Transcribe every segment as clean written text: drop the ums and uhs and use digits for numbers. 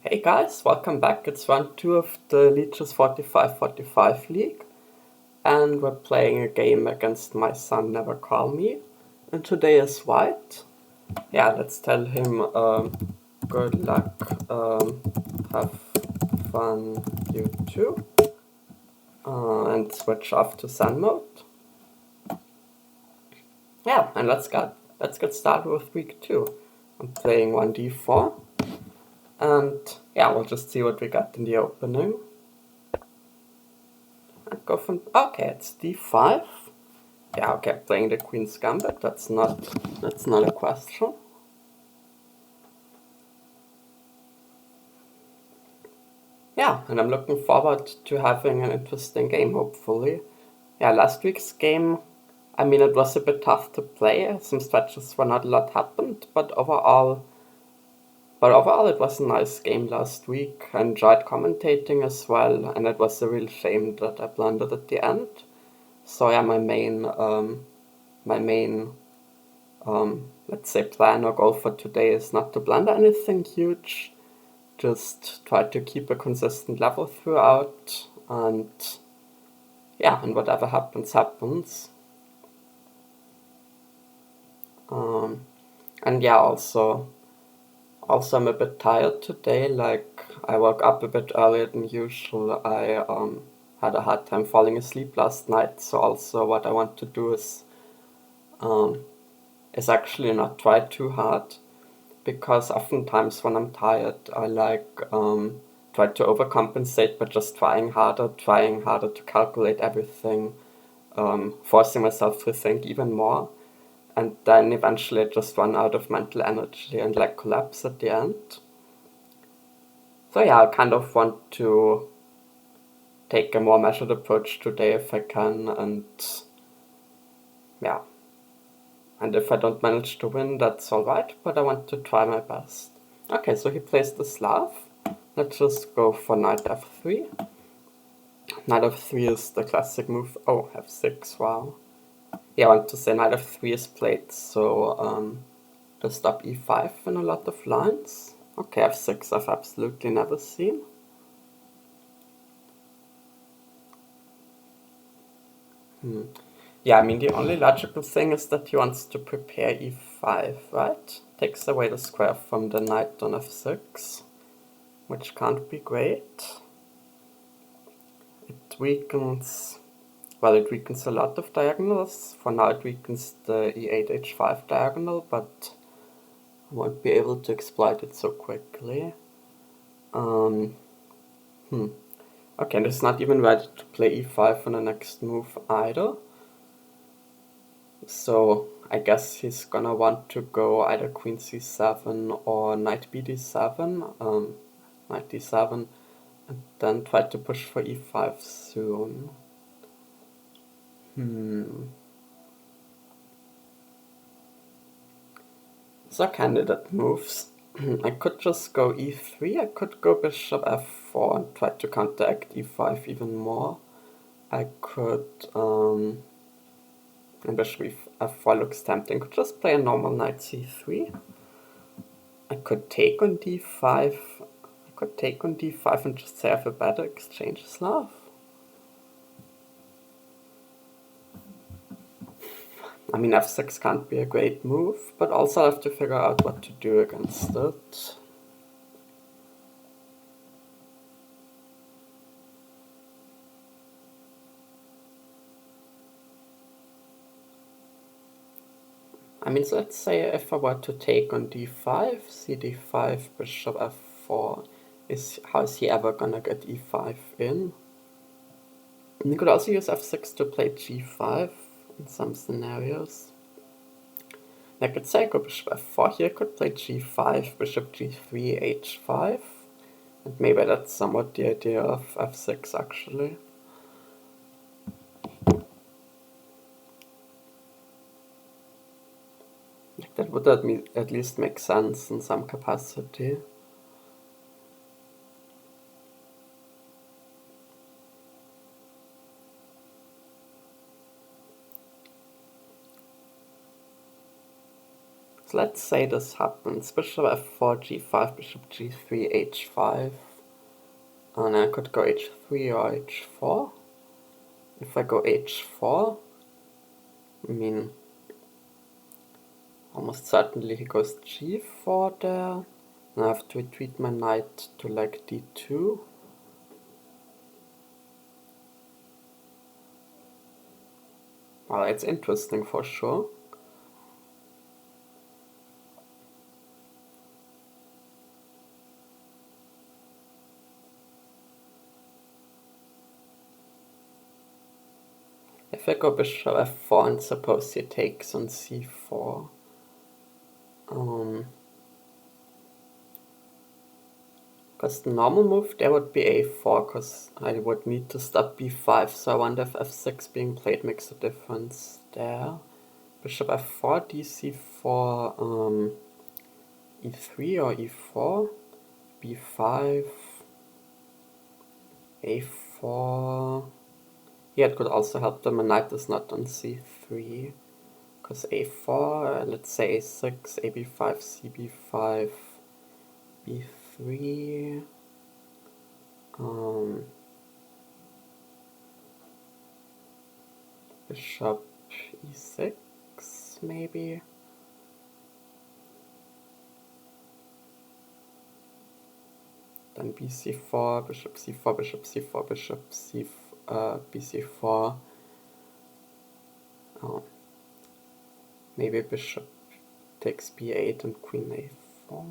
Hey guys, welcome back. It's round 2 of the Lichess4545 League, and we're playing a game against my son Nevercallme. And today is white. Yeah, let's tell him good luck, have fun, you too, and switch off to sun mode. Yeah, and let's get started with week 2. I'm playing 1d4. And yeah, we'll just see what we got in the opening. And go from, okay, it's d5. Yeah, okay, playing the queen's gambit, that's not a question. Yeah, and I'm looking forward to having an interesting game, hopefully. Yeah, last week's game, I mean, it was a bit tough to play. Some stretches where not a lot happened, but overall it was a nice game last week. I enjoyed commentating as well, and it was a real shame that I blundered at the end. So yeah, my main let's say plan or goal for today is not to blunder anything huge, just try to keep a consistent level throughout, and yeah, and whatever happens, happens. And yeah, also I'm a bit tired today, like I woke up a bit earlier than usual. I had a hard time falling asleep last night, so also what I want to do is actually not try too hard, because oftentimes when I'm tired I try to overcompensate by just trying harder to calculate everything, forcing myself to think even more, and then eventually I just run out of mental energy and collapse at the end. So yeah, I kind of want to take a more measured approach today if I can, and yeah. And if I don't manage to win, that's alright, but I want to try my best. Okay, so he plays the Slav. Let's just go for knight f3. Knight f3 is the classic move. Oh, f6, wow. Yeah, I want to say knight f3 is played, so to stop e5 in a lot of lines. Okay, f6 I've absolutely never seen. Yeah, I mean, the only logical thing is that he wants to prepare e5, right? Takes away the square from the knight on f6, which can't be great. It weakens, well, it weakens a lot of diagonals. For now it weakens the e8, h5 diagonal, but I won't be able to exploit it so quickly. Okay, and it's not even ready to play e5 on the next move either. So I guess he's gonna want to go either queen c7 or knight bd7, knight d7, and then try to push for e5 soon. So candidate moves. I could just go e3, I could go bishop f4 and try to counteract e5 even more. I could, and bishop f4 looks tempting, could just play a normal knight c3. I could take on d5, and just say I have a better exchange Slav. I mean, f6 can't be a great move, but also I have to figure out what to do against it. I mean, so let's say if I were to take on d5, cd5, bishop f4, how is he ever gonna get e5 in? And you could also use f6 to play g5 in some scenarios. I could say go bishop f4 here, could play g5, bishop g3, h5, and maybe that's somewhat the idea of f6 actually. That would at least make sense in some capacity. So So let's say this happens. Bishop f4, g5, bishop g3, h5. And I could go h3 or h4. If I go h4, I mean, almost certainly he goes g4 there. And I have to retreat my knight to like d2. Well, it's interesting for sure. If I go bishop f4 and suppose he takes on c4, because the normal move there would be a4, because I would need to stop b5, so I wonder if f6 being played makes a difference there. Bishop f4, dc4, e3 or e4, b5, a4. Yeah, it could also help that my knight is not on c3, because a4, let's say a6, ab5, cb5, b3, bishop e6, maybe. Then bc4, bishop c4, bishop c4, bishop c, bc4. Maybe bishop takes b8 and queen a4.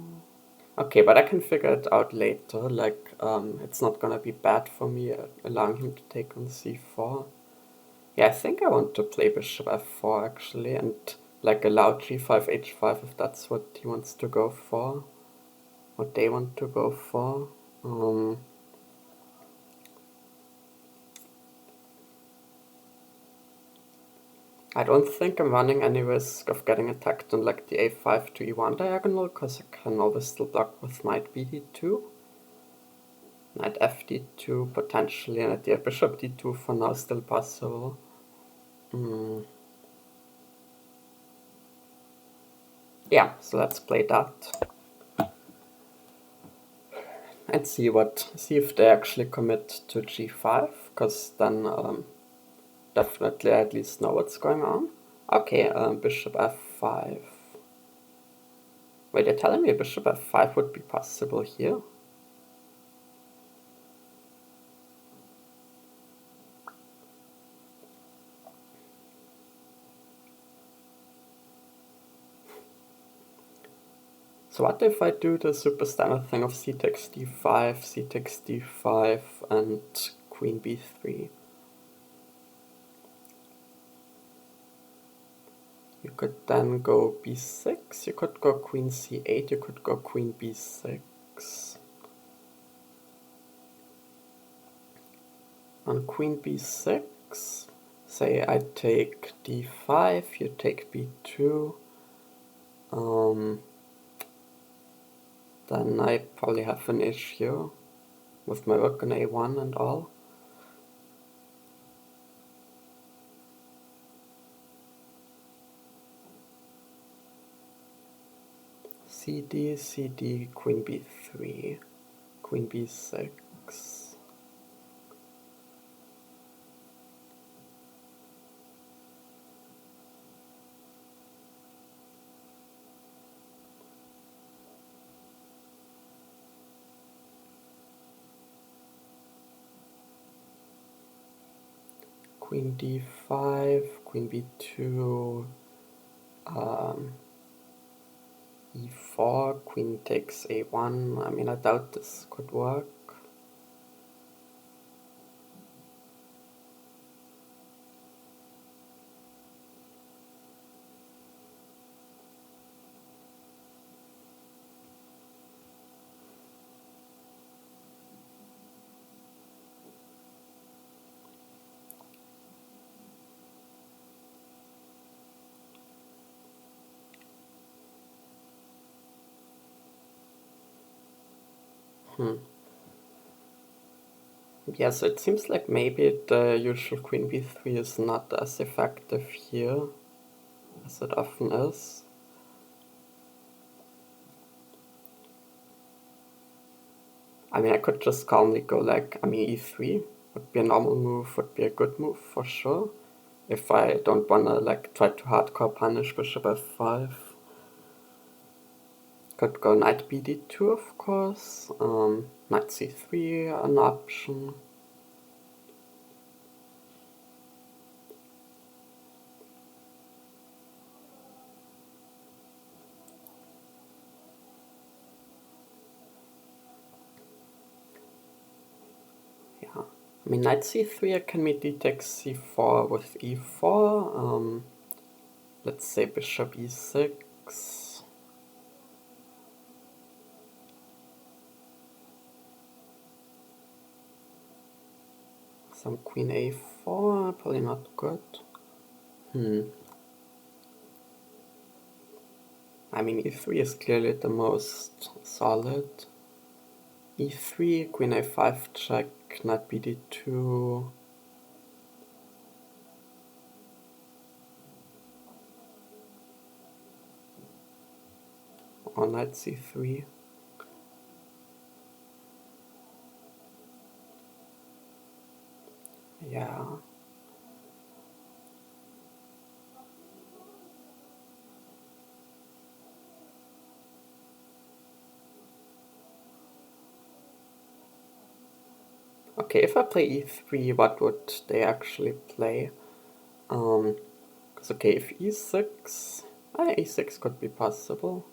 Okay, but I can figure it out later. Like, it's not gonna be bad for me allowing him to take on c4. Yeah, I think I want to play bishop f4 actually, and like allow g5, h5 if that's what he wants to go for. What they want to go for. I don't think I'm running any risk of getting attacked on like the a5 to e1 diagonal, because I can always still block with knight bd2. Knight fd2 potentially, and yeah, bishop d2 for now still possible. Yeah, so let's play that. And see if they actually commit to g5, because then definitely I at least know what's going on. Okay, bishop f5. Wait, they're telling me bishop f5 would be possible here? So what if I do the super standard thing of c takes d5, c takes d5, and queen b3? You could then go b6, you could go queen c8, you could go queen b6. On queen b6, say I take d5, you take b2, then I probably have an issue with my rook on a1 and all. cd, cd, queen b3, queen b6. Queen d5, queen b2, e4, queen takes a1. I mean, I doubt this could work. Yeah, so it seems like maybe the usual queen b3 is not as effective here as it often is. I mean, I could just calmly go like, I mean, e3 would be a normal move, would be a good move for sure. If I don't wanna like try to hardcore punish bishop f5. Could go knight bd2, of course. Knight c3, an option. Yeah, I mean, knight c3, I can meet d takes c4 with e4. Let's say bishop e6. Some queen a4, probably not good. I mean, e3 is clearly the most solid. e3, queen a5 check, knight bd2. Or knight c3. Yeah. Okay, if I play e3, what would they actually play? Because okay, if e6, e6 could be possible.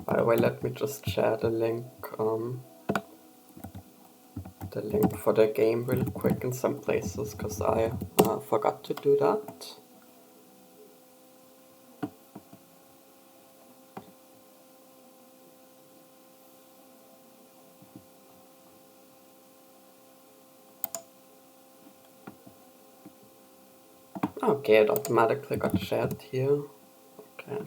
By the way, let me just share the link for the game real quick in some places, because I forgot to do that. Okay, it automatically got shared here. Okay.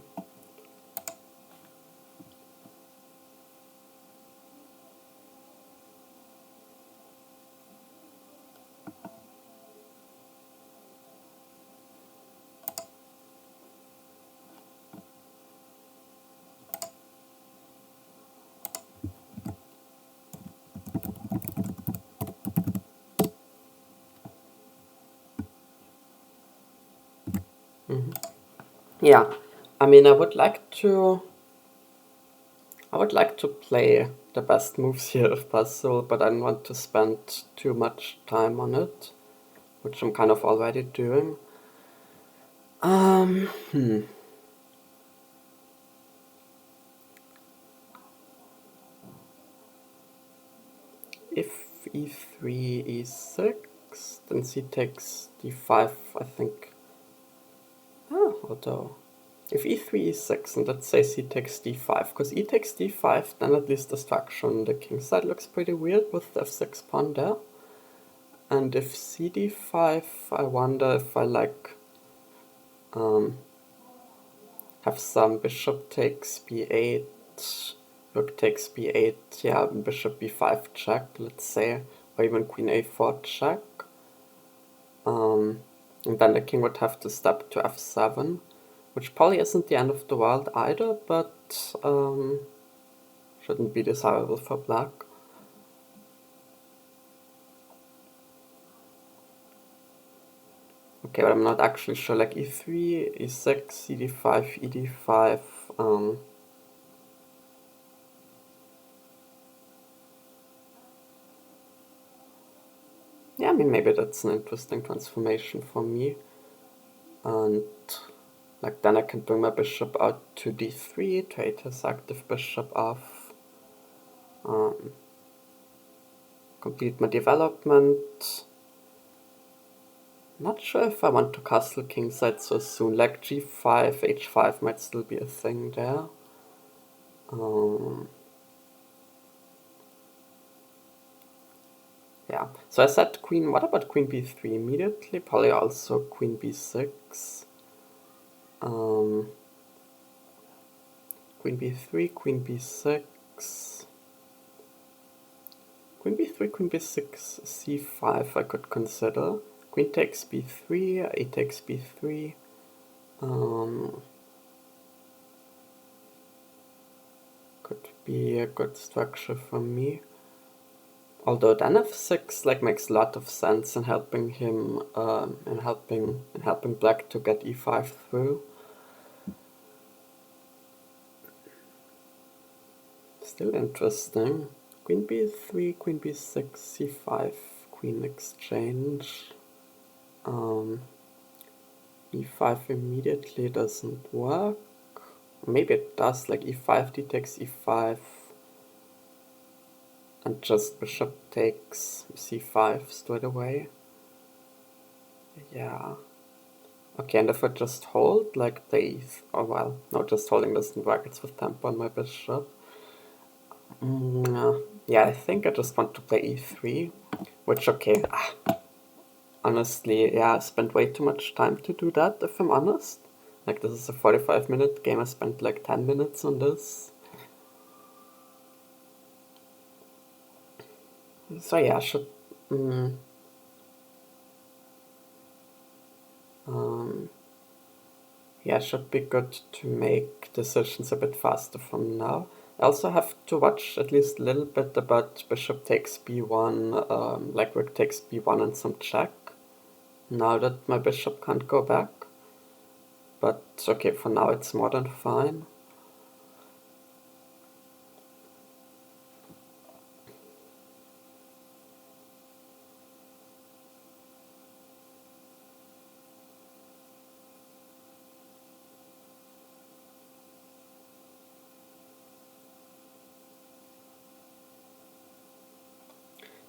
Yeah, I mean, I would like to play the best moves here if possible, but I don't want to spend too much time on it, which I'm kind of already doing. If e3, e6, then c takes d5, I think. Although, if e3, e6, and let's say c takes d5, because e takes d5, then at least the structure on the king side looks pretty weird with the f6 pawn there. And if c d5, I wonder if I like have some bishop takes b8, rook takes b8, yeah, bishop b5 check, let's say, or even queen a4 check. And then the king would have to step to f7, which probably isn't the end of the world either, but shouldn't be desirable for black. Okay, but I'm not actually sure, like e3, e6, cd5, ed5, yeah, I mean, maybe that's an interesting transformation for me. And like then I can bring my bishop out to d3 to hate his active bishop off. Complete my development. Not sure if I want to castle kingside so soon, like g5, h5 might still be a thing there. Yeah, so I said queen, what about queen b3 immediately? Probably also queen b6. Queen b3, queen b6, queen b3, queen b6, c5 I could consider. Queen takes b3, a takes b3. Could be a good structure for me. Although then f6 like makes a lot of sense in helping him, in helping black to get e5 through. Still interesting. Queen b3, queen b6, c5, queen exchange. e5 immediately doesn't work. Maybe it does, like e5, d takes e5, and just bishop takes c5 straight away. Yeah. Okay, and if I just hold, like the oh well, no, just holding doesn't work, it's with tempo on my bishop. Yeah, I think I just want to play e3, which, okay, honestly, yeah, I spent way too much time to do that, if I'm honest. Like, this is a 45-minute game, I spent like 10 minutes on this. So yeah, I should... yeah, it should be good to make decisions a bit faster from now. I also have to watch at least a little bit about bishop takes b1, like rook takes b1 and some check, now that my bishop can't go back. But okay, for now it's more than fine.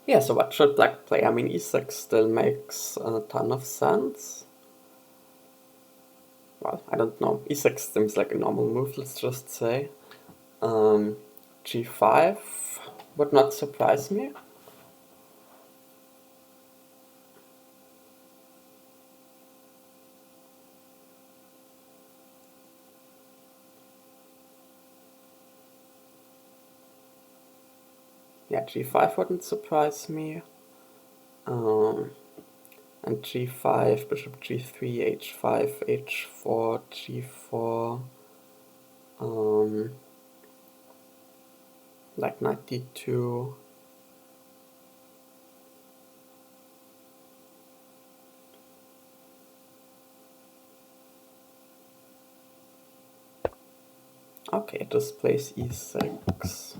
Yeah, so what should black play? I mean, e6 still makes a ton of sense. Well, I don't know. e6 seems like a normal move, let's just say. g5 would not surprise me. Yeah, g5 wouldn't surprise me. And g5, bishop g3, h5, h4, g4, like knight d2. Okay, just plays e6.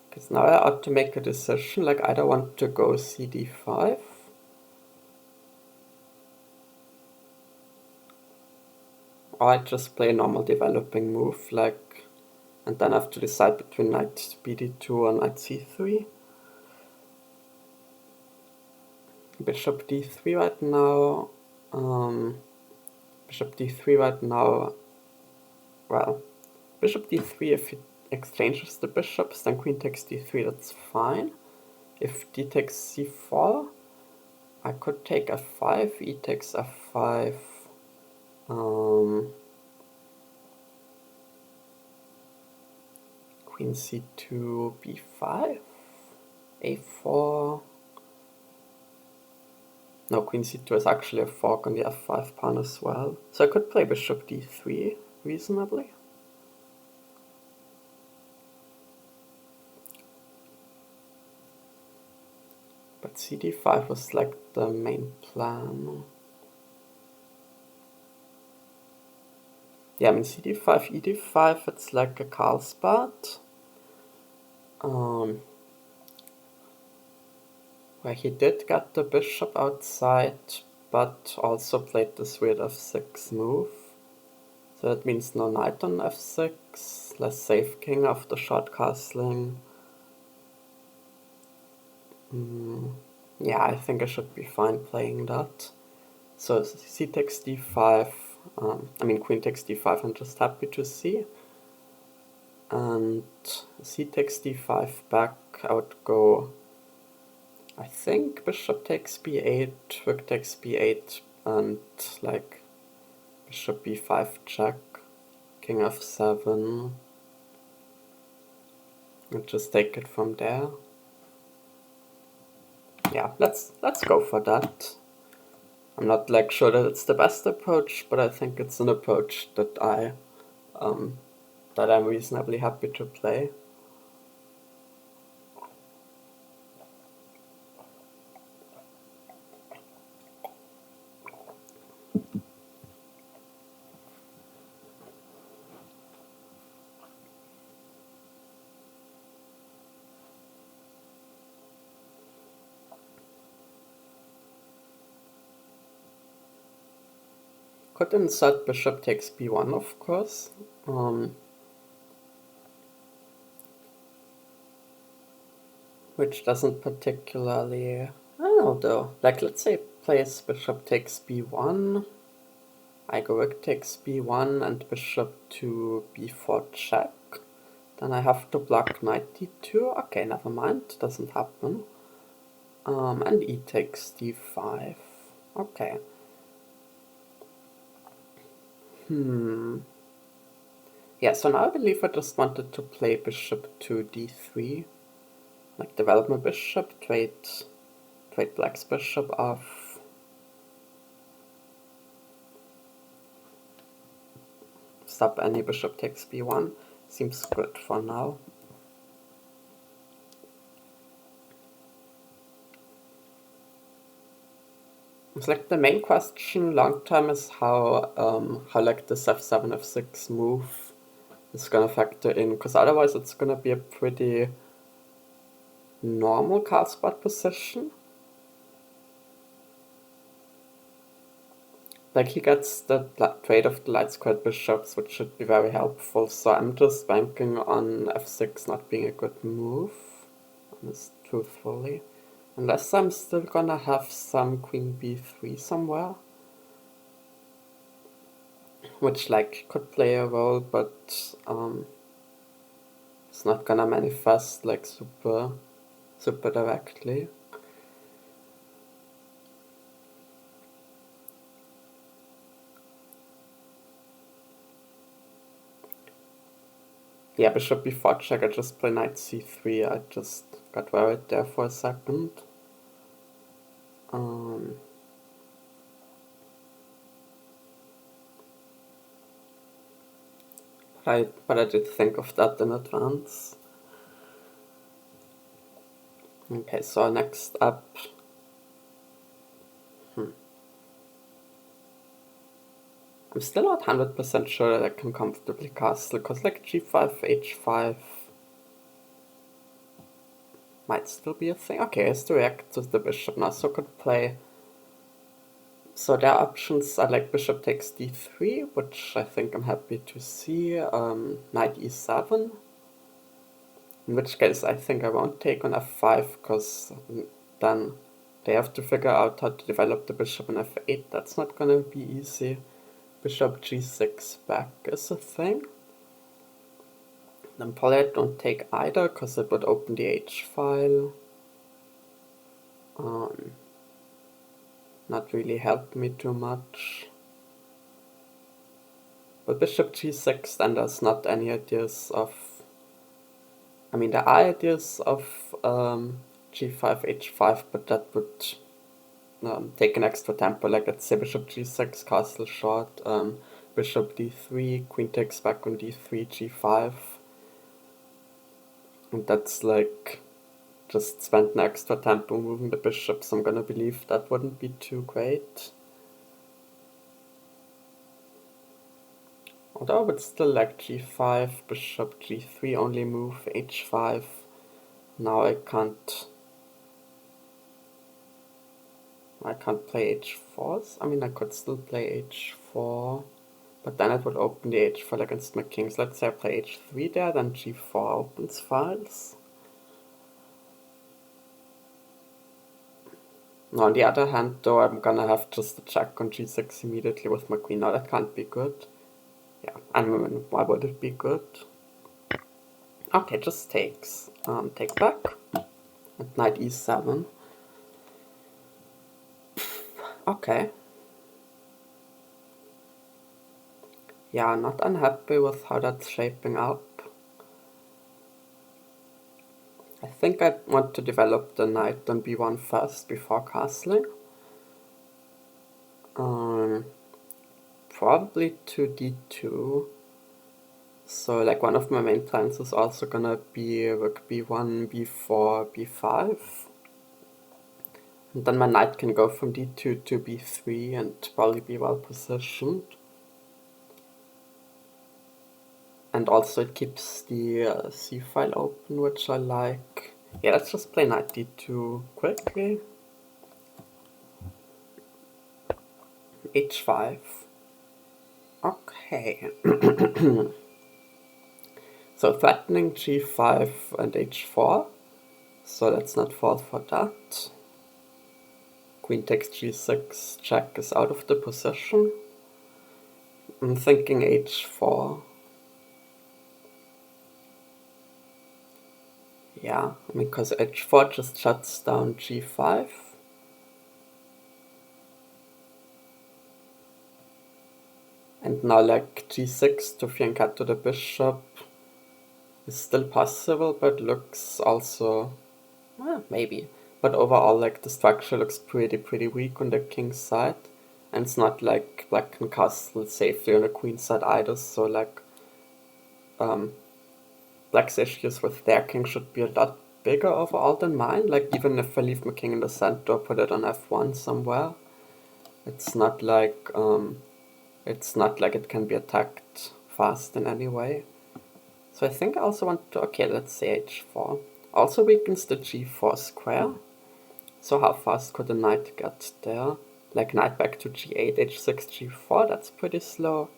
Because now I ought to make a decision, like either want to go cd5, or I just play a normal developing move, like, and then I have to decide between knight bd2 or knight c3. Bishop d3 right now, bishop d3 right now, well, bishop d3, if he exchanges the bishops, then queen takes d3, that's fine. If d takes c4, I could take f5, e takes f5, queen c2, b5, a4. No, queen c2 is actually a fork on the f5 pawn as well. So I could play bishop d3 reasonably. But cd5 was like the main plan. Yeah, I mean cd5, ed5, it's like a Carlsbad. Where he did get the bishop outside, but also played this weird f6 move. So that means no knight on f6, less safe king after short castling. Yeah, I think I should be fine playing that. So c takes d5, I mean queen takes d5, I'm just happy to see. And c takes d5 back, I would go I think bishop takes b8, rook takes b8, and like bishop b5 check, king f7, and just take it from there. Yeah, let's go for that. I'm not like sure that it's the best approach, but I think it's an approach that I'm reasonably happy to play. Could insert bishop takes b1, of course. Which doesn't particularly... I don't know though. Like, let's say plays bishop takes b1. I go rook takes b1 and bishop to b4 check. Then I have to block knight d2. Okay, never mind. Doesn't happen. And e takes d5. Okay. Yeah, so now I believe I just wanted to play bishop to d3. Like, develop my bishop, trade black's bishop off. Stop any bishop takes b1. Seems good for now. It's like the main question long term is how like this f7, f6 move is gonna factor in, because otherwise it's gonna be a pretty normal castspot position. Like, he gets the trade of the light squared bishops, which should be very helpful, so I'm just banking on f6 not being a good move, honest, truthfully. Unless I'm still gonna have some queen b3 somewhere. Which, like, could play a role, but it's not gonna manifest, like, super directly. Yeah, bishop b4 check, I just play knight c3, I just got worried there for a second. But I did think of that in advance. Okay, so next up... I'm still not 100% sure that I can comfortably castle, because like g5, h5 might still be a thing. Okay, I has to react to the bishop now, so could play... So their options are like bishop takes d3, which I think I'm happy to see, knight e7, in which case I think I won't take on f5, because then they have to figure out how to develop the bishop on f8, that's not gonna be easy. Bishop g6 back is a thing. Then probably I don't take either, because it would open the h file. Not really help me too much. But bishop g6, then there's not any ideas of... I mean, there are ideas of g5, h5, but that would take an extra tempo. Like, let's say bishop g6, castle short, bishop d3, queen takes back on d3, g5. And that's like just spend an extra tempo moving the bishop, so I'm gonna believe that wouldn't be too great. Although I would still like g5, bishop g3, only move h5. Now I can't play h4s. I mean, I could still play h4, but then it would open the h file against my kings. Let's say I play h3 there, then g4 opens files. Now, on the other hand, though, I'm gonna have just a check on g6 immediately with my queen. Now, that can't be good. Yeah, I mean, why would it be good? Okay, just takes. Take back. At knight e7. Okay. Yeah, not unhappy with how that's shaping up. I think I want to develop the knight on b1 first before castling. Probably to d2. So like one of my main plans is also gonna be rook b1, b4, b5. And then my knight can go from d2 to b3 and probably be well positioned. And also it keeps the c file open, which I like. Yeah, let's just play knight d2 quickly. h5. Okay. So threatening g5 and h4. So let's not fall for that. Queen takes g6, check is out of the position. I'm thinking h4. Yeah, because h4 just shuts down g5. And now like g6 to fianchetto the bishop is still possible, but looks also, maybe. But overall, like the structure looks pretty weak on the king's side. And it's not like black can castle safely on the queen's side either, so like black's issues with their king should be a lot bigger overall than mine. Like even if I leave my king in the center or put it on f1 somewhere, it's not like it can be attacked fast in any way. So I think I also want to, okay, let's say h4. Also weakens the g4 square. So how fast could the knight get there? Like knight back to g8, h6, g4, that's pretty slow.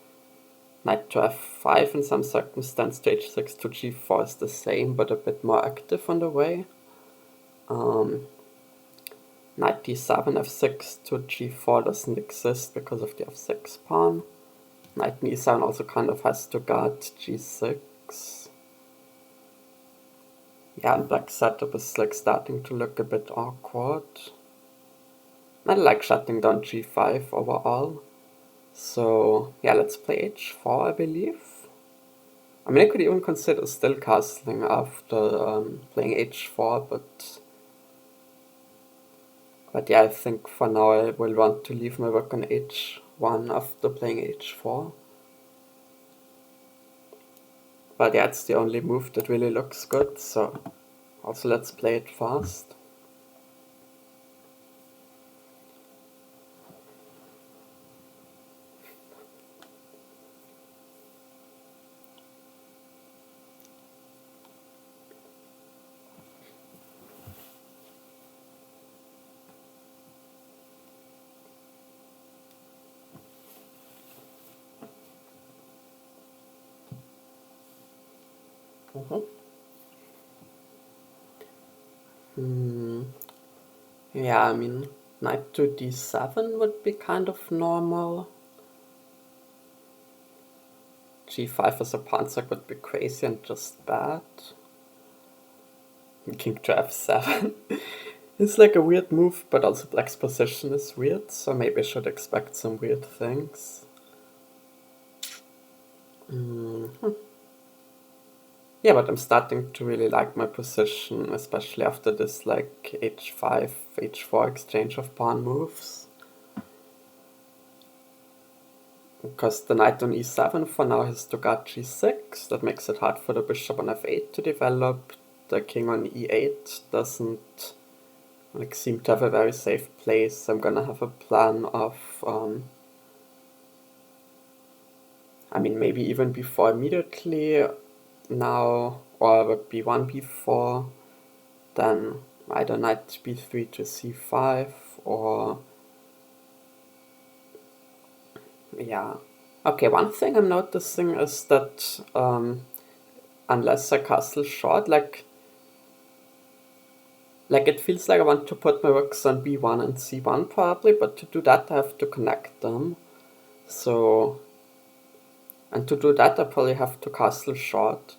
Knight to f5 in some circumstance to h6 to g4 is the same, but a bit more active on the way. Knight d7, f6 to g4 doesn't exist because of the f6 pawn. Knight e7 also kind of has to guard g6. Yeah, and black's setup is like starting to look a bit awkward. I like shutting down g5 overall. So yeah, let's play h4, I believe. I mean, I could even consider still castling after playing h4, but yeah, I think for now I will want to leave my work on h1 after playing h4. But yeah, it's the only move that really looks good, so also let's play it fast. Yeah, I mean, knight to d7 would be kind of normal. g5 as a pawnstock would be crazy and just bad. King to f7. It's like a weird move, but also black's position is weird, so maybe I should expect some weird things. Yeah, but I'm starting to really like my position, especially after this like h5, h4 exchange of pawn moves. Because the knight on e7 for now has to guard g6, that makes it hard for the bishop on f8 to develop. The king on e8 doesn't seem to have a very safe place. I'm gonna have a plan of, I mean, maybe even before immediately now, or b1, b4, then either knight b3 to c5, or yeah. Okay, one thing I'm noticing is that unless I castle short, like it feels like I want to put my rooks on b1 and c1 probably, but to do that I have to connect them. So, and to do that I probably have to castle short.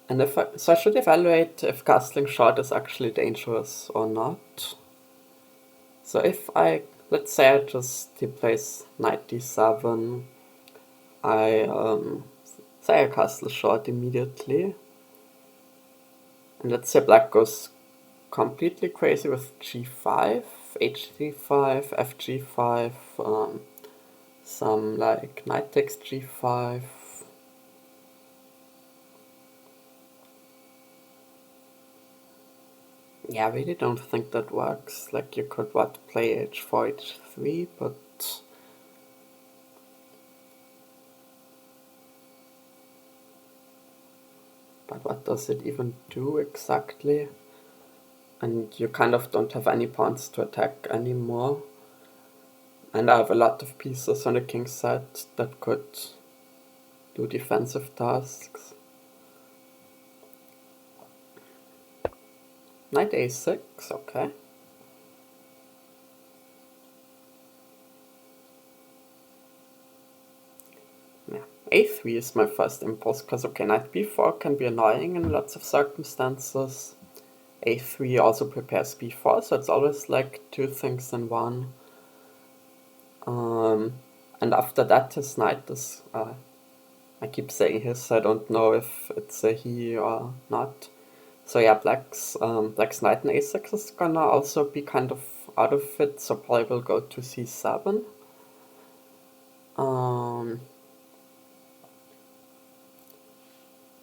And so I should evaluate if castling short is actually dangerous or not. So if I let's say he plays knight d7. I say I castle short immediately. And let's say black goes completely crazy with g5, h3-5, fg5, some like knight takes g5. Yeah, I really don't think that works. Like, you could play h4, h3, but what does it even do exactly? And you kind of don't have any pawns to attack anymore. And I have a lot of pieces on the king side that could do defensive tasks. Knight a6, okay. Yeah, a3 is my first impulse, because okay, knight b4 can be annoying in lots of circumstances. a3 also prepares b4, so it's always like two things in one. And after that, his knight is, I keep saying his, I don't know if it's a he or not. So yeah, black's knight in a6 is gonna also be kind of out of it, so probably will go to c7.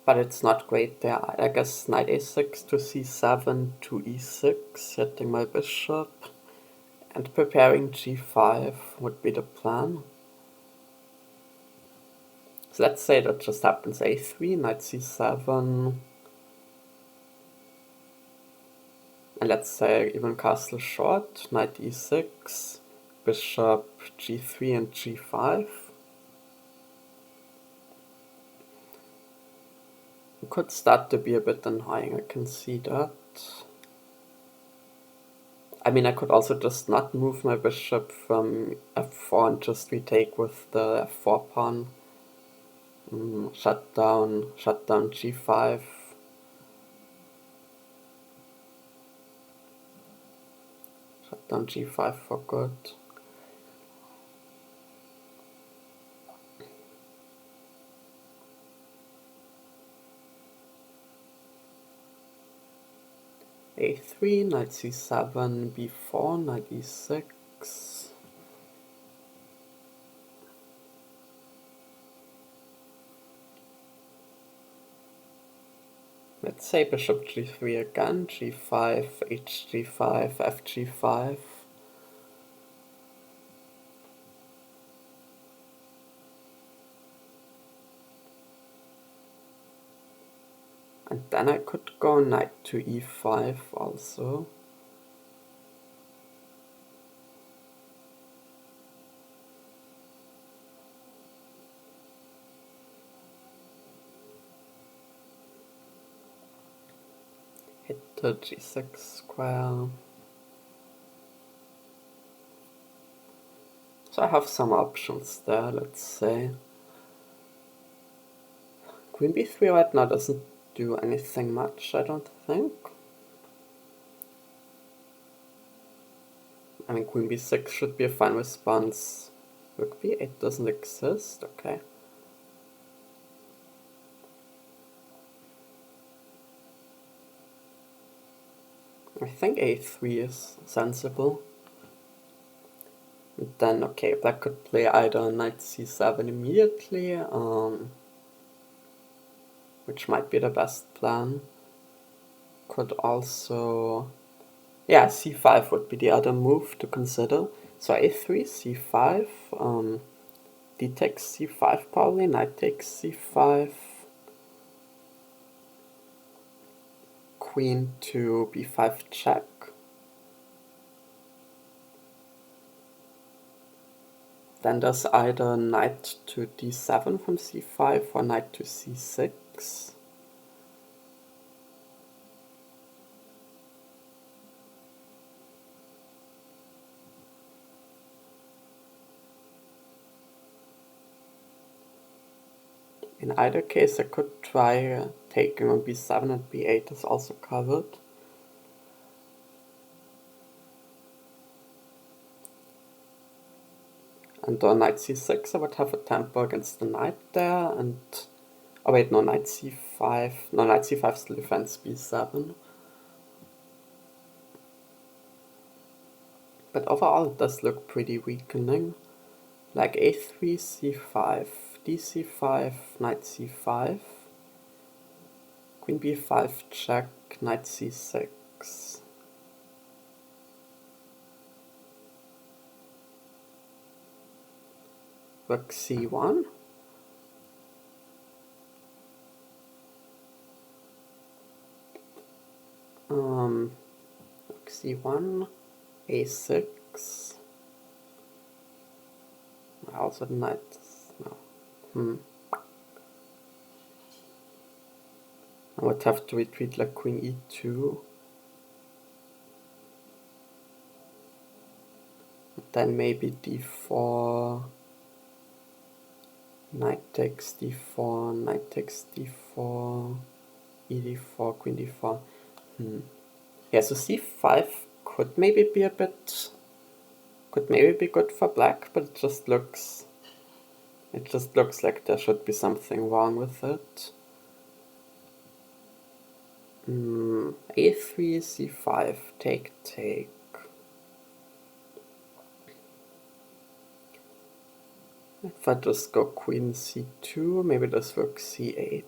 But it's not great there. I guess knight a6 to c7 to e6, hitting my bishop, and preparing g5 would be the plan. So let's say that just happens a3, knight c7, and let's say even castle short, knight e6, bishop g3 and g5. It could start to be a bit annoying, I can see that. I mean, I could also just not move my bishop from f4 and just retake with the f4 pawn. Shut down g5. Shut down g5 for good. a3, knight c7, b4, knight e6. Let's say bishop g3 again, g5, hg5, fg5. And then I could go knight to e5 also. Hit the g6 square. So I have some options there, let's say. Queen b3 right now doesn't do anything much, I don't think. I mean, queen b6 should be a fine response. Rook b8 doesn't exist, okay. I think a3 is sensible. And then, okay, black could play either knight c7 immediately, which might be the best plan. Could also, yeah, c5 would be the other move to consider. So a3, c5, d takes c5 probably, knight takes c5, queen to b5 check. Then there's either knight to d7 from c5 or knight to c6. In either case, I could try taking on b7 and b8 is also covered. And on knight c6 I would have a tempo against the knight there, and oh wait, no, knight c5, no, knight c5 still defends b7. But overall it does look pretty weakening. Like a3, c5, dc5, knight c5, queen b5 check, knight c6. Rook c1. Rook c1, a6. Also knight, no. I would have to retreat like queen e2. Then maybe d4, knight takes d4, knight takes d4, e d4, queen d4. Yeah, so c5 could maybe be good for black, but it just looks like there should be something wrong with it. a3, c5, take. If I just go queen c2, maybe this rook c8.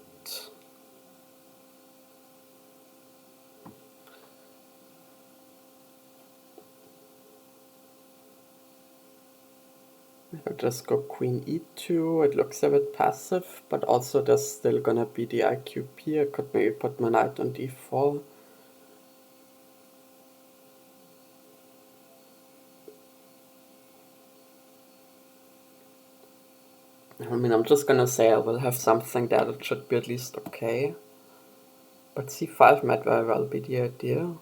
If I just go queen e2, it looks a bit passive, but also there's still gonna be the IQP. I could maybe put my knight on d4. I mean, I'm just gonna say I will have something there that should be at least okay. But c5 might very well be the idea.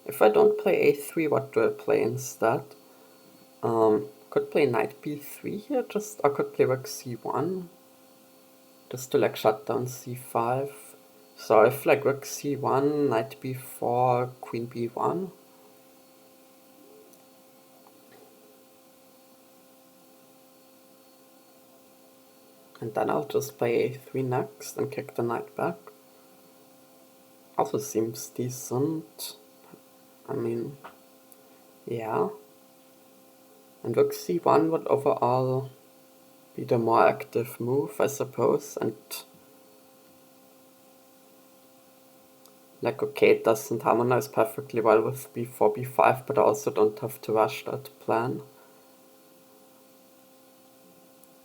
If I don't play a3, what do I play instead? Could play knight b3 here, or could play rook c1, just to like shut down c5. So if like rook c1, knight b4, queen b1. And then I'll just play a3 next and kick the knight back. Also seems decent. I mean, yeah. And rook c1 would overall be the more active move, I suppose. And like, okay, it doesn't harmonize perfectly well with b4, b5, but I also don't have to rush that plan.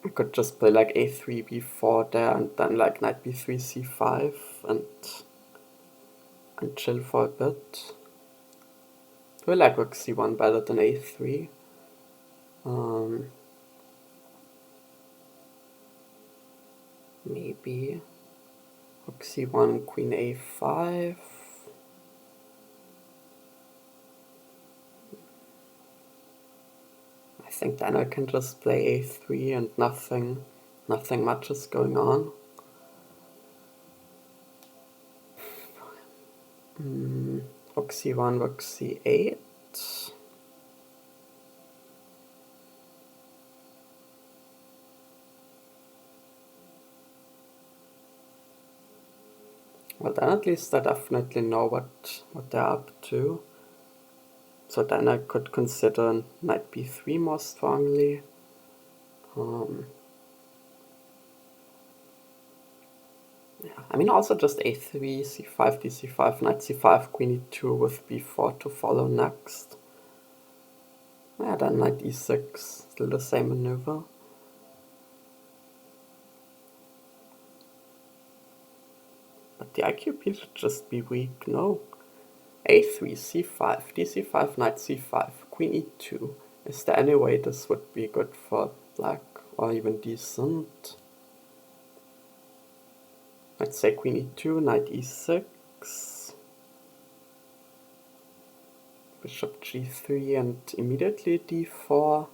I could just play like a3, b4 there, and then like knight b3, c5, and chill for a bit. I like rook c1 better than a3. Maybe rook c1, queen a5. I think then I can just play a3 and nothing much is going on. Rook c1, rook c8. Well, then at least I definitely know what they're up to. So then I could consider knight b3 more strongly. Yeah, I mean also just a3, c5, dc5, knight c5, queen e2 with b4 to follow next. Yeah, then knight e6, still the same maneuver. But the IQP should just be weak, no? a3, c5, dc5, knight c5, queen e2. Is there any way this would be good for black, or even decent? Let's say queen e2, knight e6, bishop g3, and immediately d4.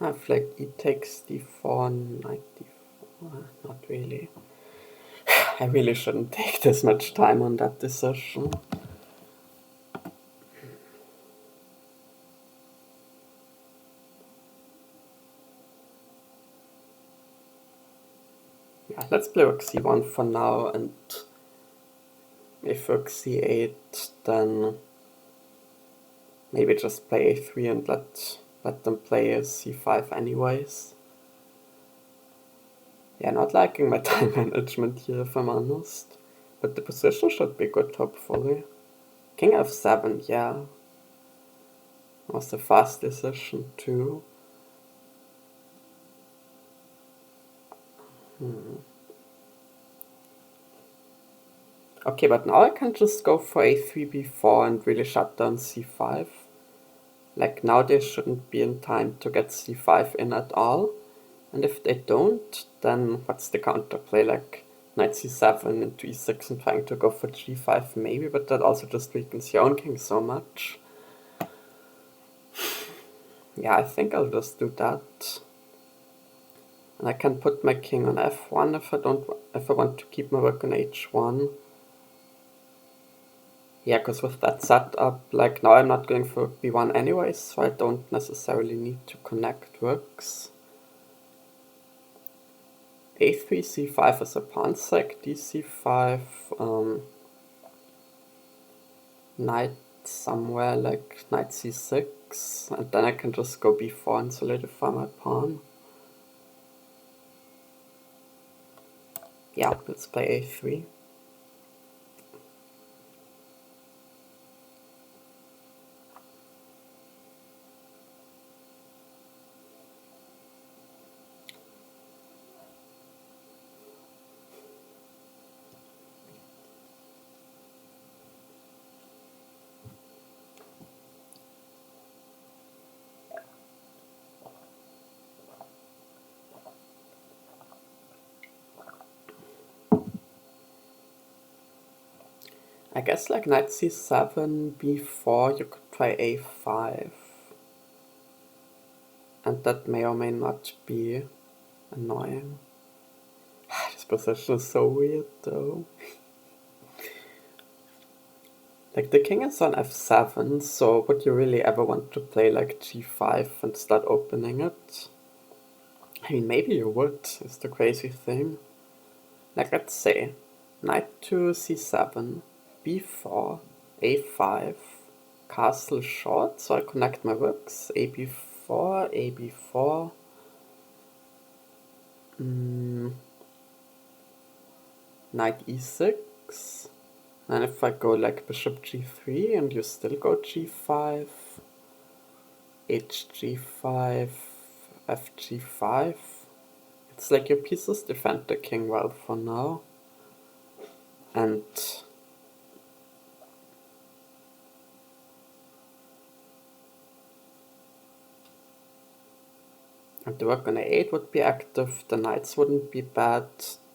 I feel like e takes d4, knight d4. Not really. I really shouldn't take this much time on that decision. Yeah, let's play rook c1 for now, and if rook c8, then maybe just play a3 and let them play a c5 anyways. Yeah, not liking my time management here, if I'm honest. But the position should be good, hopefully. King f7, yeah. Was a fast decision too. Okay, but now I can just go for a3 b4 and really shut down c5. Like, now they shouldn't be in time to get c5 in at all. And if they don't, then what's the counterplay? Like, knight c7 into e6 and trying to go for g5 maybe, but that also just weakens your own king so much. Yeah, I think I'll just do that. And I can put my king on f1 if I want to keep my rook on h1. Yeah, because with that setup, like, now I'm not going for b1 anyways, so I don't necessarily need to connect rooks. a3, c5 is a pawn sec, dc5, knight somewhere, like knight c6, and then I can just go b4 and solidify my pawn. Yeah, let's play a3. I guess like knight c7, b4, you could try a5. And that may or may not be annoying. This position is so weird though. Like, the king is on f7, so would you really ever want to play like g5 and start opening it? I mean, maybe you would, is the crazy thing. Like, let's say, knight to c7, b4, a5, castle short, so I connect my rooks, ab4, ab4, knight e6, and if I go like bishop g3 and you still go g5, hg5, fg5, it's like your pieces defend the king well for now. And the rook on a8 would be active, the knights wouldn't be bad,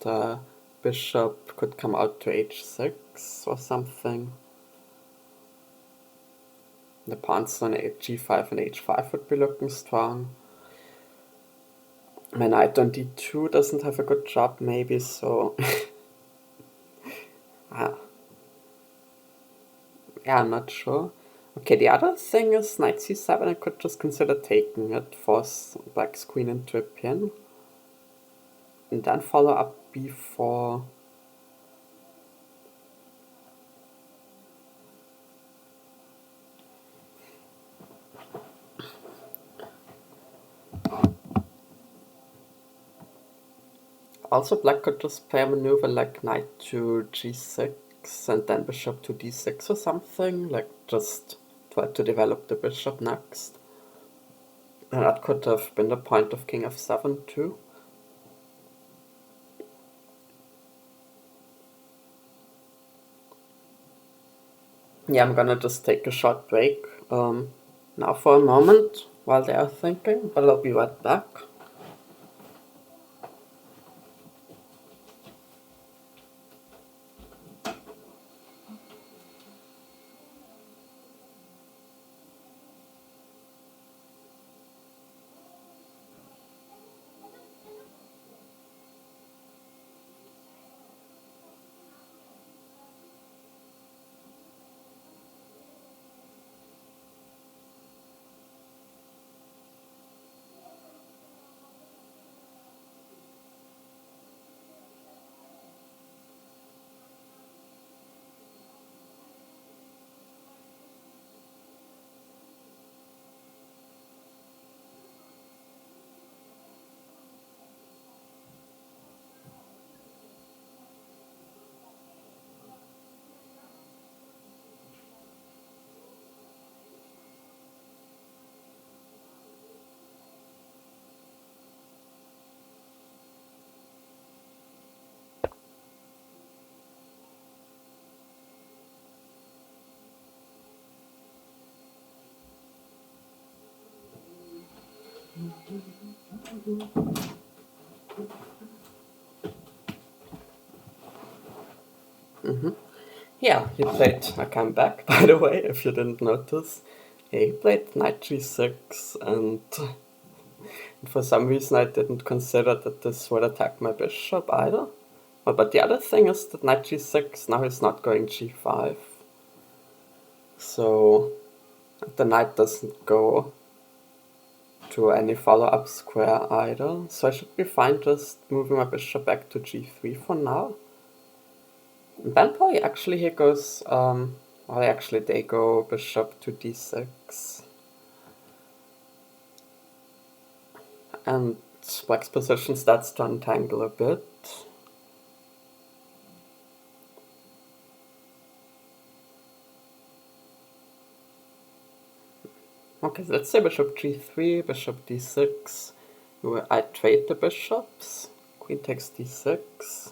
the bishop could come out to h6 or something. The pawns on g5 and h5 would be looking strong. My knight on d2 doesn't have a good job maybe, so yeah, I'm not sure. Okay, the other thing is knight c7, I could just consider taking it, force black's queen into a pin, and then follow up b4. Also, black could just play a maneuver like knight to g6 and then bishop to d6 or something, like just try to develop the bishop next. And that could have been the point of king f7 too. Yeah, I'm gonna just take a short break now for a moment while they are thinking, but I'll be right back. Yeah, he played a comeback, by the way, if you didn't notice. Yeah, he played knight g6, and for some reason I didn't consider that this would attack my bishop either. But the other thing is that knight g6, now he's not going g5. So the knight doesn't go to any follow-up square either. So I should be fine just moving my bishop back to g3 for now. And then probably actually he goes, well actually they go bishop to d6. And black's position starts to untangle a bit. Okay, so let's say bishop g3, bishop d6. I trade the bishops. Queen takes d6.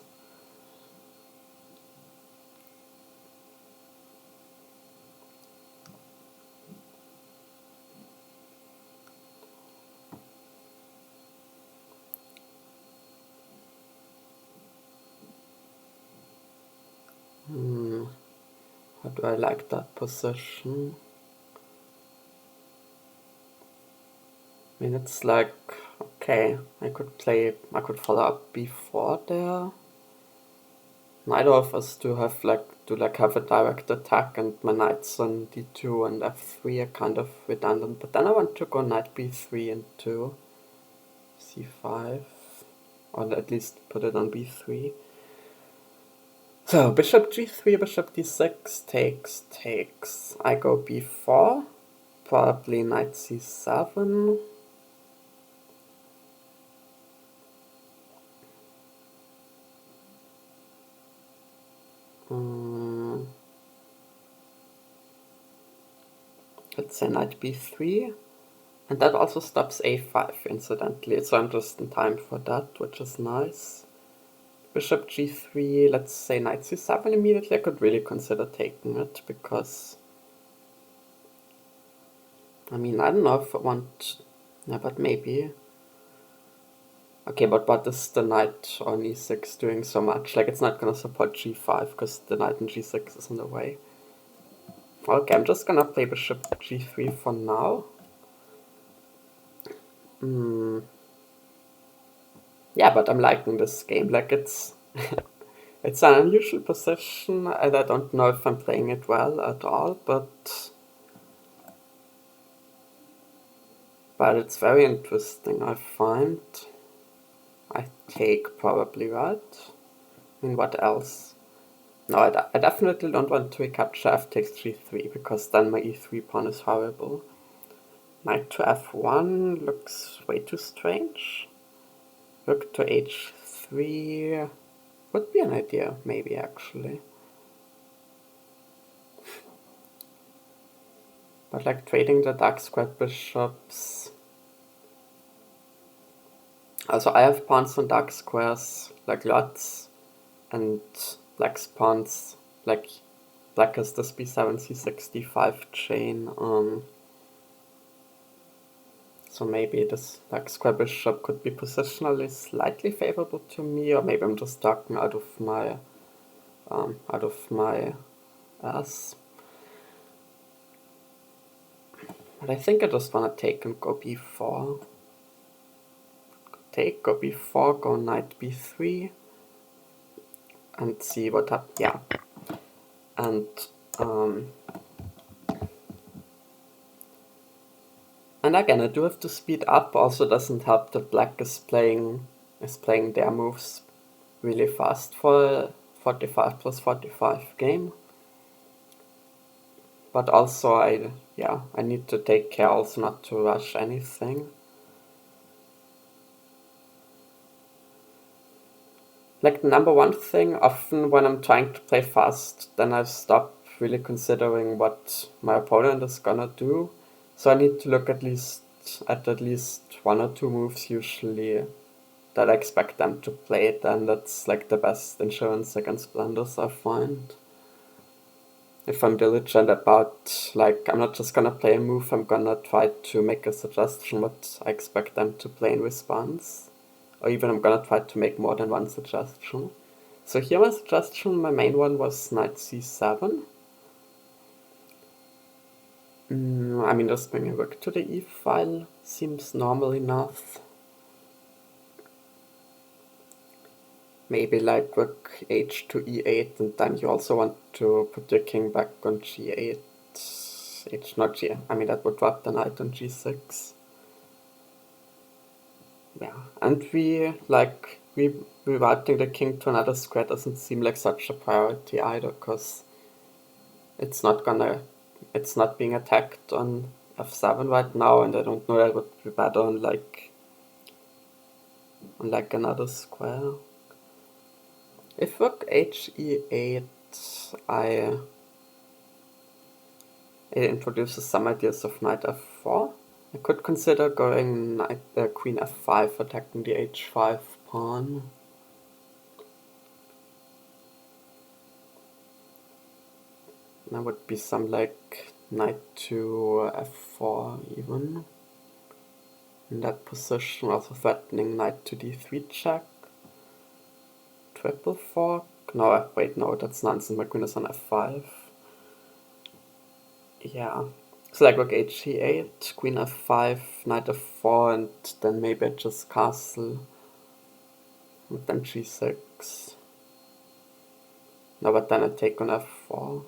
How do I like that position? I mean, it's like, okay, I could follow up b4 there. Neither of us do have have a direct attack, and my knights on d2 and f3 are kind of redundant. But then I want to go knight b3 into c5, or at least put it on b3. So bishop g3, bishop d6, takes. I go b4, probably knight c7. Let's say knight b3, and that also stops a5 incidentally, so I'm just in time for that, which is nice. Bishop g3, let's say knight c7 immediately. I could really consider taking it, because I mean, I don't know if I want, yeah, but maybe. Okay, but what is the knight on e6 doing so much? Like, it's not gonna support g5 because the knight in g6 is in the way. Okay, I'm just gonna play bishop g3 for now. Yeah, but I'm liking this game. Like, it's it's an unusual position, and I don't know if I'm playing it well at all, but it's very interesting, I find. I take probably, right? I mean, what else? No, I definitely don't want to recapture f takes g3, because then my e3 pawn is horrible. Knight to f1 looks way too strange. Rook to h3 would be an idea, maybe, actually. But like trading the dark squared bishops. Also, I have pawns on dark squares, like lots, and black's pawns, like black has this b7, c6, d5 chain. So maybe this black square bishop could be positionally slightly favorable to me, or maybe I'm just talking out of my ass. But I think I just wanna take and go b4. Take, go b4, go knight b3, and see what happens. Yeah, and again, I do have to speed up. Also, doesn't help that black is playing their moves really fast for a 45 plus 45 game. But also, I need to take care also not to rush anything. Like, the number one thing, often when I'm trying to play fast, then I stop really considering what my opponent is gonna do. So I need to look at least one or two moves usually that I expect them to play, then that's like the best insurance against blunders, I find. if I'm diligent about, like, I'm not just gonna play a move, I'm gonna try to make a suggestion what I expect them to play in response. Or even I'm gonna try to make more than one suggestion. So here my suggestion, my main one was knight c7. I mean, just bringing rook to the e file seems normal enough. Maybe like rook h to e8, and then you also want to put your king back on g8. H not g. I mean, that would drop the knight on g6. Yeah, and rerouting the king to another square doesn't seem like such a priority either, because it's not being attacked on f7 right now, and I don't know that would be better on like another square. If rook h e8, it introduces some ideas of knight f4. I could consider going queen f5, attacking the h5 pawn. There would be some like knight to f4 even. In that position, also threatening knight to d3 check. Triple fork. No, wait, no, that's nonsense. My queen is on f5. Yeah. So like rook h e8, queen f5, knight f4, and then maybe I just castle. And then g6. No, but then I take on f4.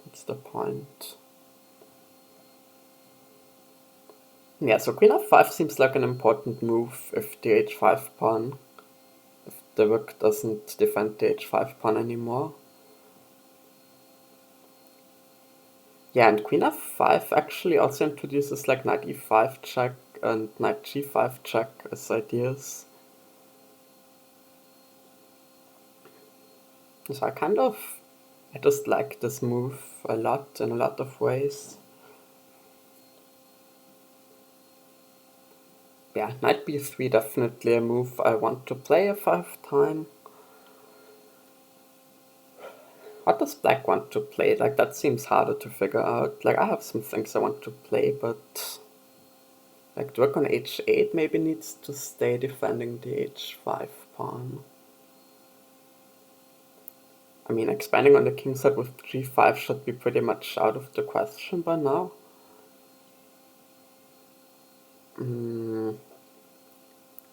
What's the point? Yeah, so queen f5 seems like an important move if the h5 pawn, if the rook doesn't defend the h5 pawn anymore. Yeah, and queen f5 actually also introduces like knight e5 check and knight g5 check as ideas. So I just like this move a lot in a lot of ways. Yeah, knight b3 definitely a move I want to play if I have time. What does black want to play? Like, that seems harder to figure out. Like, I have some things I want to play, but like rook on h8 maybe needs to stay defending the h5 pawn. I mean, expanding on the kingside with g5 should be pretty much out of the question by now.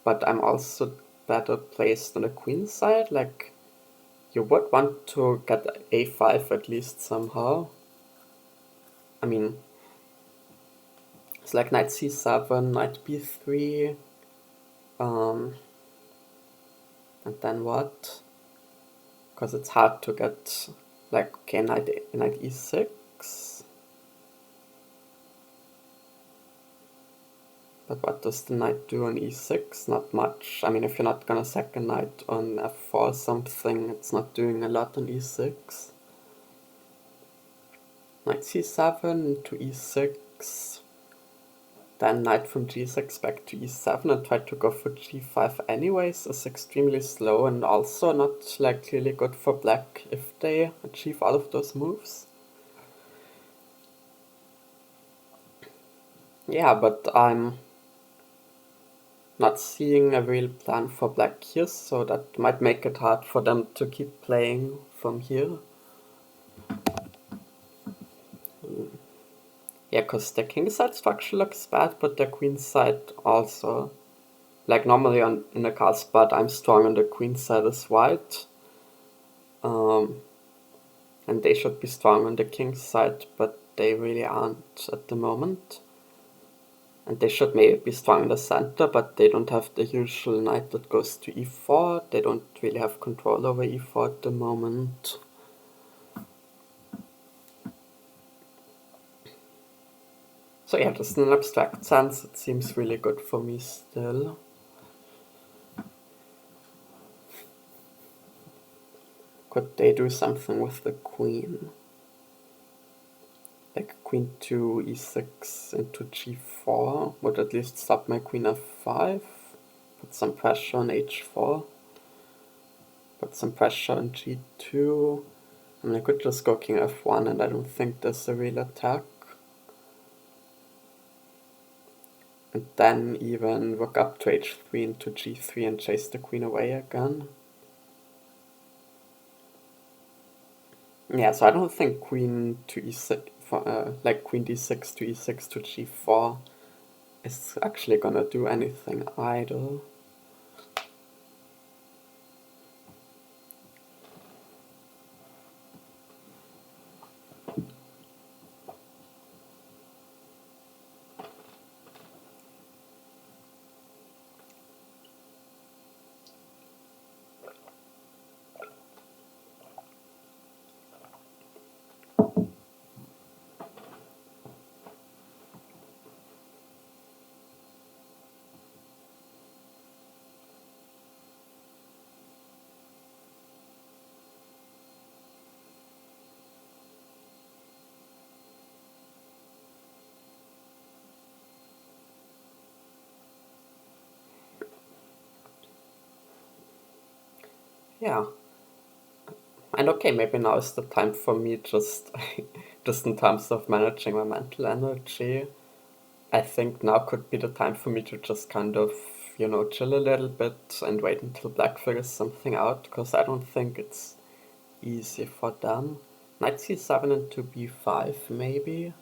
But I'm also better placed on the queenside. Like, you would want to get a5 at least somehow. I mean, it's like knight c7, knight b3, and then what? Because it's hard to get, like, okay, knight e6. But what does the knight do on e6? Not much. I mean, if you're not gonna sack a knight on f4 or something, it's not doing a lot on e6. Knight c7 to e6. Then knight from g6 back to e7 and try to go for g5 anyways is extremely slow and also not like really good for black if they achieve all of those moves. Yeah, but I'm not seeing a real plan for black here, so that might make it hard for them to keep playing from here. Yeah, because the kingside structure looks bad, but the queenside also. Like normally in a cast spot, I'm strong on the queenside as white. And they should be strong on the kingside, but they really aren't at the moment. And they should maybe be strong in the center, but they don't have the usual knight that goes to e4. They don't really have control over e4 at the moment. So yeah, just in an abstract sense, it seems really good for me still. Could they do something with the queen? Like queen to e6 into g4 would at least stop my queen f5. Put some pressure on h4. Put some pressure on g2. mean, I could just go king f1, and I don't think there's a real attack. And then even rook up to h3 into g3 and chase the queen away again. Yeah, so I don't think queen to e6, like queen d6 to e6 to g4 is actually gonna do anything either. Yeah. And okay, maybe now is the time for me just in terms of managing my mental energy. I think now could be the time for me to just kind of, chill a little bit and wait until black figures something out, because I don't think it's easy for them. Knight c7 into b5 maybe.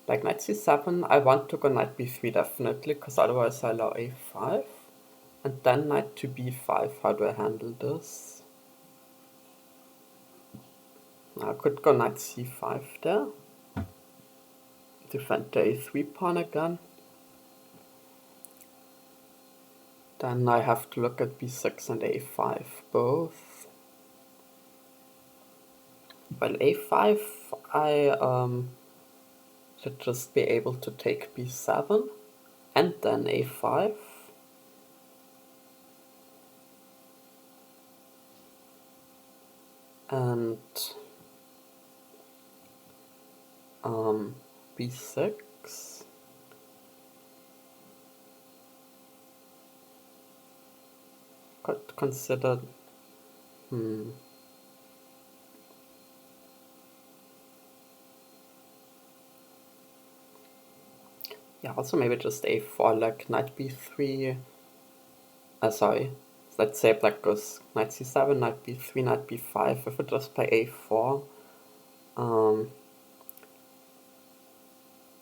Like knight c7, I want to go knight b3 definitely, because otherwise I allow a5. And then knight to b5, how do I handle this? I could go knight c5 there. Defend the a3 pawn again. Then I have to look at b6 and a5 both. Well, a5, I should just be able to take b7 and then a5. And b6. Could consider, yeah, also maybe just a4, like knight b3, sorry, let's say black goes knight c7, knight b3, knight b5, if I just play a4,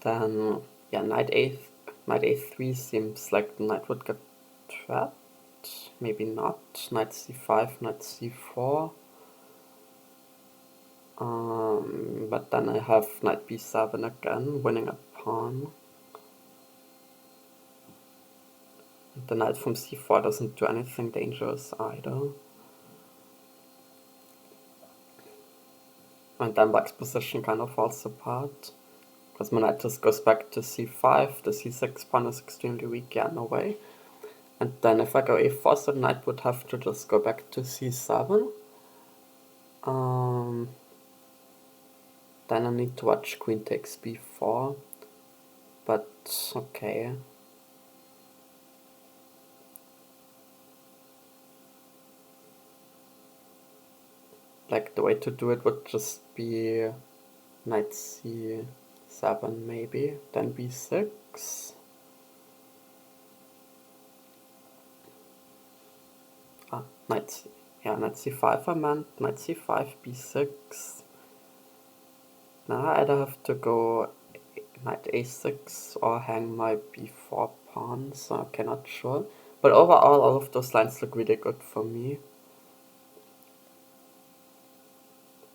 then, yeah, knight a3 seems like the knight would get trapped, maybe not, knight c5, knight c4, but then I have knight b7 again, winning a pawn. The knight from c4 doesn't do anything dangerous either. And then black's position kind of falls apart, because my knight just goes back to c5, the c6 pawn is extremely weak, yeah, no way. And then if I go a4, so the knight would have to just go back to c7. Then I need to watch queen takes b4, but okay. Like the way to do it would just be knight c7 maybe, then b6. Knight c5 I meant, knight c5, b6. Now I either have to go knight a6 or hang my b4 pawn, so okay, not sure. But overall, all of those lines look really good for me.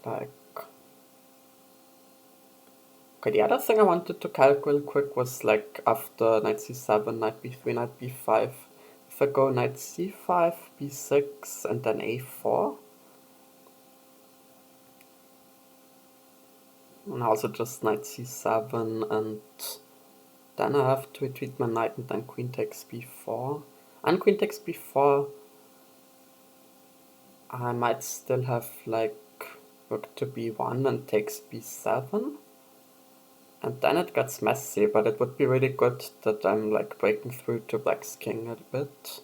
Like, okay, the other thing I wanted to calculate quick was like after knight c7, knight b3, knight b5, if I go knight c5, b6, and then a4, and also just knight c7, and then I have to retreat my knight, and then queen takes b4. And queen takes b4, I might still have like rook to b1 and takes b7. And then it gets messy, but it would be really good that I'm like breaking through to black's king a bit.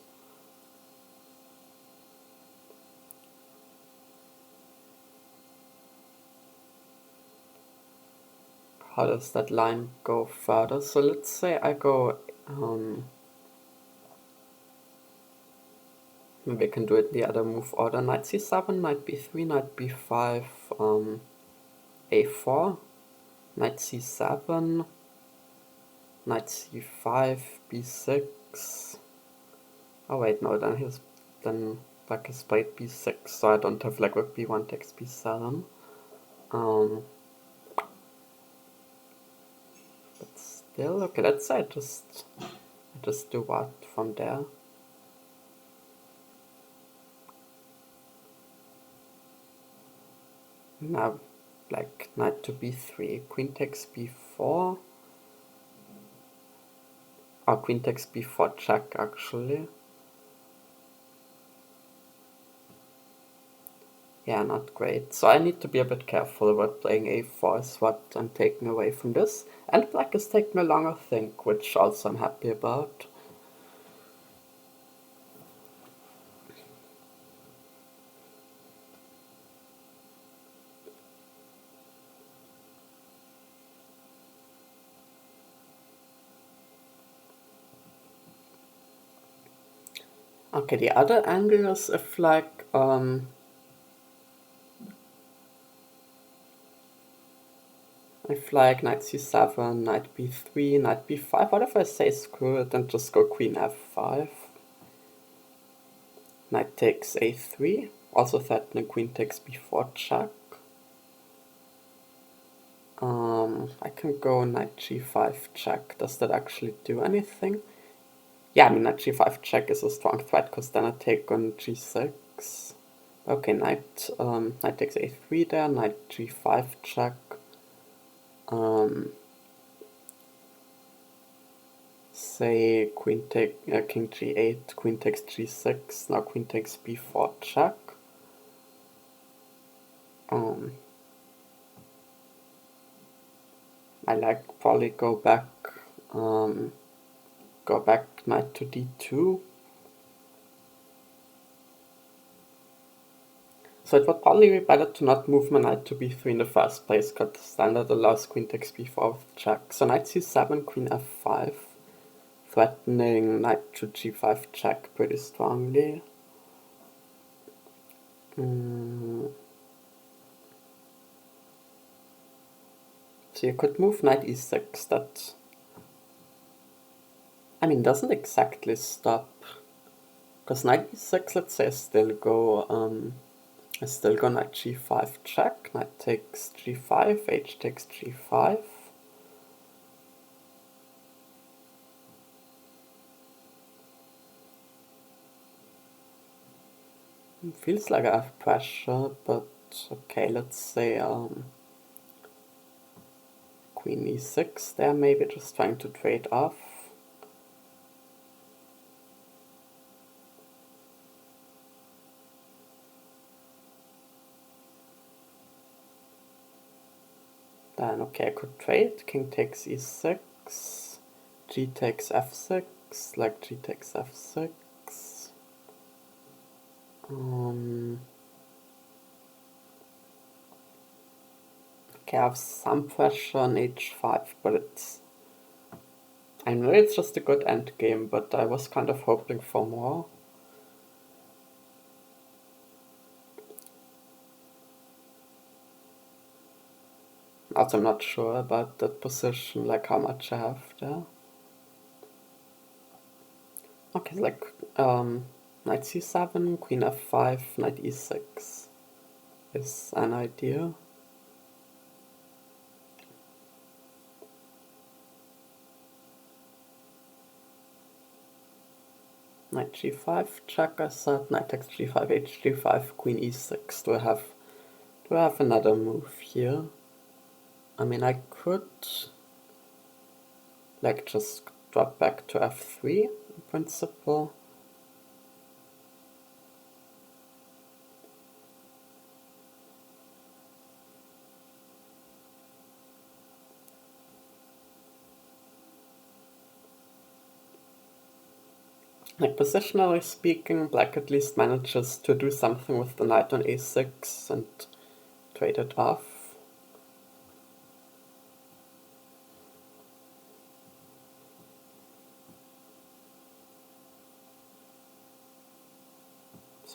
how does that line go further? So let's say I go, maybe I can do it the other move order. Knight c7, knight b3, knight b5, a4, knight c7, knight c5, b6. Oh wait, no, then black has played b6, so I don't have like rook b1 takes b7. But still, okay, let's say I just do what from there. Now, like knight to b3, queen takes b4. Oh, queen takes b4 check actually. Yeah, not great. So I need to be a bit careful about playing a4 is what I'm taking away from this. And black is taking a longer think, which also I'm happy about. Okay, the other angle is if like knight c7, knight b3, knight b5, what if I say screw it and just go queen f5? Knight takes a3, also threatening queen takes b4 check. I can go knight g5 check. Does that actually do anything? Yeah, I mean knight g5 check is a strong threat because then I take on g6. Okay, knight takes a3 there, knight g5 check. Say king g8, queen takes g6, now queen takes b4 check. I like probably go back knight to d2. So it would probably be better to not move my knight to b3 in the first place, because standard allows queen takes b4 with check. So knight c7, queen f5, threatening knight to g5 check pretty strongly. So you could move knight e6, that, I mean, doesn't exactly stop. Because knight e6, let's say I still go knight g5 check, knight takes g5, h takes g5. It feels like I have pressure, but okay, let's say queen e6 there, maybe just trying to trade off. Then okay, I could trade, king takes e6, g takes f6, like g takes f6. Okay, I have some pressure on h5, but I know it's just a good endgame, but I was kind of hoping for more. Also, I'm not sure about that position, like how much I have there. Okay, like knight c7, queen f5, knight e6 is an idea. Knight g5, check I said, knight takes g5, h g5, queen e6. Do I have another move here? I mean, I could like just drop back to f3 in principle. Like positionally speaking, black at least manages to do something with the knight on a6 and trade it off.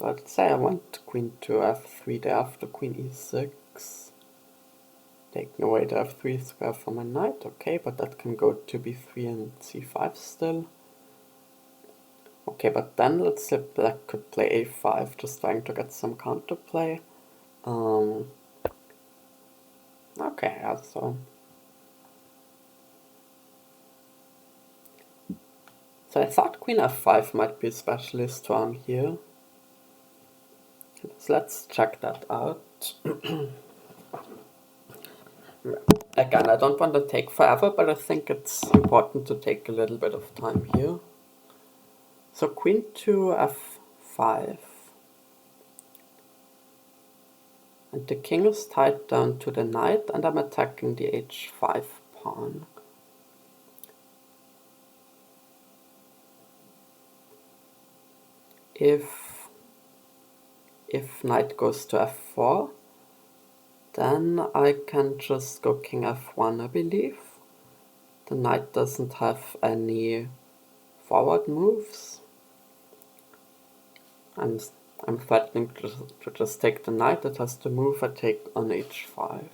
So I'd say I want queen to f3 there after queen e6. Taking away the f3 square from my knight, okay, but that can go to b3 and c5 still. Okay, but then let's say black could play a5, just trying to get some counterplay. Okay, also. So I thought queen f5 might be especially strong here. So let's check that out. Again, I don't want to take forever, but I think it's important to take a little bit of time here. So queen to f5. And the king is tied down to the knight, and I'm attacking the h5 pawn. If knight goes to f4, then I can just go king f1, I believe. The knight doesn't have any forward moves. I'm threatening to just take the knight. It has to move. I take on h5.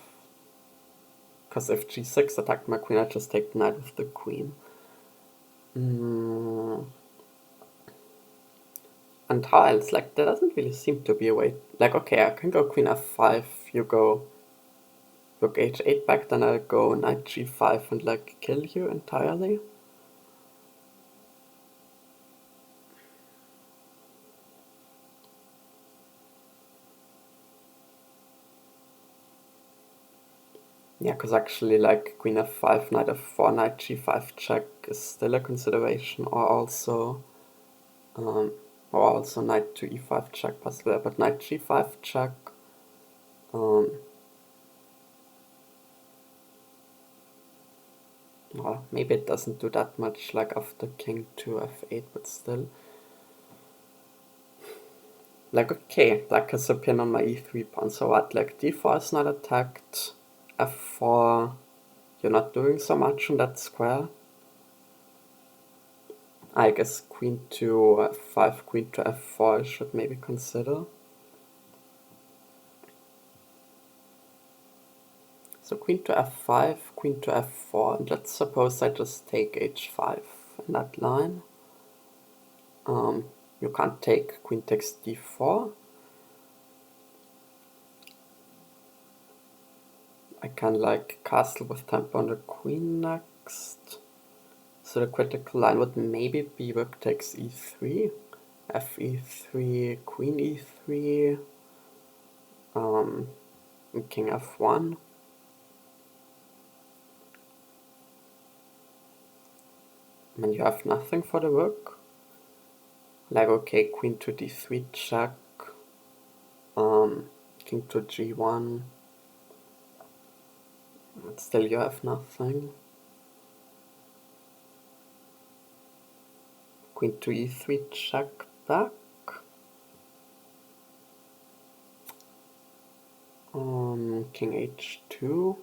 Because if g6 attacked my queen, I just take the knight with the queen. And tiles, like, there doesn't really seem to be a way. Like, okay, I can go queen f5, you go rook h8 back, then I'll go knight g5 and, like, kill you entirely. Yeah, because actually, like, queen f5, knight f4, knight g5 check is still a consideration, or also knight to e5 check possible, but knight g5 check, well, maybe it doesn't do that much, like after king to f8, but still. Like, okay, black has a pin on my e3 pawn, so what, like, d4 is not attacked, f4, you're not doing so much on that square. I guess queen to f5, queen to f4 I should maybe consider. So queen to f5, queen to f4, and let's suppose I just take h5 in that line. You can't take queen takes d4. I can like castle with tempo on the queen next. So the critical line would maybe be rook takes e3, f e3, queen e3, and king f1. And you have nothing for the rook. Like, okay, queen to d3 check, king to g1, but still you have nothing. Queen to e3 check back. King h2.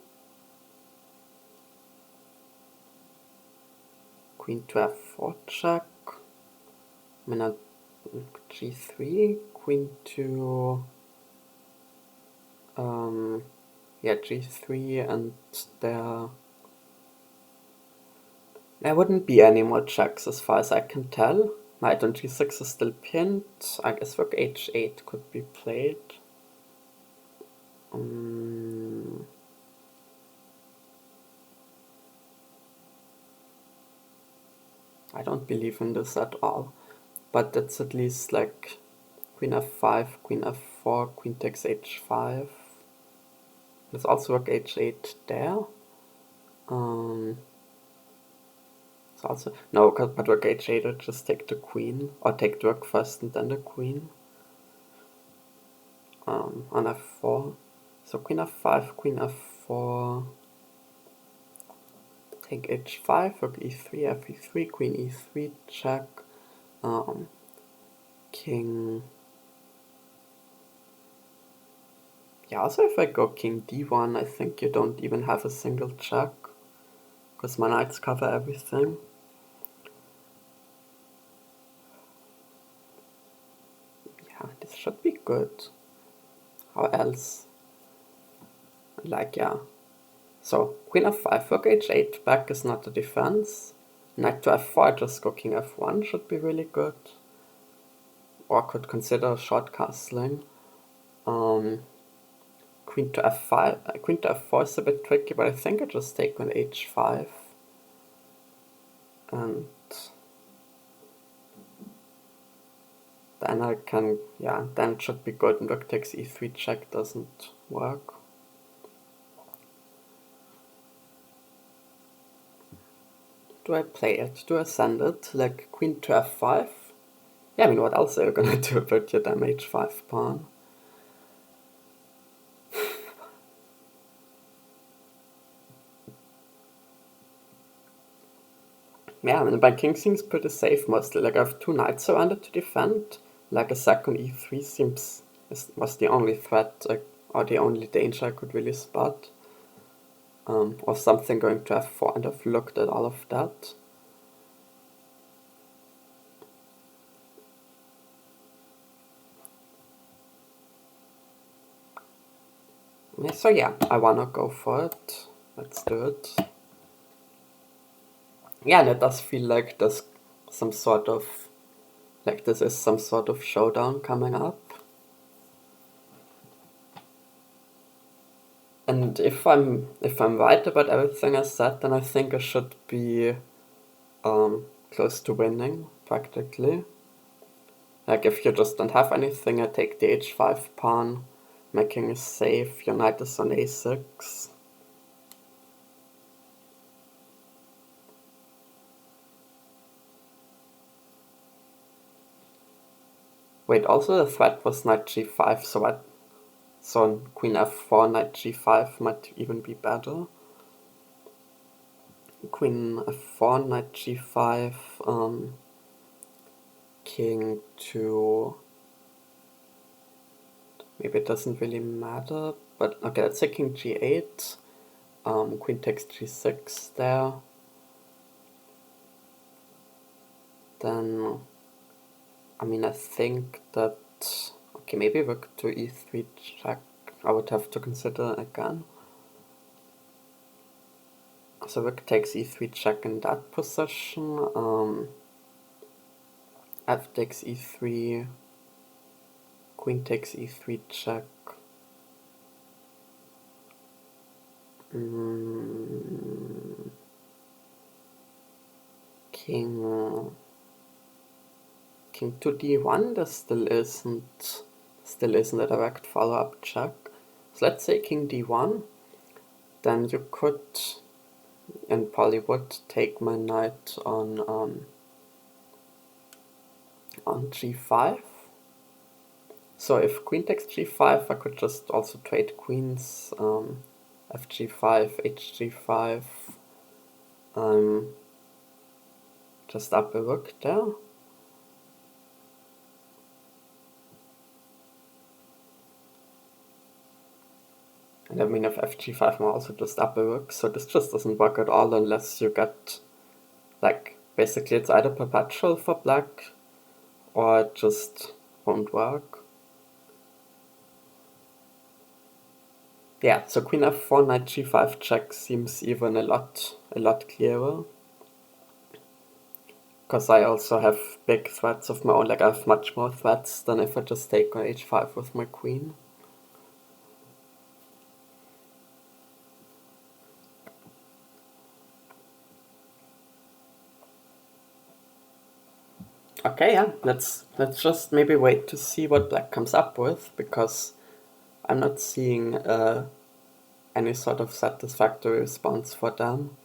Queen to f4 check. G3. Queen to yeah, g3, and there wouldn't be any more checks as far as I can tell. Knight on g6 is still pinned. I guess rook h8 could be played. I don't believe in this at all, but it's at least like queen f5, queen f4, queen takes h5. There's also rook h8 there. It's also no, but rook h8 would just take the queen, or take the rook first and then the queen. On f4. So queen f5, queen f4. Take h5, rook e3, f e3, queen e3 check. King. Yeah, also if I go king d1, I think you don't even have a single check, because my knights cover everything. Yeah, this good. How else? Like, yeah. So, queen f5, rook h8 back is not a defense. Knight to f4, just go king f1 should be really good. Or could consider short castling. Queen to f5, queen to f4 is a bit tricky, but I think I just take on h5. And then I can, yeah, then it should be good, and rook takes e3 check doesn't work. Do I play it? Do I send it? Like queen to f5? Yeah, I mean, what else are you gonna do about your damn h5 pawn? Yeah, I mean, my king seems pretty safe mostly. Like, I have two knights surrounded to defend. Like, a second e3 was the only threat, or the only danger I could really spot. Or something going to f4, and I've looked at all of that. So yeah, I wanna go for it. Let's do it. Yeah, and it does feel like there's some sort of, like this is some sort of showdown coming up. And if I'm right about everything I said, then I think I should be close to winning, practically. Like, if you just don't have anything, I take the h5 pawn, my king is safe, your knight is on a6. Wait, also the threat was knight g5, so queen f4, knight g5 might even be better. Queen f4, knight g5, king to... Maybe it doesn't really matter, but okay, let's say king g8, queen takes g6 there. Then, I mean, I think that, okay, maybe rook to e3 check, I would have to consider again. So rook takes e3 check in that position, f takes e3, queen takes e3 check. King to d1, there still isn't a direct follow-up check. So let's say king d1, then you could, and probably would, take my knight on g5. So if queen takes g5, I could just also trade queens, fg5, hg5, just up a rook there. And I mean, if fg5 I'm also just up a rook, so this just doesn't work at all unless you get, like, basically it's either perpetual for black, or it just won't work. Yeah, so queen f4, knight g5 check seems even a lot clearer. Because I also have big threats of my own, like I have much more threats than if I just take on h5 with my queen. Okay, yeah, let's just maybe wait to see what black comes up with, because I'm not seeing any sort of satisfactory response for them.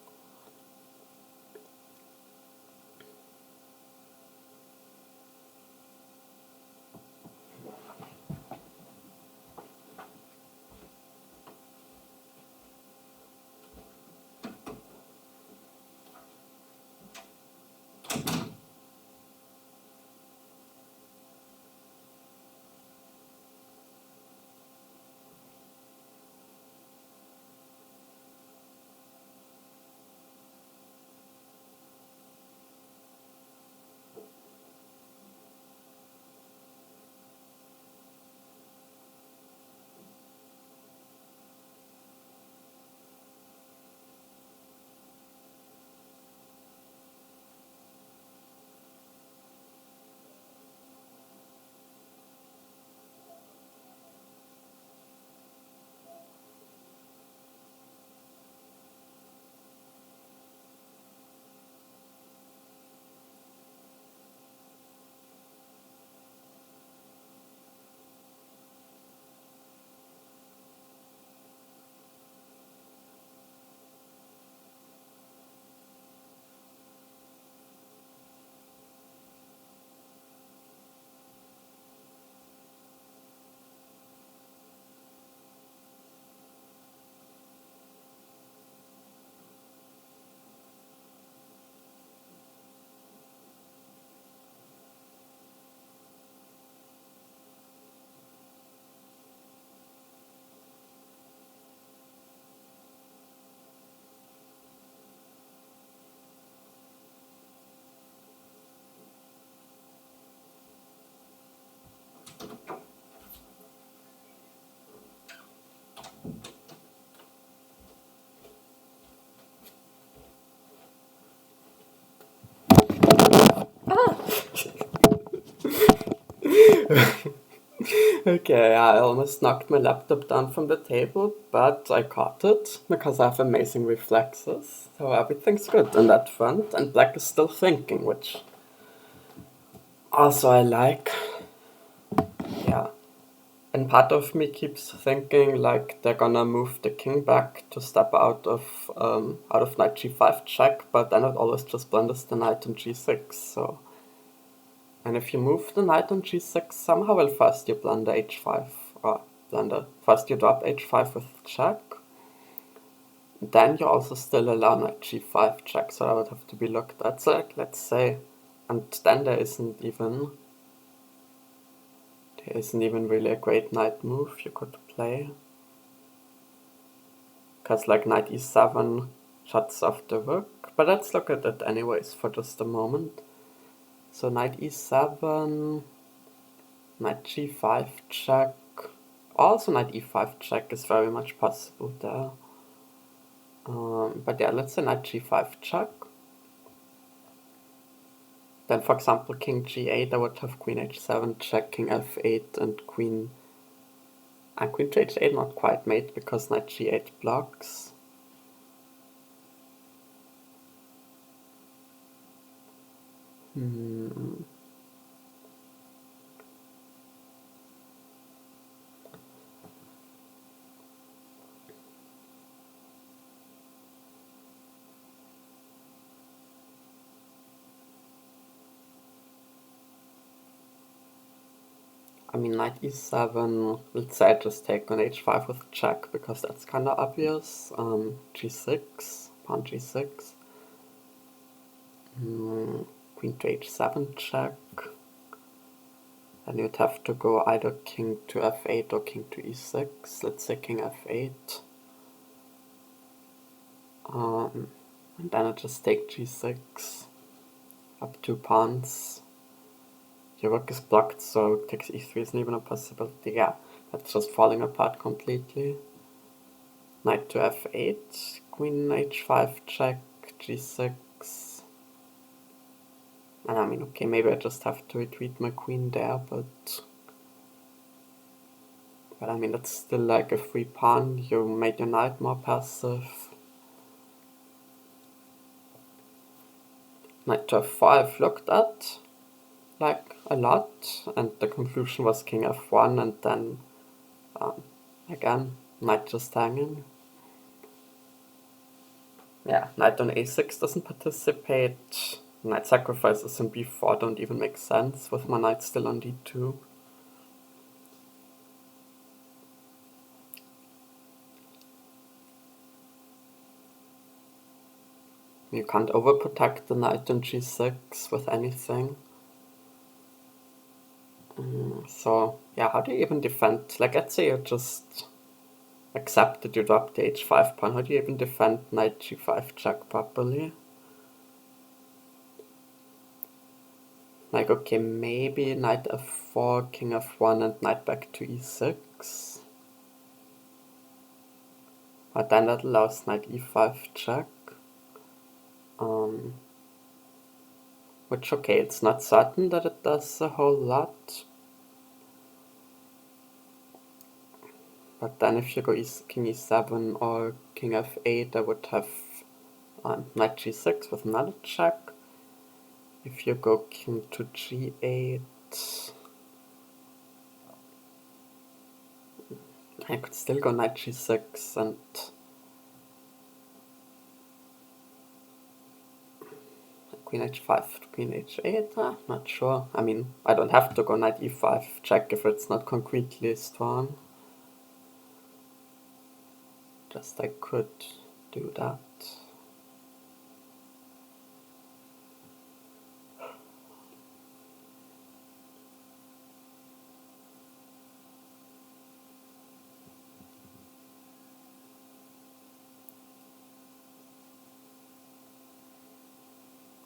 Okay, I almost knocked my laptop down from the table, but I caught it because I have amazing reflexes, so everything's good on that front, and black is still thinking, which also I like. Yeah. And part of me keeps thinking like they're gonna move the king back to step out of knight g5 check, but then it always just blunders the knight on g6, so. And if you move the knight on g6, somehow well first you blunder h5, or first you drop h5 with check, then you also still allow knight g5 check, so that would have to be looked at, so like, let's say, and then there isn't even really a great knight move you could play, because like knight e7 shuts off the rook, but let's look at it anyways for just a moment. So knight e7, knight g5 check, also knight e5 check is very much possible there. But yeah, let's say knight g5 check. Then for example king g8, I would have queen h7 check, king f8, and queen to h8 not quite mate because knight g8 blocks. I mean, knight e7, let's say I just take on h5 with check, because that's kind of obvious. G6, pawn g6. Queen to h7 check. Then you'd have to go either king to f8 or king to e6. Let's say king f8. And then I just take g6. Up 2 pawns. Your rook is blocked, so rook takes e3 isn't even a possibility. Yeah, that's just falling apart completely. Knight to f8, queen h5 check, g6. And I mean, okay, maybe I just have to retreat my queen there, but I mean, that's still like a free pawn. You made your knight more passive. Knight to f4 I've looked at like a lot, and the conclusion was king f1, and then again knight just hanging. Yeah, knight on a6 doesn't participate. Knight sacrifices in b4 don't even make sense with my knight still on d2. You can't overprotect the knight on g6 with anything. So yeah, how do you even defend? Like, let's say you just accept that you drop the h5 pawn. How do you even defend knight g5 check properly? Like, okay, maybe knight f4, king f1, and knight back to e6. But then that allows knight e5 check. Which, okay, it's not certain that it does a whole lot. But then if you go king e7 or king f8, I would have knight g6 with another check. If you go king to g8, I could still go knight g6 and queen h5 to queen h8, not sure. I mean, I don't have to go knight e5 check if it's not concretely strong. Just I could do that.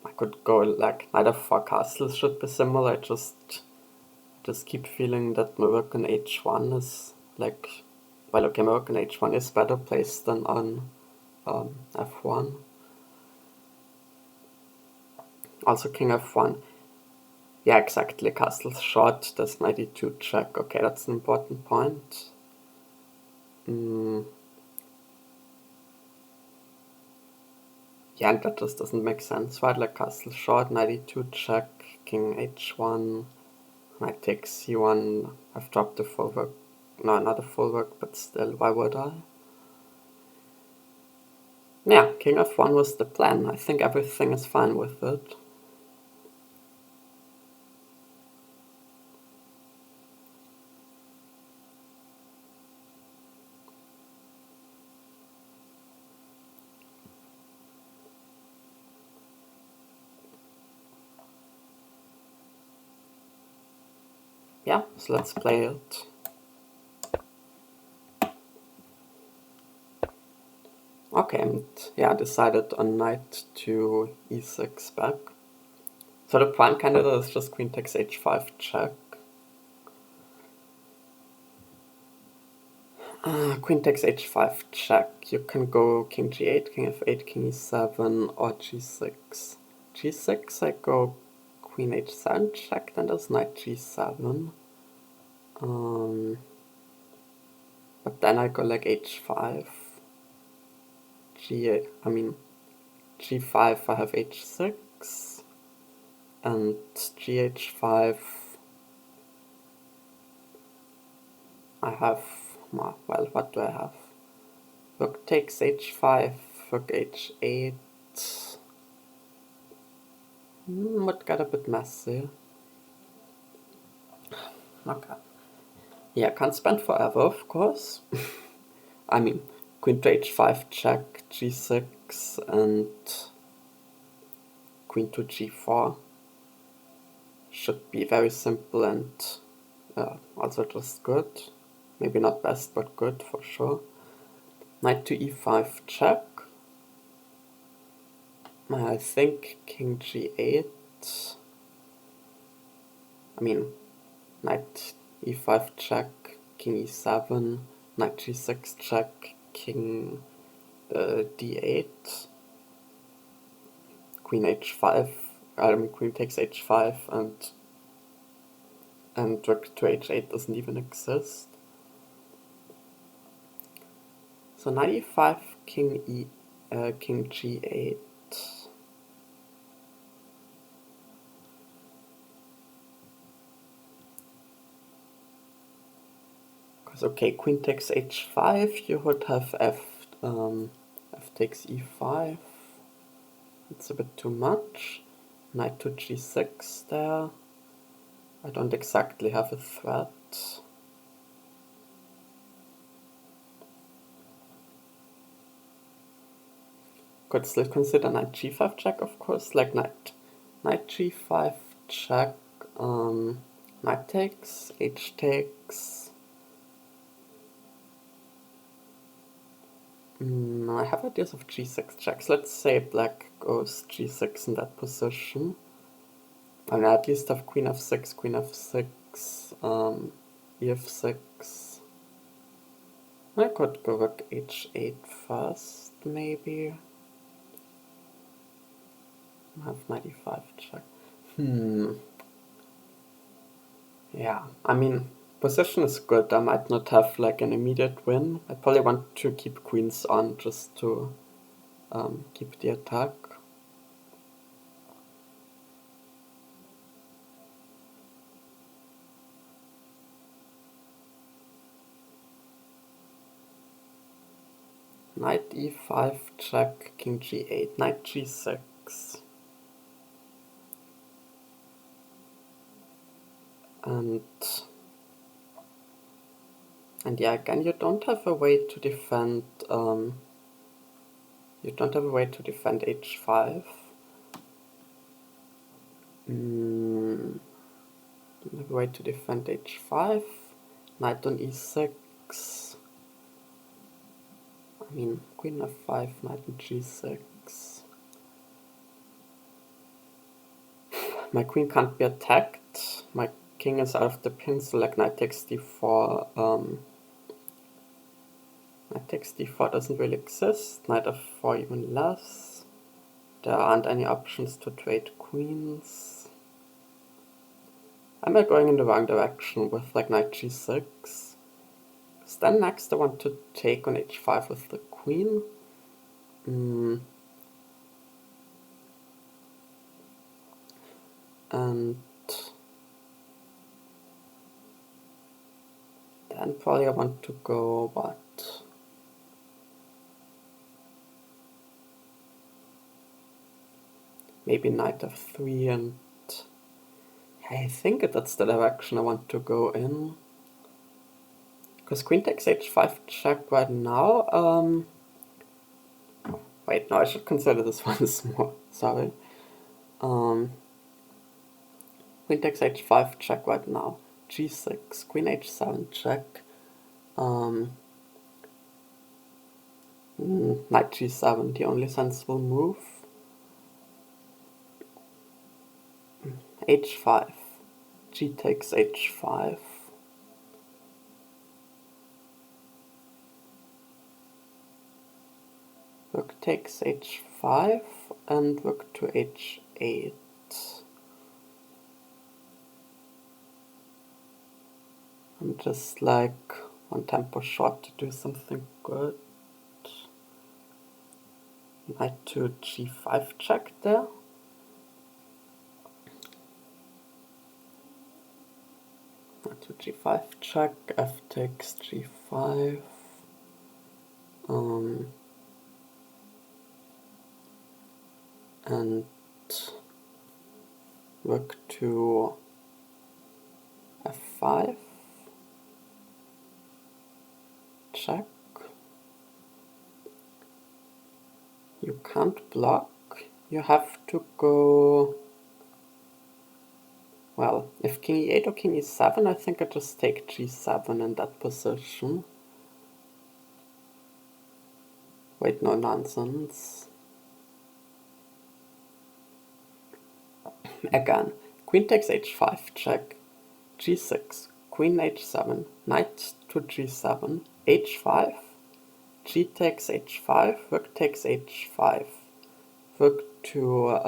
I could go like knight f4 castles should be similar, just just keep feeling that my work on h1 is like, well, okay, my work on h1 is better placed than on f1. Also king f1. Yeah, exactly, castle's short, there's knight e2 check. Okay, that's an important point. Yeah, and that just doesn't make sense, right? Like castle short, knight e2 check, king h1, knight takes c1. I've dropped the full work. No, not a full work, but still, why would I? Yeah, king f1 was the plan. I think everything is fine with it. Yeah, so let's play it. Okay, and yeah, decided on knight to e6 back. So the prime candidate is just queen takes h5 check. Queen takes h5 check. You can go king g8, king f8, king e7, or g6. g6, I go queen h7 check, then there's knight g7. But then I go like h5. g8, I mean g5, I have h6. And gh5, I have, well, what do I have? Rook takes h5, rook h8. Would get a bit messy. Okay. Yeah, can't spend forever, of course. I mean, queen to h5 check, g6, and queen to g4 should be very simple and also just good. Maybe not best, but good for sure. Knight to e5 check. I think king g8. I mean, knight e5 check, king e7, knight g6 check, king d8, queen h5. Queen takes h5, and rook to h8 doesn't even exist. So knight e5, king g8. Because okay, queen takes h5. You would have f takes e5. It's a bit too much. Knight to g6 there. I don't exactly have a threat. Could still consider knight g5 check, of course, like knight g5 check, knight takes, h takes. I have ideas of g6 checks. Let's say black goes g6 in that position. I mean, I at least have queen f6, ef6. I could go rook h8 first, maybe. I have knight e5 check. Yeah, I mean, position is good. I might not have like an immediate win. I probably want to keep queens on just to keep the attack. Knight e5 check, king g8, knight g6. And yeah, again, you don't have a way to defend h5. Don't have a way to defend h5. Knight on e6. I mean, queen f5, knight on g6. My queen can't be attacked. My king is out of the pin, so like knight takes d4, knight takes d4 doesn't really exist, knight f4 even less. There aren't any options to trade queens. Am I going in the wrong direction with like knight g6? Because then next I want to take on h5 with the queen. And then probably I want to go what? Maybe knight f3, and I think that's the direction I want to go in. Because queen takes h5 check right now. Wait, no, I should consider this once more. Sorry. Queen takes h5 check right now. g6, queen h7 check. Knight g7, the only sensible move. h5, g takes h5. Rook takes h5 and rook to h8. I'm just like one tempo short to do something good. Knight to g5 check there. Knight to g5 check, f takes g5. And rook to f5 check. You can't block, you have to go, well, if king e8 or king e7, I think I just take g7 in that position. Wait, no, nonsense. Again, queen takes h5 check, g6, queen h7, knight to g7, h5, g takes h5, rook takes h5, rook to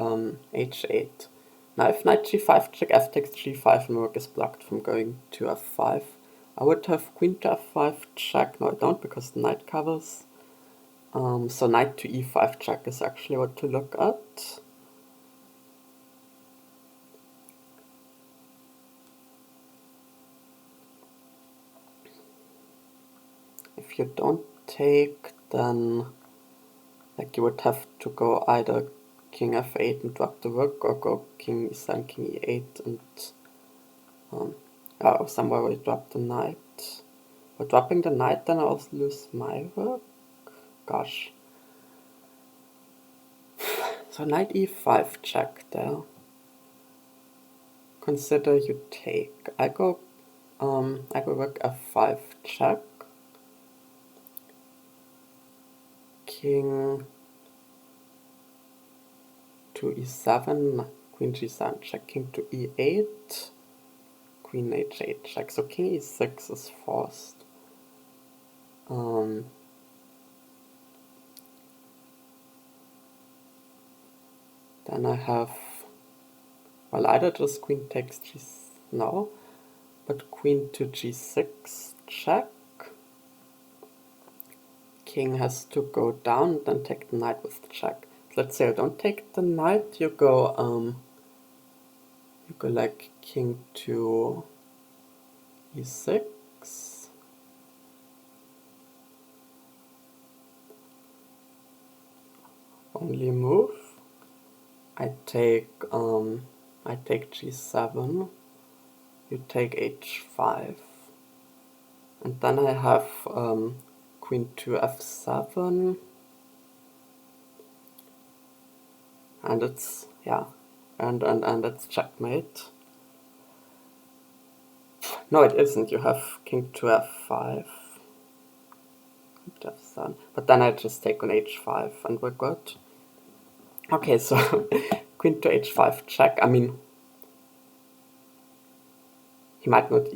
h8. Now if knight g5 check, f takes g5 and rook is blocked from going to f5. I would have queen to f5 check, no I don't because the knight covers. So knight to e5 check is actually what to look at. If you don't take, then like you would have to go either king f8 and drop the rook, or go king e7, king e8 and somewhere we drop the knight. By dropping the knight, then I also lose my rook. Gosh. So knight e5 check there. Consider you take. I go rook f5 check. King to e7, queen g7 check, king to e8, queen h8 check. So king e6 is forced. Then I have, well, either just queen takes no, but queen to g6 check. King has to go down, then take the knight with the check. Let's say I don't take the knight, you go like king to e6. Only move. I take g7. You take h5. And then I have queen to f7. And it's, yeah, and it's checkmate. No, it isn't. You have king to f5. F7. But then I just take on h5 and we're good. Okay, so queen to h5 check. I mean, he might not,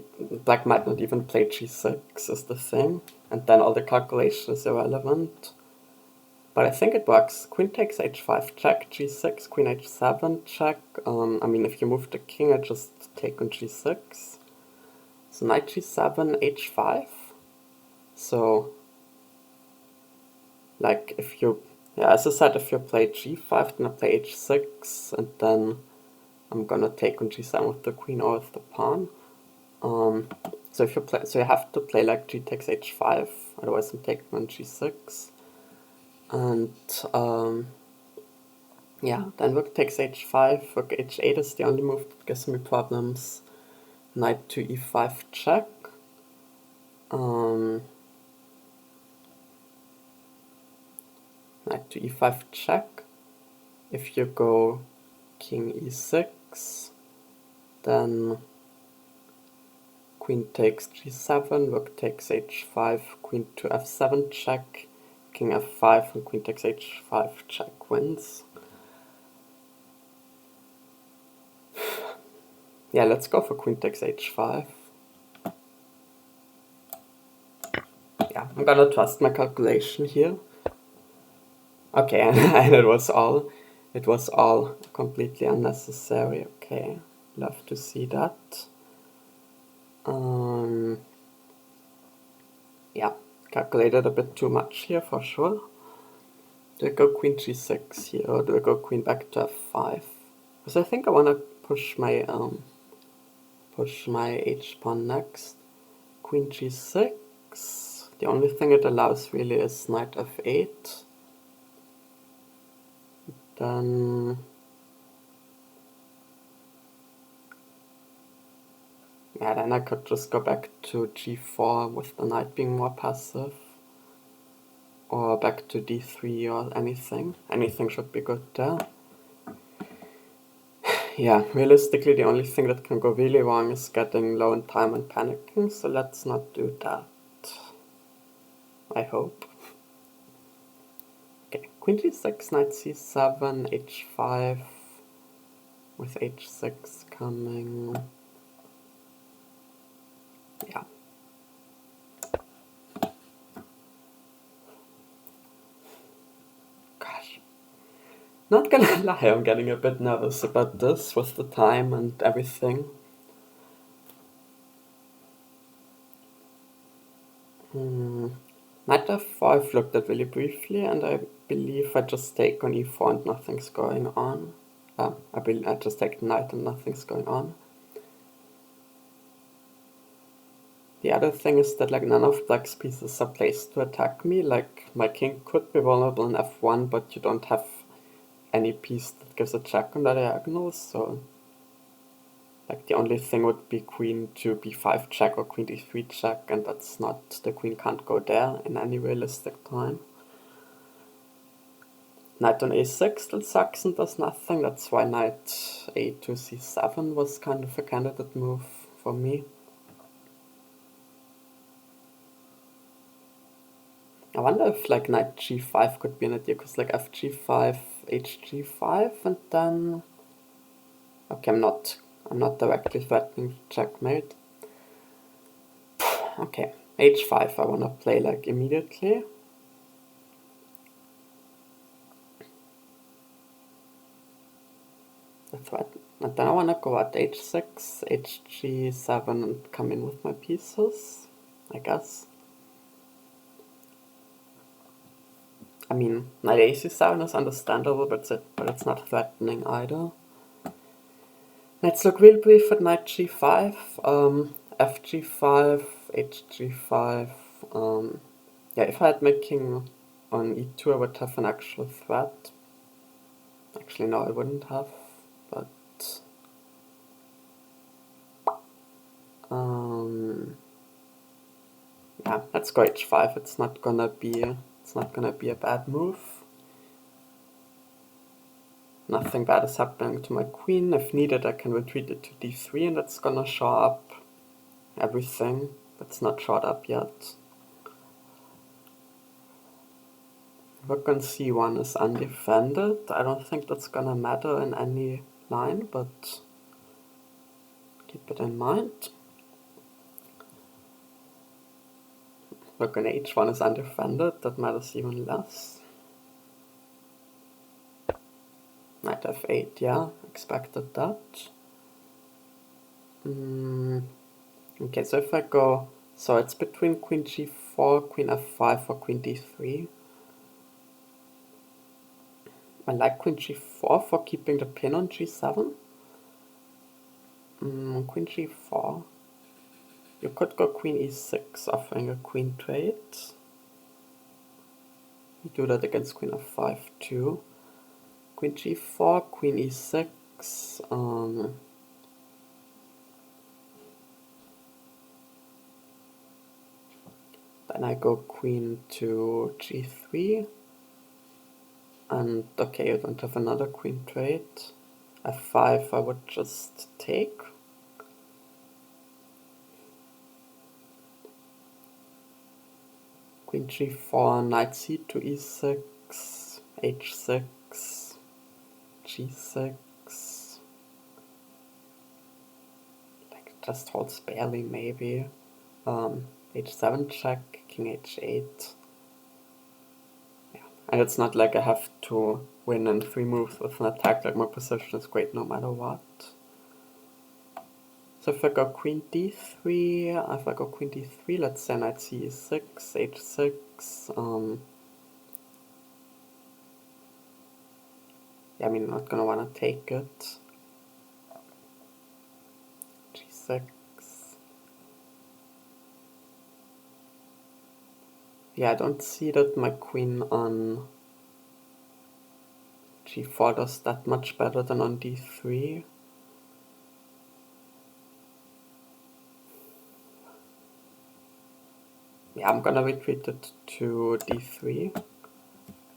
black might not even play g6 is the thing, and then all the calculation is irrelevant. But I think it works. Queen takes h5 check, g6, queen h7 check. I mean, if you move the king, I just take on g6. So knight g7, h5. So, like, if you, yeah, as I said, if you play g5, then I play h6, and then I'm gonna take on g7 with the queen or with the pawn. So if you play, so you have to play like g takes h5, otherwise I'm taking on g6. And yeah, then rook takes h5, rook h8 is the only move that gives me problems. Knight to e5 check. Knight to e5 check. If you go king e6, then queen takes g7, rook takes h5, queen to f7 check, king f5, and queen takes h5 check wins. Yeah, let's go for queen takes h5. Yeah, I'm gonna trust my calculation here. Okay, and it was all completely unnecessary. Okay, love to see that. Yeah, calculated a bit too much here for sure. Do I go queen g6 here, or do I go queen back to f5? Because I think I want to push my h pawn next. Queen g6. The only thing it allows really is knight f8. Then yeah, then I could just go back to g4 with the knight being more passive. Or back to d3 or anything. Anything should be good there. Yeah, realistically the only thing that can go really wrong is getting low in time and panicking, so let's not do that. I hope. Okay, queen g6, knight c7, h5, with h6 coming. Yeah. Gosh. Not gonna lie, I'm getting a bit nervous about this with the time and everything. Knight f4 I've looked at really briefly, and I believe I just take on e4 and nothing's going on. I just take the knight and nothing's going on. The other thing is that like none of black's pieces are placed to attack me. Like my king could be vulnerable in f1, but you don't have any piece that gives a check on the diagonals, so like the only thing would be queen to b5 check or queen d3 check, and that's not, the queen can't go there in any realistic time. Knight on a6 still sucks and does nothing, that's why knight a2 c7 was kind of a candidate move for me. I wonder if like knight g5 could be an idea, because like fg5, hg5, and then... Okay, I'm not directly threatening checkmate. Okay, h5 I wanna play like immediately. That's right. And then I wanna go at h6, hg7 and come in with my pieces, I guess. I mean, knight a7 is understandable, but it's not threatening either. Let's look real brief at knight g5, fg5, hg5. Yeah, if I had my king on e2, I would have an actual threat. Actually, no, I wouldn't have, but yeah, let's go h5. It's not gonna be a bad move. Nothing bad is happening to my queen. If needed, I can retreat it to d3, and that's gonna show up everything that's not showed up yet. Rook on c1 is undefended. I don't think that's gonna matter in any line, but keep it in mind. Look, an h1 is undefended, that matters even less. Knight f8, yeah, expected that. Okay, so if I go, so it's between queen g4, queen f5, or queen d3. I like queen g4 for keeping the pin on g7. Queen g4. You could go queen e6, offering a queen trade. You do that against queen f5 too. Queen g4, queen e6. Then I go queen to g3. And okay, you don't have another queen trade. f5 I would just take. Queen g4, knight c to e6, h6, g6. Like just holds barely maybe. H7 check, king h8. Yeah, and it's not like I have to win in 3 moves with an attack, like my position is great no matter what. So if I go queen d3, let's say knight c6, h6, yeah, I mean, I'm not gonna wanna take it. g6. Yeah, I don't see that my queen on g4 does that much better than on d3. Yeah, I'm gonna retreat it to d3.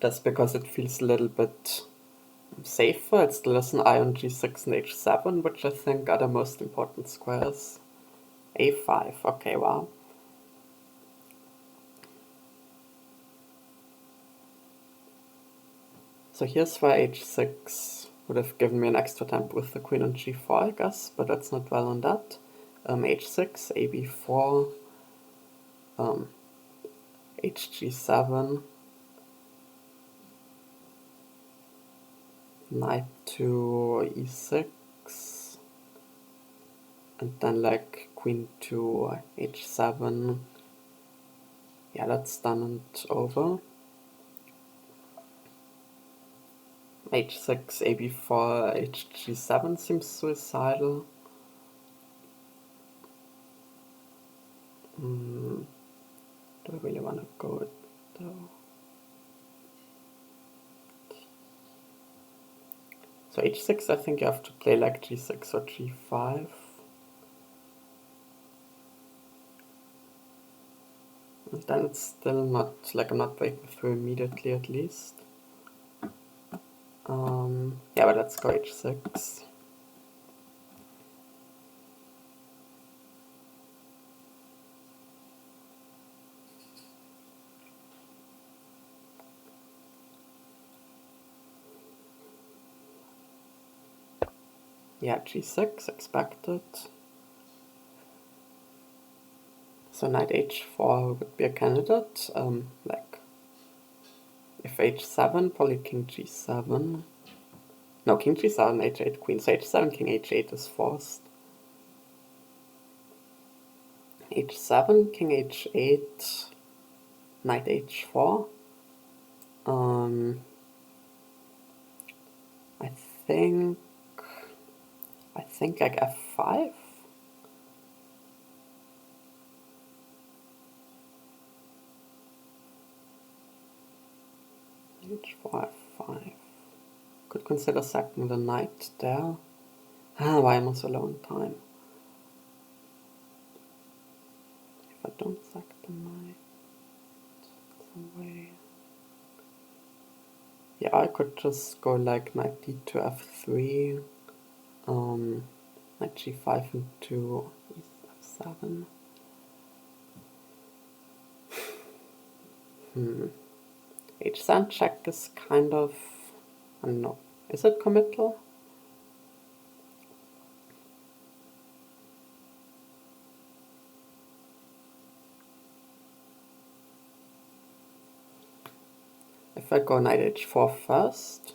Just because it feels a little bit safer. It still has an eye on g6 and h7, which I think are the most important squares. a5, okay, wow. So here's where h6 would have given me an extra tempo with the queen on g4, I guess, but let's not dwell on that. h6, ab4, hg7, knight to e6, and then like queen to h7. Yeah, that's done and over. h6, ab4, hg7 seems suicidal. Do I really want to go it though? So h6, I think you have to play like g6 or g5. And then it's still not, like I'm not breaking through immediately at least. Yeah, but let's go h6. Yeah, g6 expected. So knight h4 would be a candidate. Like if h7, probably king g7. No, king g7, h8, queen. So h7, king h8 is forced. h7, king h8, knight h4. I think like f5. h4, f5. Could consider sacking the knight there. Why am I so low on time? If I don't sack the knight, some way. Yeah, I could just go like knight d to f3, knight g5 into f7. H7 check is kind of, I don't know, is it committal? if I go knight h4 first,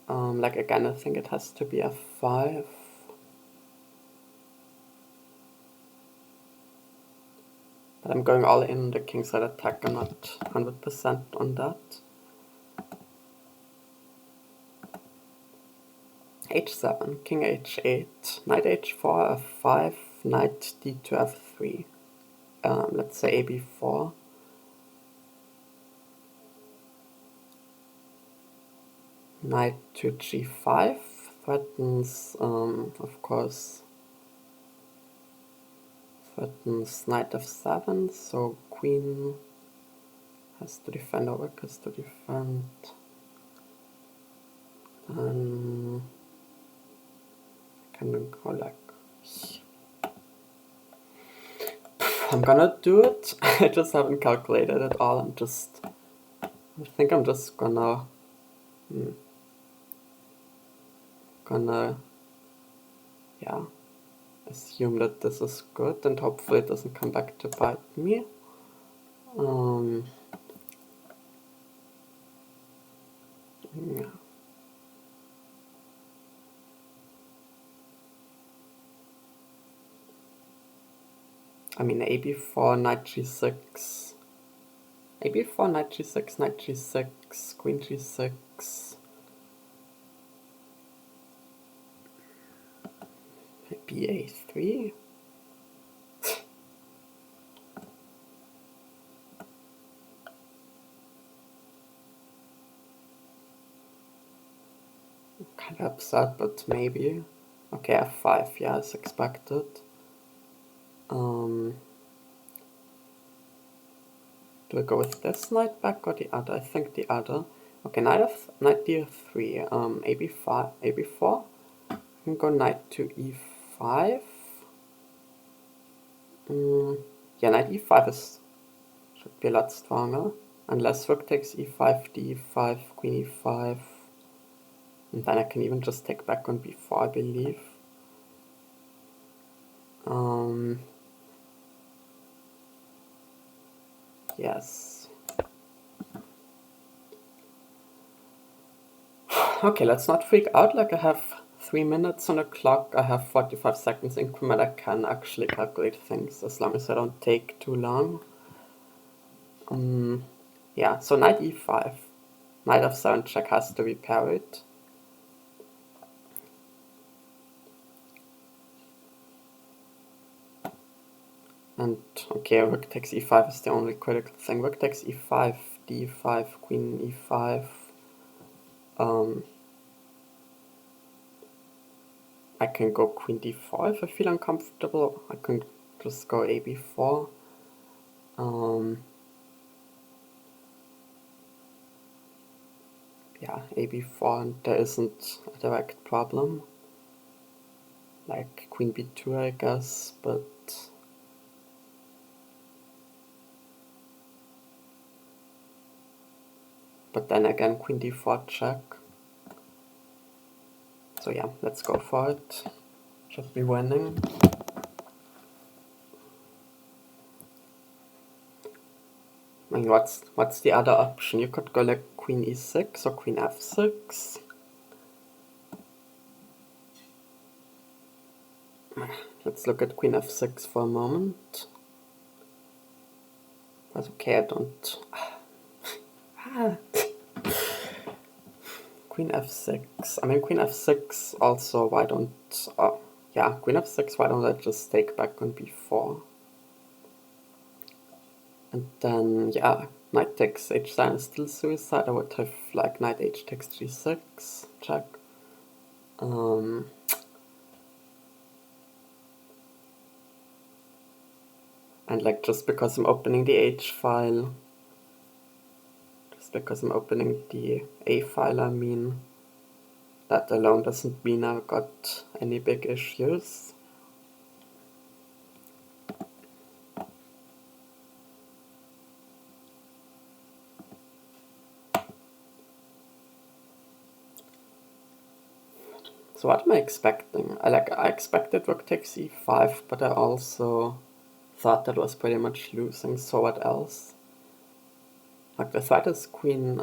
like again, I think it has to be f5. But I'm going all in the kingside attack, I'm not 100% on that. h7, king h8, knight h4, f5, knight d2, f3. Let's say ab4. Knight to g5 threatens, of course, threatens knight f7, so queen has to defend, or rook has to defend. Then I can go like, I'm gonna do it. I just haven't calculated it all. I think I'm just gonna yeah, assume that this is good and hopefully it doesn't come back to bite me. Yeah. I mean, ab4, knight g6, ab4, knight g6, knight g6, queen g6, maybe a3. Kind of upset, but maybe. Okay, f5, yeah, as expected. Do I go with this knight back or the other? I think the other. Okay, knight d3, ab5, ab4. I can go knight to e5. Yeah, knight e5 should be a lot stronger. Unless rook takes e5, d5, queen e5. And then I can even just take back on b4, I believe. Yes. Okay, let's not freak out. Like, I have 3 minutes on the clock, I have 45 seconds increment, I can actually calculate things as long as I don't take too long. Yeah, so knight e5, knight f7 check has to be parried. And okay, rook takes e5 is the only critical thing. Rook takes e5, d5, queen e5. I can go queen d4 if I feel uncomfortable. I can just go ab4. Yeah, ab4, and there isn't a direct problem. Like queen b2, I guess, but then again, queen d4 check. So yeah, let's go for it. Should be winning. I mean, what's the other option? You could go like queen e6 or queen f6. Let's look at queen f6 for a moment. That's okay, I don't... Queen f6. I mean, queen f6 also, why don't... yeah, queen f6, why don't I just take back on b4? And then, yeah, knight takes h7 is still suicide. I would have like knight h takes g6, check. And like, just because I'm opening the h file, just because I'm opening the a file, I mean, that alone doesn't mean I've got any big issues. So what am I expecting? I expected rook takes e5, but I also thought that was pretty much losing, so what else? like the threat is queen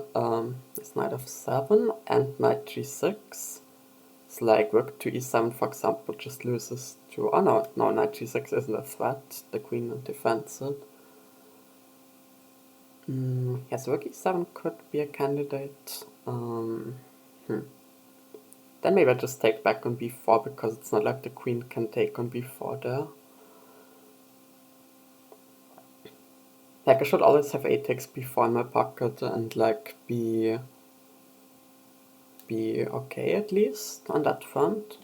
is knight f7 and knight g6. It's like rook to e7, for example, just loses to, oh no, knight g6 isn't a threat, the queen defends it. Yes, rook e7 could be a candidate. Then maybe I just take back on b4, because it's not like the queen can take on b4 there. Like, I should always have a takes b4 in my pocket and like be okay at least on that front.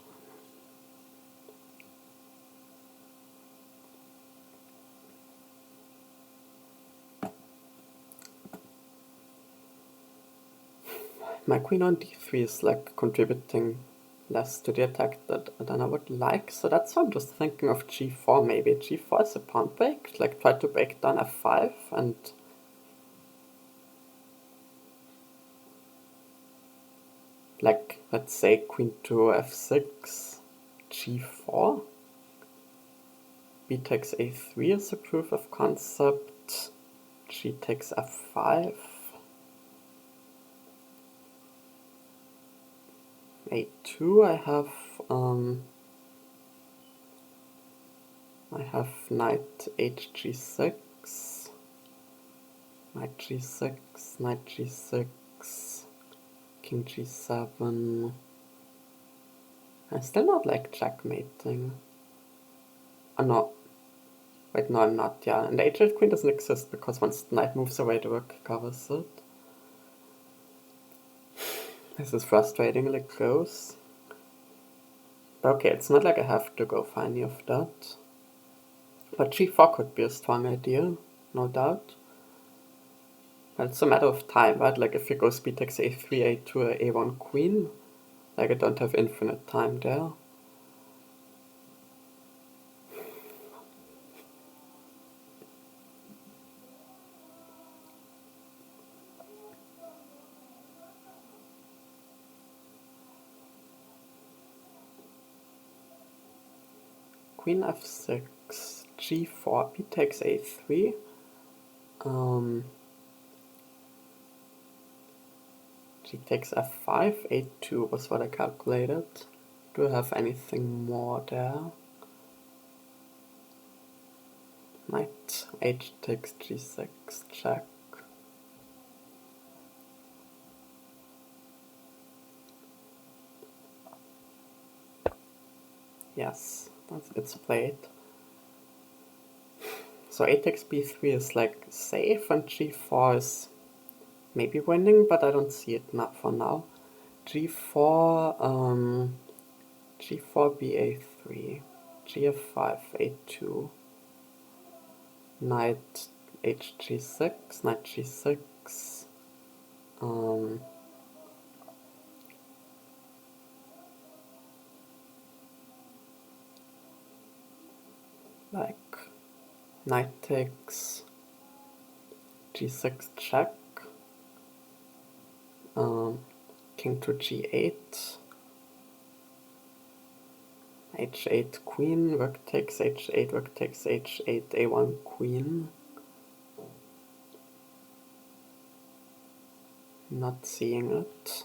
My queen on d3 is like contributing less to the attack than I would like, so that's why I'm just thinking of g4 maybe. g4 is a pawn break, like try to break down f5 and like, let's say queen to f6, g4, b takes a3 is a proof of concept, g takes f5, a2, I have knight hg6, knight g6, knight g6, king g7. I still not like checkmating. Oh no. Wait, no, I'm not, yeah. And the h8 queen doesn't exist because once the knight moves away, the rook covers it. This is frustratingly close. But okay, it's not like I have to go for any of that. But g4 could be a strong idea, no doubt. But it's a matter of time, right? Like if it goes b takes a3, a2, a1 queen, like I don't have infinite time there. Queen f6, g4, b takes a3. G takes f5, a2 was what I calculated. Do I have anything more there? Knight h takes g6, check. Yes, it's played. So a takes b3 is like safe, and g4 is maybe winning, but I don't see it not for now. g4, g4 ba3, gf5 a2, knight hg6, knight g6, like knight takes g6 check, king to g8, h8 queen, rook takes h8, rook takes h8, a1 queen. Not seeing it.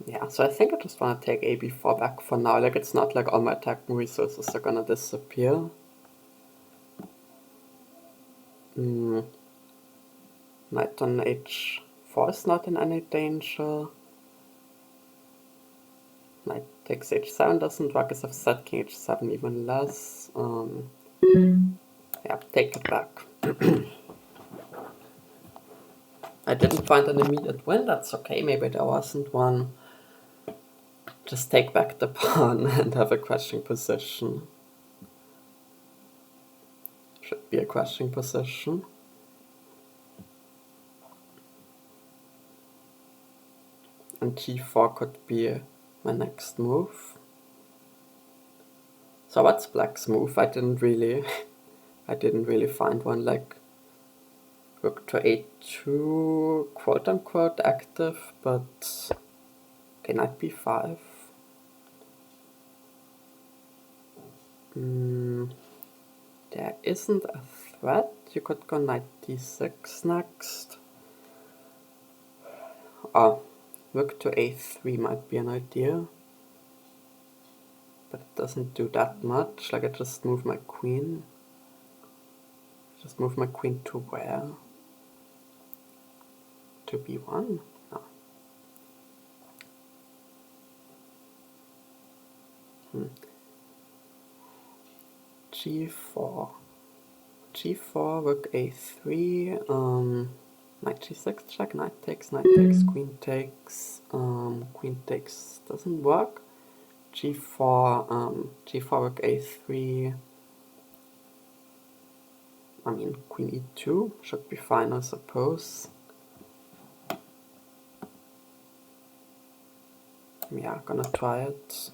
Yeah, so I think I just want to take a b4 back for now. Like, it's not like all my attacking resources are gonna disappear. Knight on h4 is not in any danger. Knight takes h7 doesn't work as I've said, king h7 even less. Yeah, take it back. I didn't find an immediate win, that's okay, maybe there wasn't one. Just take back the pawn and have a crushing position. Should be a crushing position. And g4 could be my next move. So what's black's move? I didn't really find one. Like rook to a2, quote unquote active, but okay, knight b5. There isn't a threat. You could go knight d6 next. Oh, rook to a3 might be an idea. But it doesn't do that much. Like, I just move my queen. Just move my queen to where? To b1? No. g4. g4, rook a3, knight g6 check, knight takes, queen takes, doesn't work. g4, g4, rook a3, I mean, queen e2 should be fine, I suppose. Yeah, gonna try it.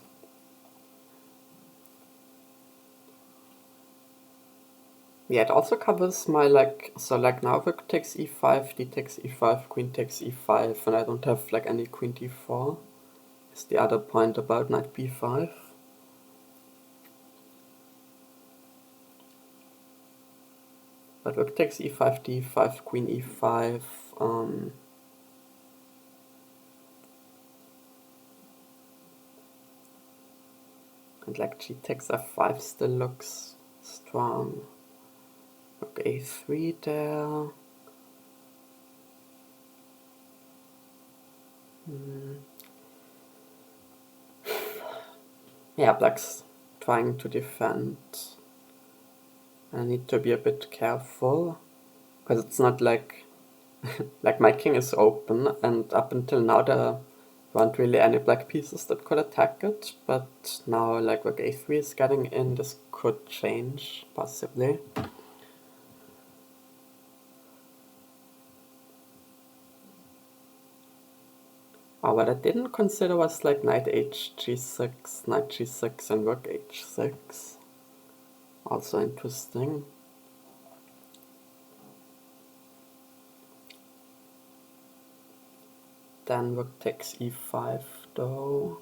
Yeah, it also covers my, like, so like now rook takes e5, d takes e5, queen takes e5, and I don't have like any queen d4. Is the other point about knight b5. But rook takes e5, d5, queen e5, and like g takes f5 still looks strong. Rook a3 there. Yeah, black's trying to defend. I need to be a bit careful, because it's not like like my king is open, and up until now there weren't really any black pieces that could attack it, but now like rook a3 is getting in, this could change, possibly. Oh, what I didn't consider was like knight hg6, knight g6 and rook h6. Also interesting. Then rook takes e5 though.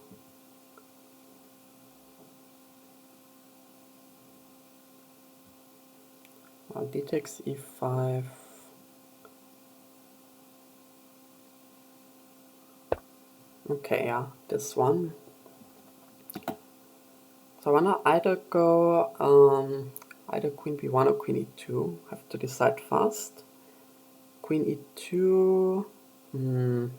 Well, d takes e5. Okay, yeah, this one. So I wanna either go either queen b1 or queen e2. Have to decide fast. Queen e2. Queen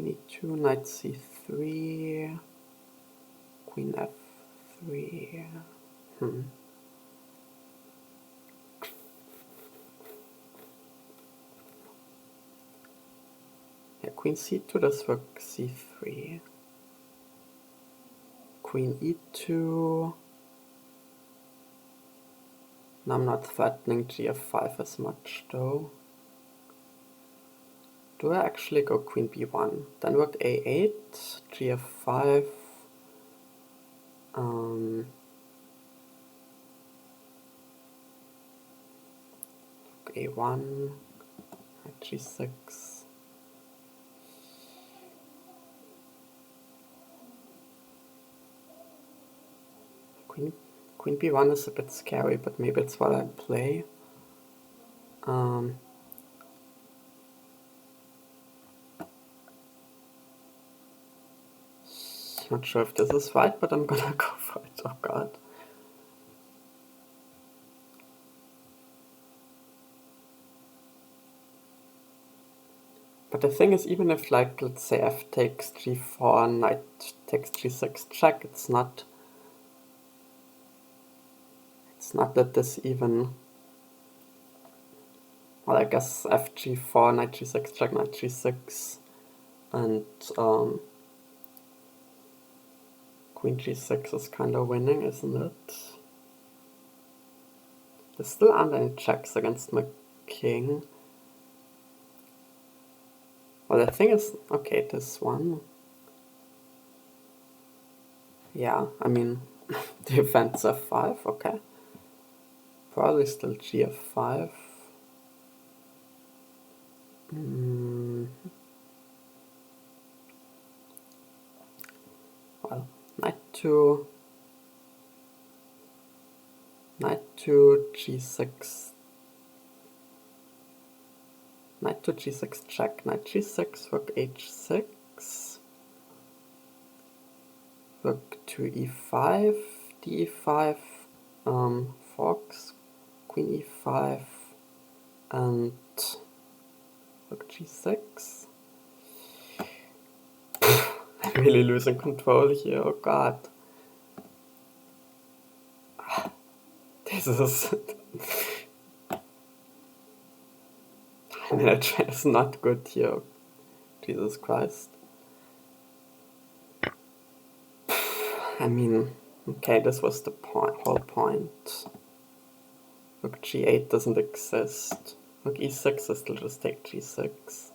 e2, knight c3. Queen f3. Yeah, queen c2 does rook c3. Queen e2. Now I'm not threatening gf5 as much though. Do I actually go queen b1? Then rook a8, gf5. Rook a1, knight g6. Queen b1 is a bit scary, but maybe it's what I play. Not sure if this is right, but I'm gonna go for it. Oh god. But the thing is, even if, like, let's say f takes g4, knight takes g6 check, it's not that this even, well, I guess f g4, knight g6 check, knight g6, and queen g6 is kind of winning, isn't it? There still aren't any checks against my king. Well, the thing is, okay, this one. Yeah, I mean, defense f5, okay. Probably still gf5. Well, knight to g6. Knight to g6 check, knight g6, rook h6, rook to e5, d5, forks, queen e5, and rook g6. I'm really losing control here, oh god. This is... I mean, it's not good here. Jesus Christ. I mean, okay, this was the whole point. Rook g8 doesn't exist. Rook e6, I still just take g6.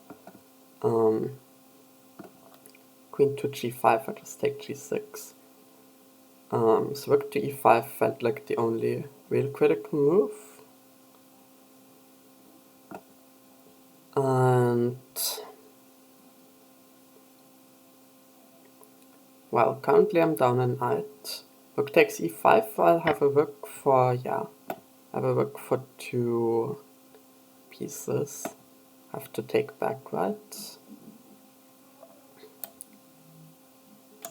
Queen to g5, I just take g6. So rook to e5 felt like the only real critical move. And well, currently I'm down a knight. Rook takes e5, I'll have a rook for, yeah, I have a rook for 2 pieces. I have to take back, right?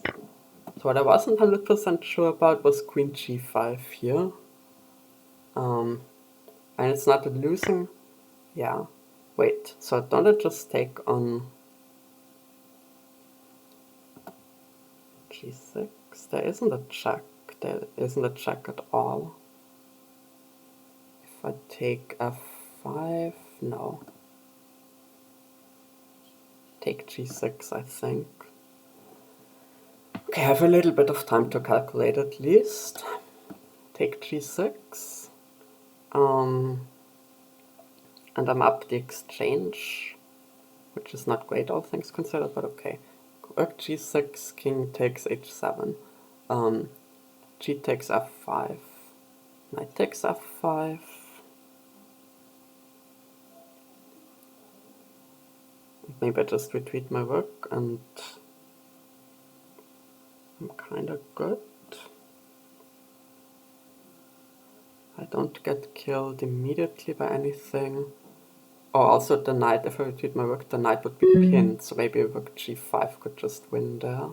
So what I wasn't 100% sure about was queen g5 here. And it's not a losing, yeah. Wait, so don't I just take on g6? There isn't a check. There isn't a check at all. If I take f5, no. Take g6, I think. Okay, I have a little bit of time to calculate at least. Take g6. And I'm up the exchange, which is not great, all things considered, but okay. Rook g6, king takes h7. G takes f5. Knight takes f5. Maybe I just retreat my rook and I'm kinda good. I don't get killed immediately by anything. Oh, also the knight, if I retreat my rook, the knight would be pinned, so maybe rook g5 could just win there.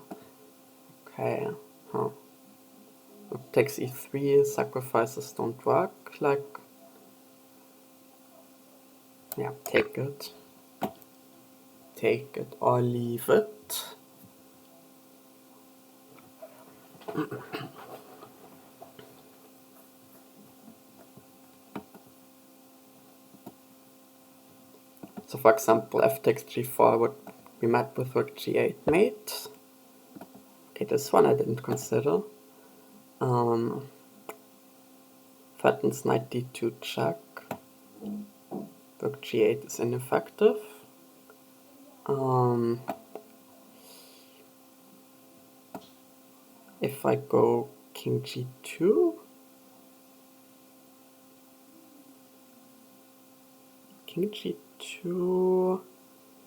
Okay, huh. Rook takes e3, sacrifices don't work, like... Yeah, take it. Take it or leave it. So for example, f takes g4 would be met with rook g8 mate. Okay, this one I didn't consider. Threatens knight d2 check. Rook g8 is ineffective. If I go king g2, king g2,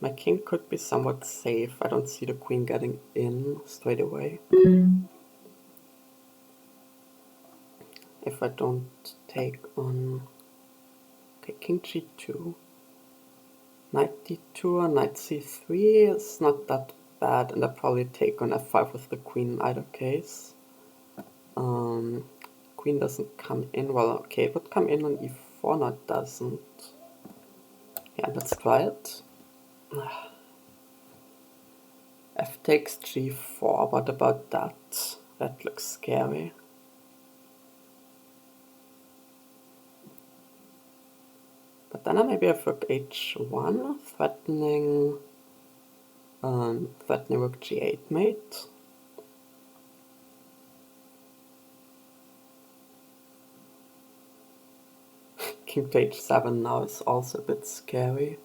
my king could be somewhat safe. I don't see the queen getting in straight away. If I don't take on, okay, king g2, knight d2 or knight c3 is not that bad, and I probably take on f5 with the queen in either case. Queen doesn't come in, well, okay, it would come in on e4, no it doesn't. Yeah, let's try it. F takes g4, what about that? That looks scary. But then I maybe have rook h1, threatening rook g8 mate. King to h7 now is also a bit scary.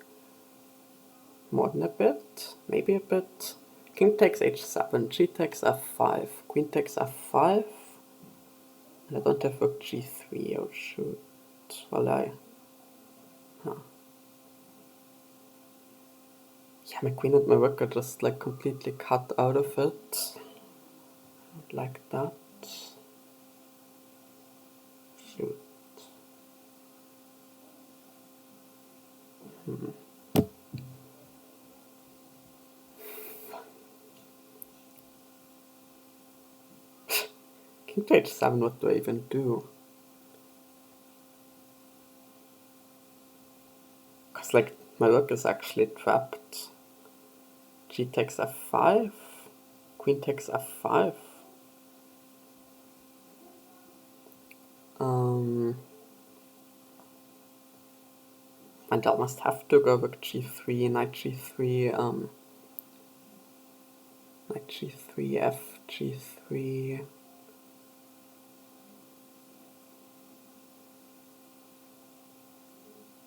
More than a bit, maybe a bit. King takes h7, g takes f5, queen takes f5. And I don't have rook g3, oh shoot. Well, yeah, my queen and my rook are just like completely cut out of it. Like that. Shoot. King to h7, what do I even do? Because like my rook is actually trapped. G takes f5, queen takes f5. And I'll must have to go with g3, knight g3, knight g3, f g3.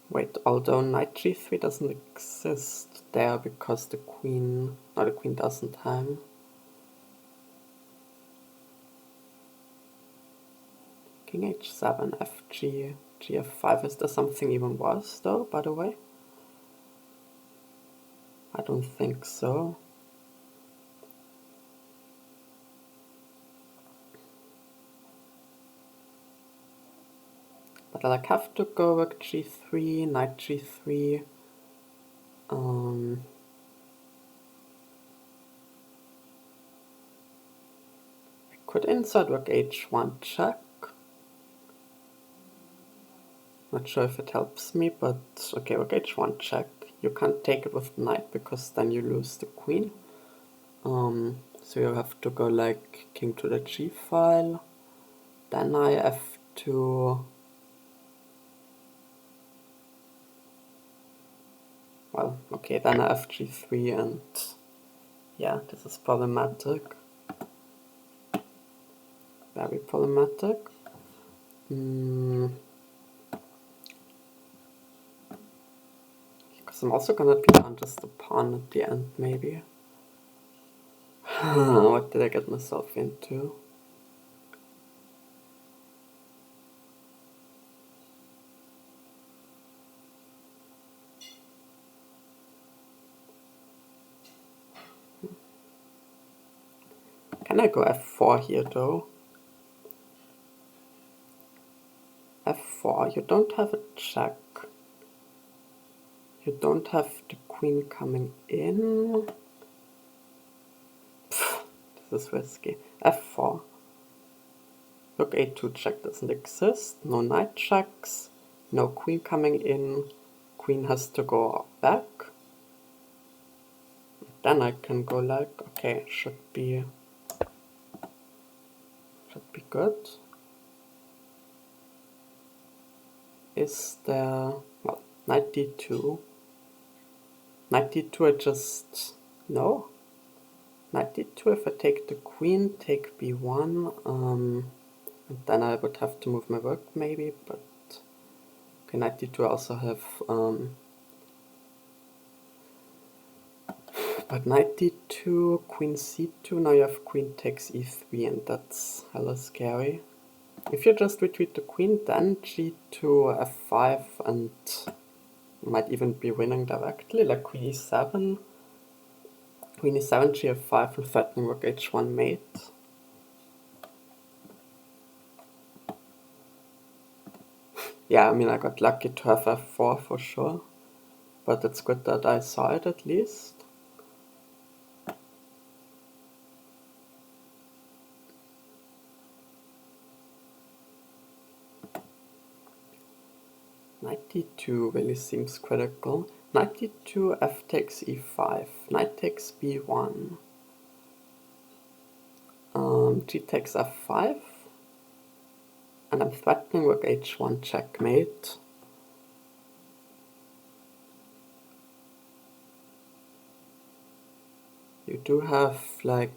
Wait, although knight g3 doesn't exist there because the queen doesn't hang. King h7, fg, gf5. Is there something even worse though, by the way? I don't think so. But I like have to go with g3, knight g3. I could inside rook h1 check. Not sure if it helps me, but okay, rook h1 check. You can't take it with knight because then you lose the queen. So you have to go like king to the g file. Then I f2. Well, okay, then I fg3 and yeah, this is problematic. Very problematic. Because I'm also gonna be down just a pawn at the end, maybe. What did I get myself into? Can I go f4 here though? f4, you don't have a check. You don't have the queen coming in. Pfft, this is risky. f4. Rook a2 check doesn't exist. No knight checks. No queen coming in. Queen has to go back. Then I can go like, okay, should be good. Is there, well, knight d2. Knight d2 I just, no. Knight d2 if I take the queen, take b1, and then I would have to move my rook maybe, but okay, knight d2 I also have, but knight d2, queen c2, now you have queen takes e3 and that's hella scary. If you just retreat the queen, then g2, f5 and you might even be winning directly, like queen e7, gf5 and threatening rook h1 mate. Yeah, I mean I got lucky to have f4 for sure, but it's good that I saw it at least. Knight d2 really seems critical. Knight d2, f takes e5, knight takes b1, g takes f5, and I'm threatening rook h1 checkmate. You do have like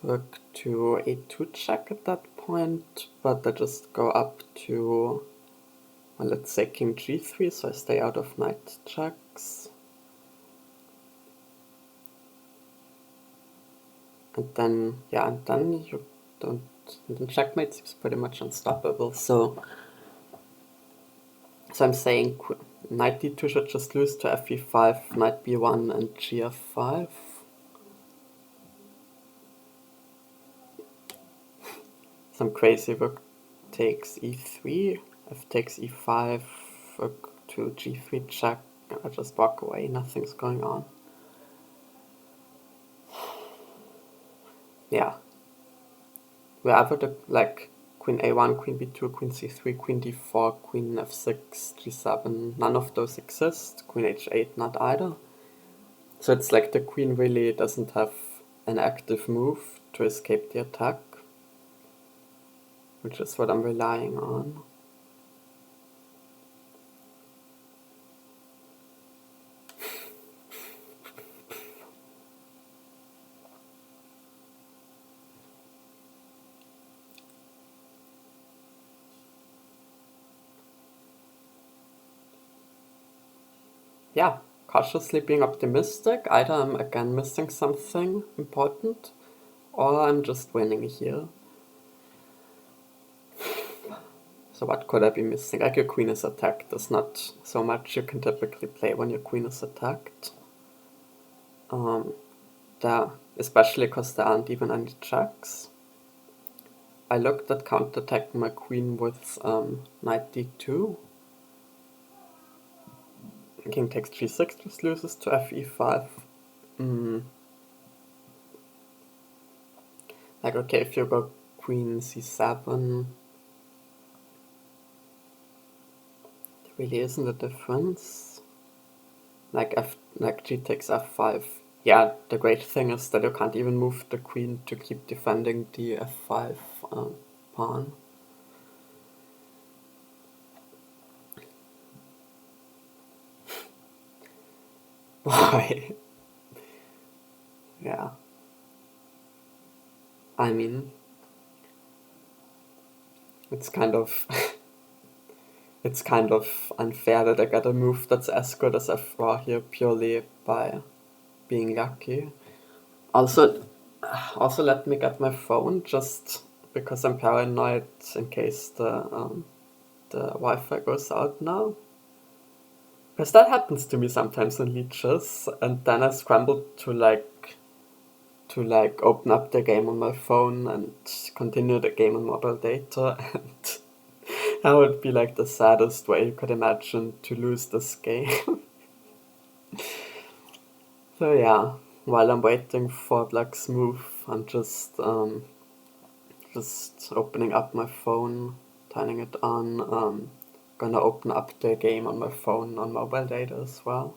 rook to a2 check at that point, but I just go up to, well, let's say king g3, so I stay out of knight checks. And then, yeah, and then you don't, and then checkmate seems pretty much unstoppable, so So I'm saying knight d2 should just lose to fe5, knight b1, and gf5. Some crazy rook takes e3, f takes e5, rook to g3 check. I just walk away, nothing's going on. Yeah. Wherever the, like, queen a1, queen b2, queen c3, queen d4, queen f6, g7, none of those exist. Queen h8, not either. So it's like the queen really doesn't have an active move to escape the attack, which is what I'm relying on. Yeah, cautiously being optimistic. Either I'm again missing something important, or I'm just winning here. So what could I be missing? Like your queen is attacked. There's not so much you can typically play when your queen is attacked. Especially because there aren't even any checks. I looked at counterattacking my queen with knight d2. King takes g6, just loses to fe5. Like, okay, if you go queen c7, there really isn't a difference. Like g takes f5. Yeah, the great thing is that you can't even move the queen to keep defending the f5 pawn. Why? Yeah. I mean, it's kind of it's kind of unfair that I got a move that's as good as f4 here purely by being lucky. Also, let me get my phone just because I'm paranoid in case the Wi-Fi goes out now. Because that happens to me sometimes in Lichess, and then I scramble to open up the game on my phone and continue the game on mobile data, and that would be like the saddest way you could imagine to lose this game. So yeah, while I'm waiting for Black's move, I'm just opening up my phone, turning it on, gonna open up the game on my phone on mobile data as well.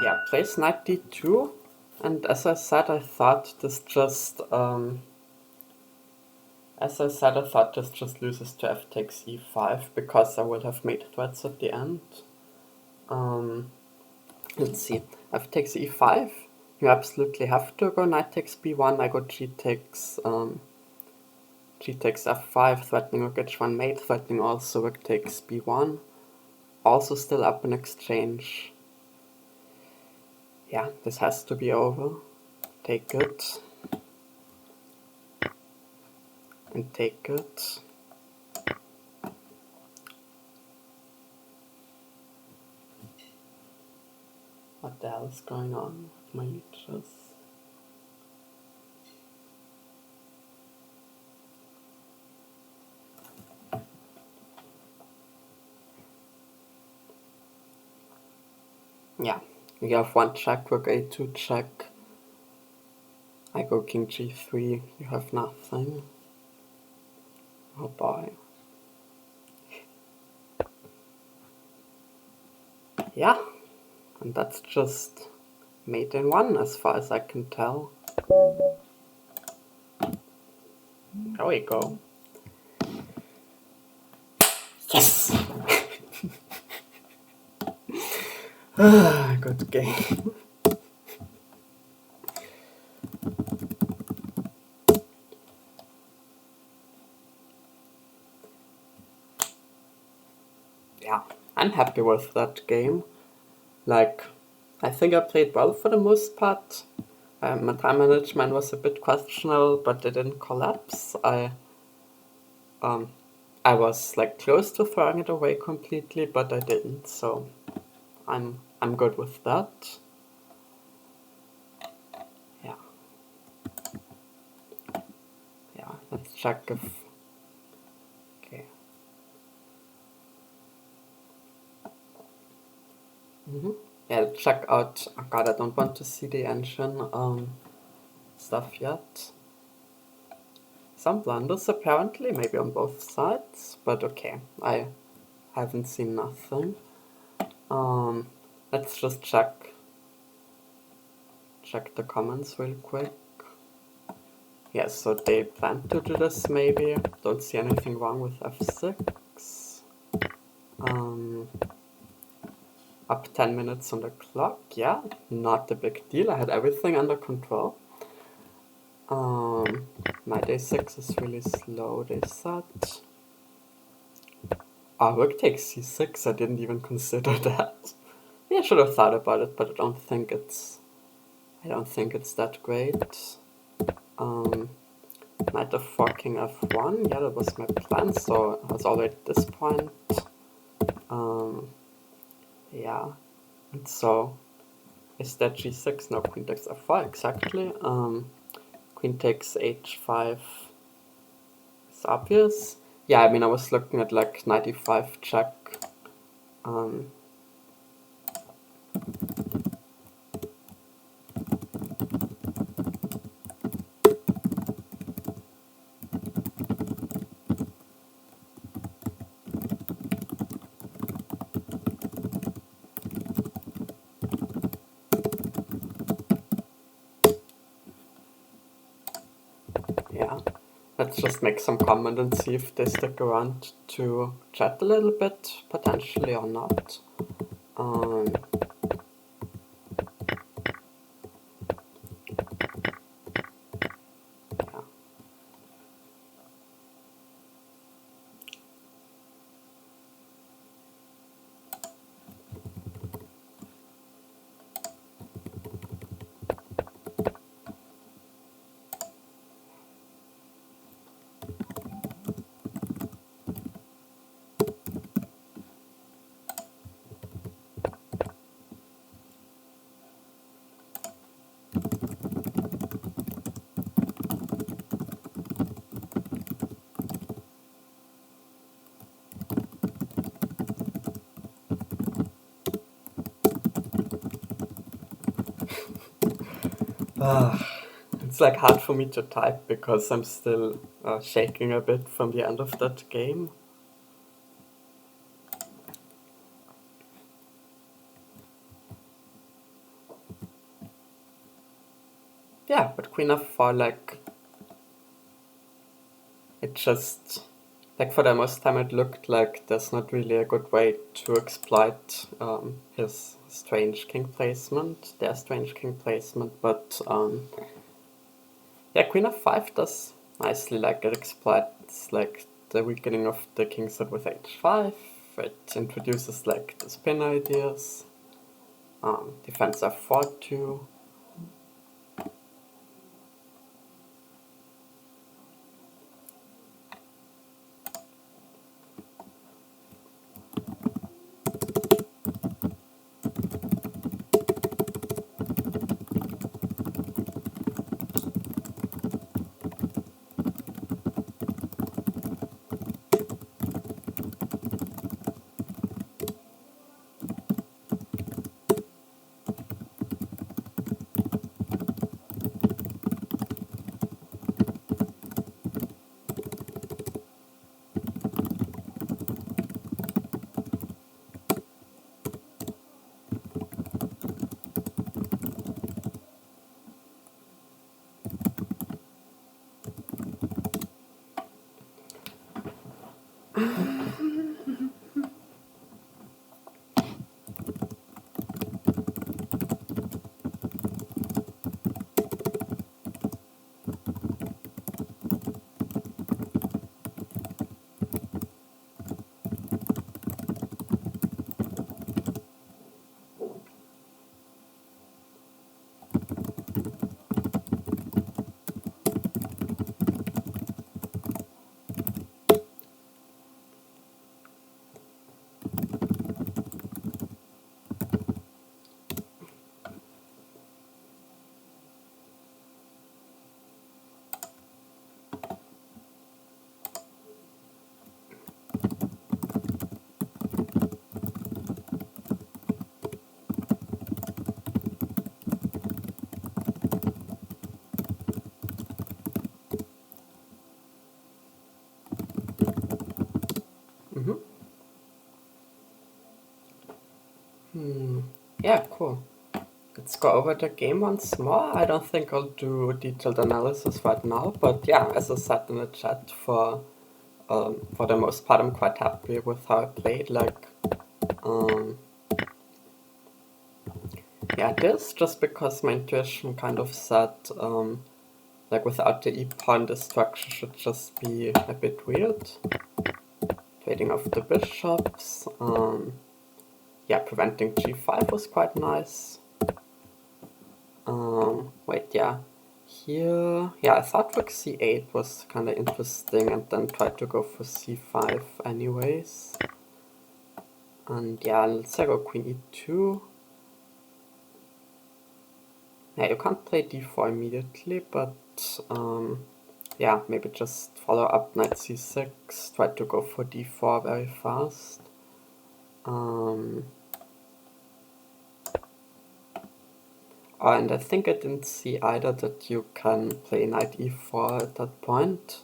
Yeah, plays knight d2, and as I said, I thought this just loses to f takes e5 because I would have made threats at the end. Let's see, f takes e5. You absolutely have to go knight takes b1. I go g takes f5, threatening rook h1 mate, threatening also rook takes b1. Also still up in exchange. Yeah, this has to be over. Take it. And take it. What the hell is going on with my Lichess? Yeah, you have one check, rook a2 check. I go king g3, you have nothing. Oh boy. Yeah, and that's just mate in one as far as I can tell. There we go. Yes! Good game. Yeah, I'm happy with that game. Like, I think I played well for the most part. My time management was a bit questionable, but it didn't collapse. I was like close to throwing it away completely, but I didn't. So I'm good with that. Yeah. Yeah. Let's check if. Okay. Yeah. Check out. Oh God, I don't want to see the engine stuff yet. Some blunders apparently, maybe on both sides, but okay. I haven't seen nothing. Let's just check the comments real quick. Yes, so they plan to do this maybe. Don't see anything wrong with f6. Up 10 minutes on the clock. Yeah, not a big deal. I had everything under control. My day6 is really slow, they said. Rook takes c6. I didn't even consider that. Yeah, I should have thought about it, but I don't think it's that great. Knight f4, king f1. Yeah, that was my plan. So I was already at this point. Yeah, and so is that g6? No, queen takes f4 exactly. Queen takes h5 is obvious. Yeah, I mean I was looking at like knight e5 check. Yeah, let's just make some comment and see if they stick around to chat a little bit, potentially or not. Yeah. It's like hard for me to type because I'm still shaking a bit from the end of that game. Yeah, but queen f4, like, it just, like for the most time it looked like there's not really a good way to exploit his strange king placement, their strange king placement, but yeah, queen f5 does nicely, like it exploits like the weakening of the kingside with h5, it introduces like the spin ideas, defense f4 too. Yeah, cool. Let's go over the game once more. I don't think I'll do detailed analysis right now, but yeah, as I said in the chat, for the most part, I'm quite happy with how I played. Like, yeah, this just because my intuition kind of said, like, without the e-pawn, the structure should just be a bit weird. Trading off the bishops. Yeah, preventing g5 was quite nice. Wait, yeah. Here, yeah, I thought rook c8 was kind of interesting, and then tried to go for c5 anyways. And yeah, let's say go queen e2. Yeah, you can't play d4 immediately, but yeah, maybe just follow up knight c6, try to go for d4 very fast. Oh, and I think I didn't see either that you can play knight e4 at that point.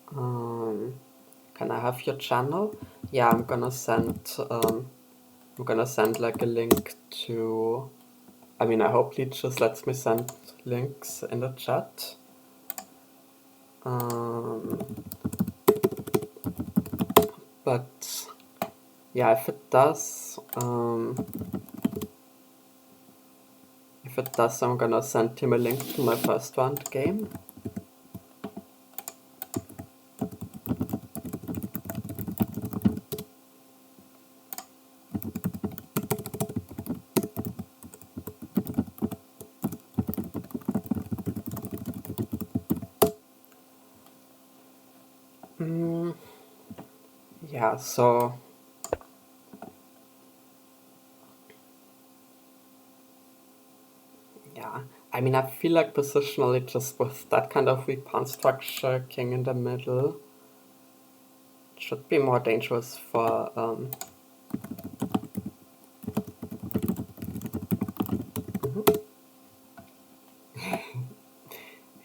Can I have your channel? Yeah, I'm gonna send like a link to. I mean, I hope Lichess lets me send links in the chat. But yeah, if it does, I'm gonna send him a link to my first round game. Yeah, so yeah, I mean, I feel like positionally, just with that kind of weak pawn structure, king in the middle, it should be more dangerous for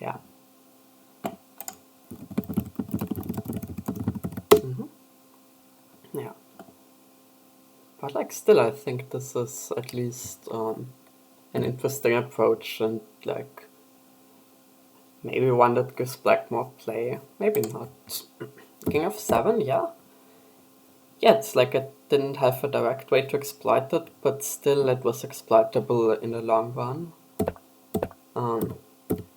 yeah. Yeah. But like still I think this is at least an interesting approach, and like maybe one that gives black more play. Maybe not. King of 7, yeah. Yeah, it's like I didn't have a direct way to exploit it, but still it was exploitable in the long run.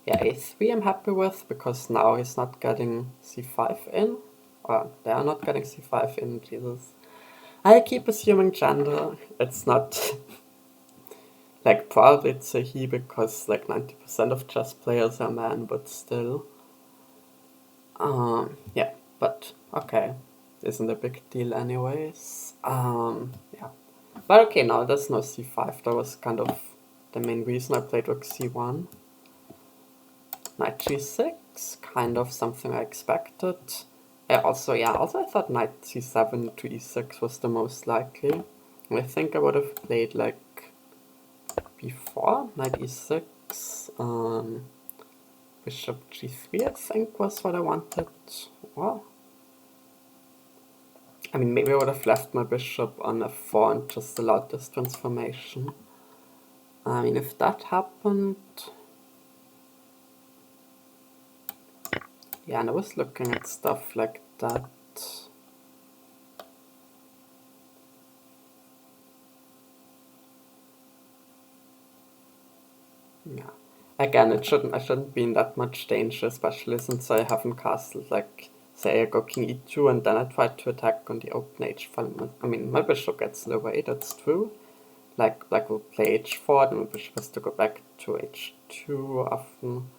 Yeah, a3 I'm happy with, because now he's not getting c5 in. Or they are not getting c5 in, Jesus. I keep assuming gender. It's not... like, probably it's a he, because like 90% of chess players are men, but still. Yeah, but okay. Isn't a big deal anyways. Yeah. But okay, now there's no c5. That was kind of the main reason I played rook c1. Knight g6, kind of something I expected. Also I thought knight c7 to e6 was the most likely. I think I would have played like before knight e6, bishop g3 I think was what I wanted. Well, I mean, maybe I would have left my bishop on f4 and just allowed this transformation. I mean, if that happened... Yeah, and I was looking at stuff like that. Yeah. Again, I shouldn't be in that much danger, especially since I haven't castled, like, say I go king e2 and then I try to attack on the open h5. I mean, my bishop gets in the way, that's true. Like, black will play h4, then my bishop has to go back to h2 often.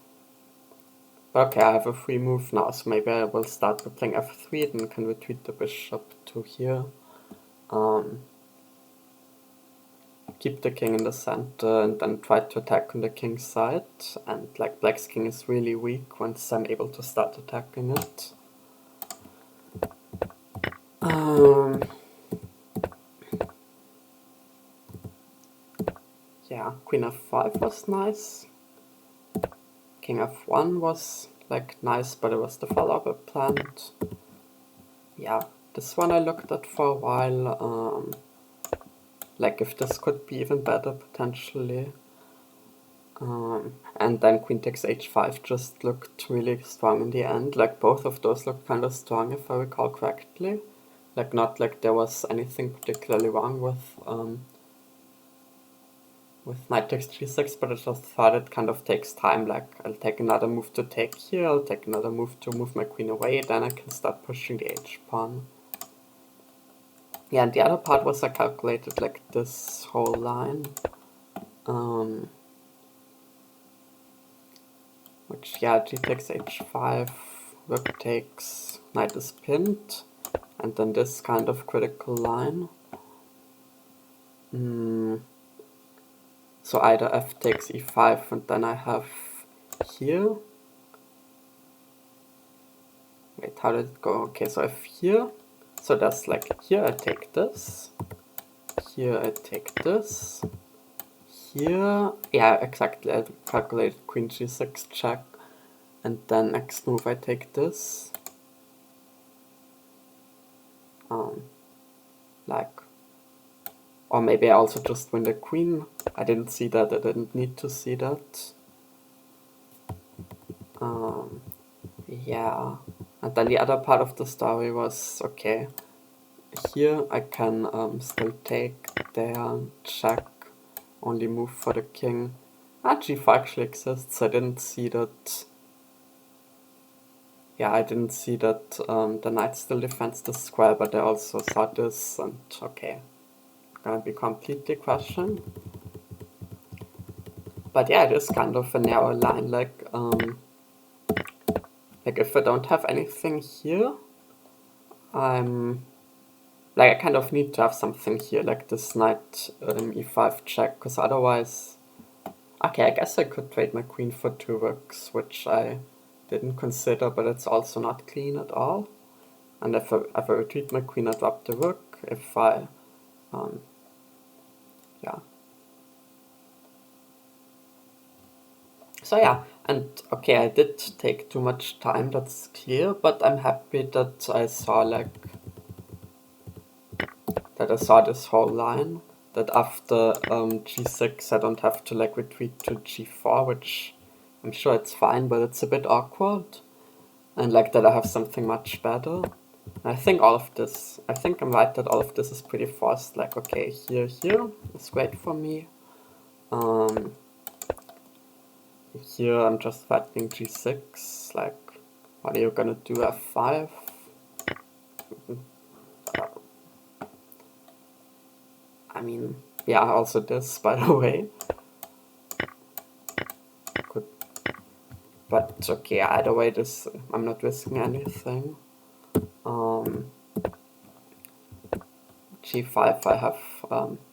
But okay, I have a free move now, so maybe I will start by playing f3, then can retreat the bishop to here. Keep the king in the center and then try to attack on the king side. And like black's king is really weak once I'm able to start attacking it. Yeah, queen f5 was nice. King f1 was like nice, but it was the follow-up I planned. Yeah, this one I looked at for a while. like if this could be even better potentially. And then queen takes h5 just looked really strong in the end. Like both of those looked kind of strong if I recall correctly. Like not like there was anything particularly wrong with knight takes g6, but I just thought it kind of takes time. Like I'll take another move to take here, I'll take another move to move my queen away, then I can start pushing the h pawn. Yeah, and the other part was I calculated like this whole line. Which, yeah, g takes h5, rook takes, knight is pinned, and then this kind of critical line. So either f takes e5, and then I have here. Wait, how did it go? Okay, so if here, so that's like, here I take this, here I take this, here, yeah, exactly, I calculated queen g6 check, and then next move I take this, like, or maybe I also just win the queen. I didn't see that, I didn't need to see that. Yeah, and then the other part of the story was, okay, here I can still take there, check, only move for the king. g4 actually exists, I didn't see that. Yeah, I didn't see that the knight still defends the square, but I also saw this, and okay, gonna be completely questioned. But yeah, it is kind of a narrow line, like if I don't have anything here, like I kind of need to have something here, like this knight e5 check, because otherwise, okay, I guess I could trade my queen for 2 rooks, which I didn't consider, but it's also not clean at all. And if I retreat my queen, I drop the rook. If I, yeah. So yeah, and okay, I did take too much time, that's clear, but I'm happy that I saw this whole line, that after g6 I don't have to like retreat to g4, which I'm sure it's fine, but it's a bit awkward, and like that I have something much better. And I think I'm right that all of this is pretty forced, like okay, here is great for me. Here I'm just threatening g6, like what are you gonna do, f5? I mean, yeah, also this, by the way. Good. But okay, either way, this, I'm not risking anything. g5 I have,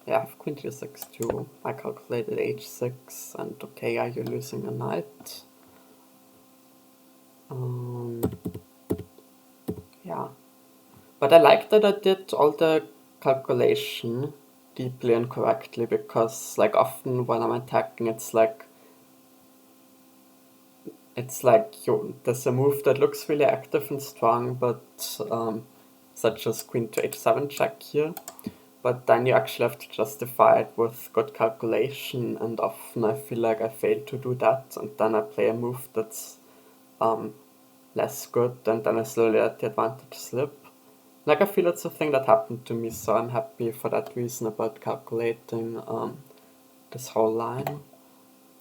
yeah, I have queen g6 too. I calculated h6, and okay, are you losing a knight? Yeah. But I like that I did all the calculation deeply and correctly, because like often when I'm attacking it's like there's a move that looks really active and strong, but such as queen to h7 check here, but then you actually have to justify it with good calculation, and often I feel like I fail to do that, and then I play a move that's less good, and then I slowly let the advantage slip. Like, I feel it's a thing that happened to me, so I'm happy for that reason about calculating this whole line.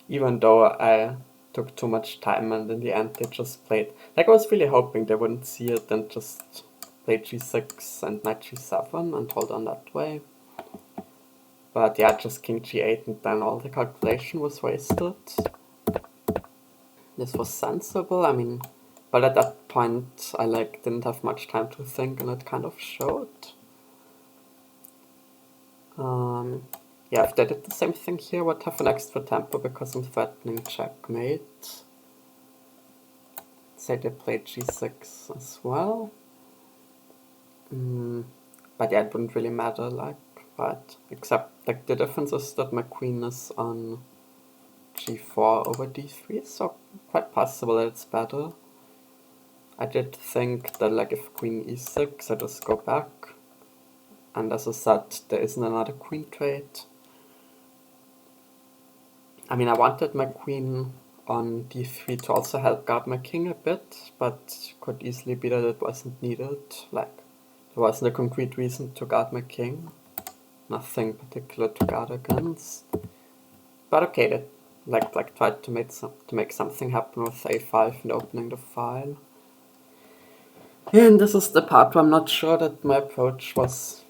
Even though I took too much time, and in the end they just played... Like, I was really hoping they wouldn't see it and just play g6 and knight g7 and hold on that way. But yeah, just king g8, and then all the calculation was wasted. This was sensible, I mean... But at that point, I didn't have much time to think, and it kind of showed. Yeah, if they did the same thing here, I would have an extra tempo because I'm threatening checkmate. Say they played g6 as well. But yeah, it wouldn't really matter, right? Except, the difference is that my queen is on g4 over d3, so quite possible that it's better. I did think that if queen e6, I just go back, And as I said, there isn't another queen trade. I mean, I wanted my queen on d3 to also help guard my king a bit, but could easily be that it wasn't needed. Like, there wasn't a concrete reason to guard my king. Nothing particular to guard against. But okay, they like tried to make something happen with a5 and opening the file. And this is the part where I'm not sure that my approach was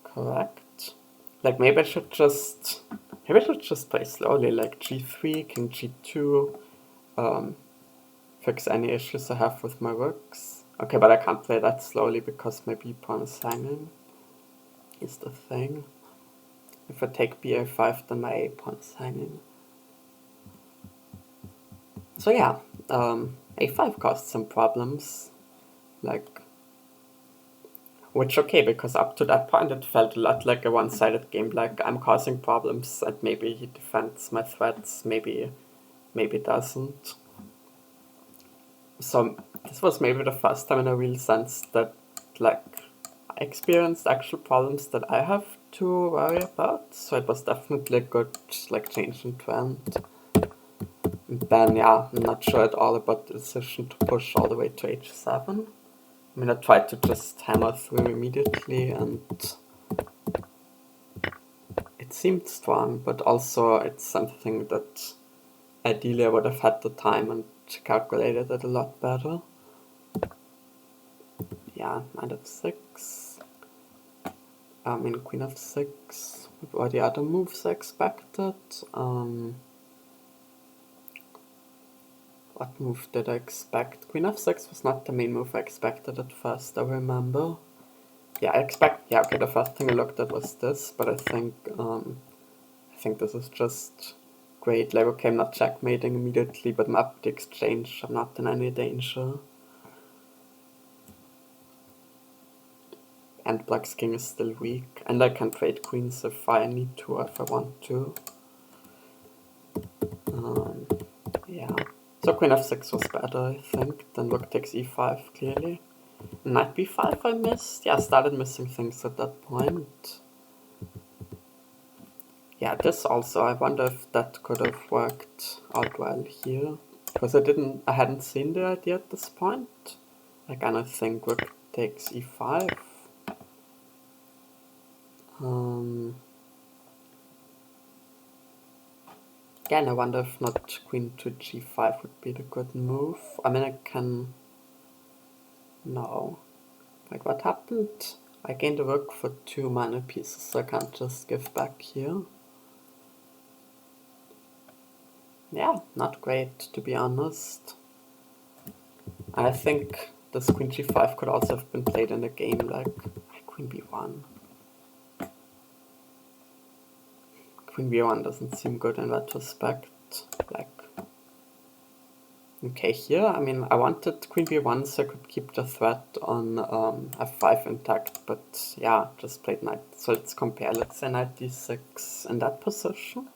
correct. Like maybe I should just play slowly, like g3, king g2, fix any issues I have with my rooks. Okay, but I can't play that slowly because my b pawn is hanging, is the thing. If I take ba5, then my a pawn is hanging. So yeah, a5 caused some problems, like, which okay, because up to that point it felt a lot like a one-sided game, like I'm causing problems and maybe he defends my threats, maybe doesn't. So this was maybe the first time in a real sense that like I experienced actual problems that I have to worry about, so it was definitely a good like change in trend. And then yeah, I'm not sure at all about the decision to push all the way to h7. I mean, I tried to just hammer through immediately and it seemed strong, but also it's something that ideally I would have had the time and calculated it a lot better. Yeah, knight f6. I mean, queen f6. What were the other moves I expected? What move did I expect? Queen f6 was not the main move I expected at first, I remember. Yeah, okay, the first thing I looked at was this, but I think this is just great. Like, okay, I'm not checkmating immediately, but I'm up the exchange, I'm not in any danger. And black's king is still weak, and I can trade queens if I need to, if I want to. Yeah. So queen f6 was better, I think, than rook takes e5, clearly. Knight b5 I missed. Yeah, I started missing things at that point. Yeah, this also, I wonder if that could have worked out well here. Because I hadn't seen the idea at this point. Like, I don't think rook takes e5. Yeah, and I wonder if not queen to g5 would be the good move. I mean, I can... No. Like, what happened? I gained a rook for 2 mana pieces, so I can't just give back here. Yeah, not great, to be honest. I think this queen g5 could also have been played in a game like queen b1. Queen b1 doesn't seem good in retrospect. Like, okay, here, I mean, I wanted queen b1 so I could keep the threat on f5 intact, but yeah, just played knight. So let's compare, let's say knight d6 in that position.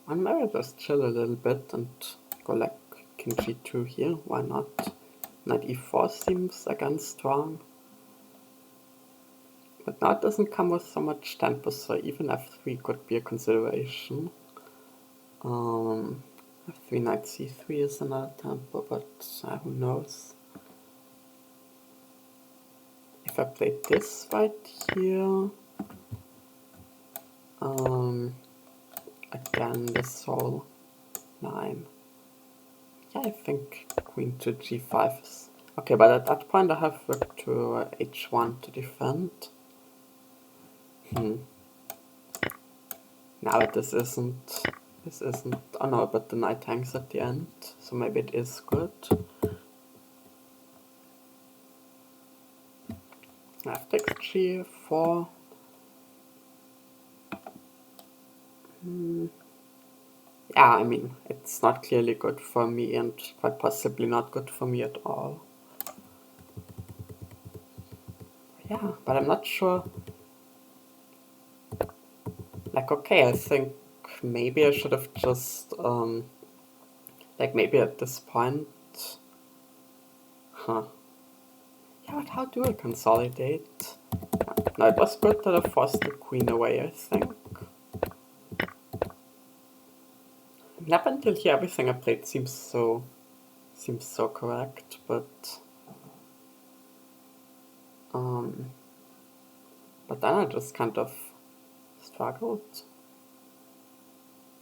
I might just chill a little bit and go like king g2 here, why not? Knight e4 seems again strong. But now it doesn't come with so much tempo, so even f3 could be a consideration. f3 knight c3 is another tempo, but who knows. If I play this right here, again this whole line. Yeah, I think queen to g5 is... Okay, but at that point I have rook to h1 to defend. Now this isn't... Oh no, but the knight hangs at the end, so maybe it is good. F takes g4. Yeah, I mean, it's not clearly good for me and quite possibly not good for me at all. Yeah, Yeah, but I'm not sure. Like, okay, I think maybe I should have just, like, maybe at this point, huh. Yeah, but how do I consolidate? No, it was good that I forced the queen away, I think. Up until here, everything I played seems so correct, but then I just kind of struggled.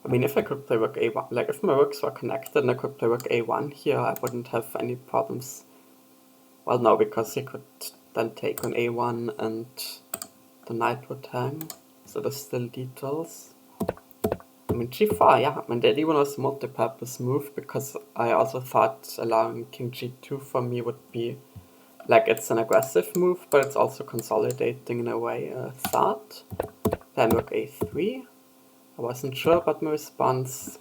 I mean, if I could play rook a1, like if my rooks were connected and I could play rook a1 here, I wouldn't have any problems. Well, no, because he could then take on a1 and the knight would hang, so there's still details. I mean, g4, yeah, I mean, that even was a multi-purpose move, because I also thought allowing king g2 for me would be, like, it's an aggressive move, but it's also consolidating in a way, I thought. Then rook a3. I wasn't sure about my response.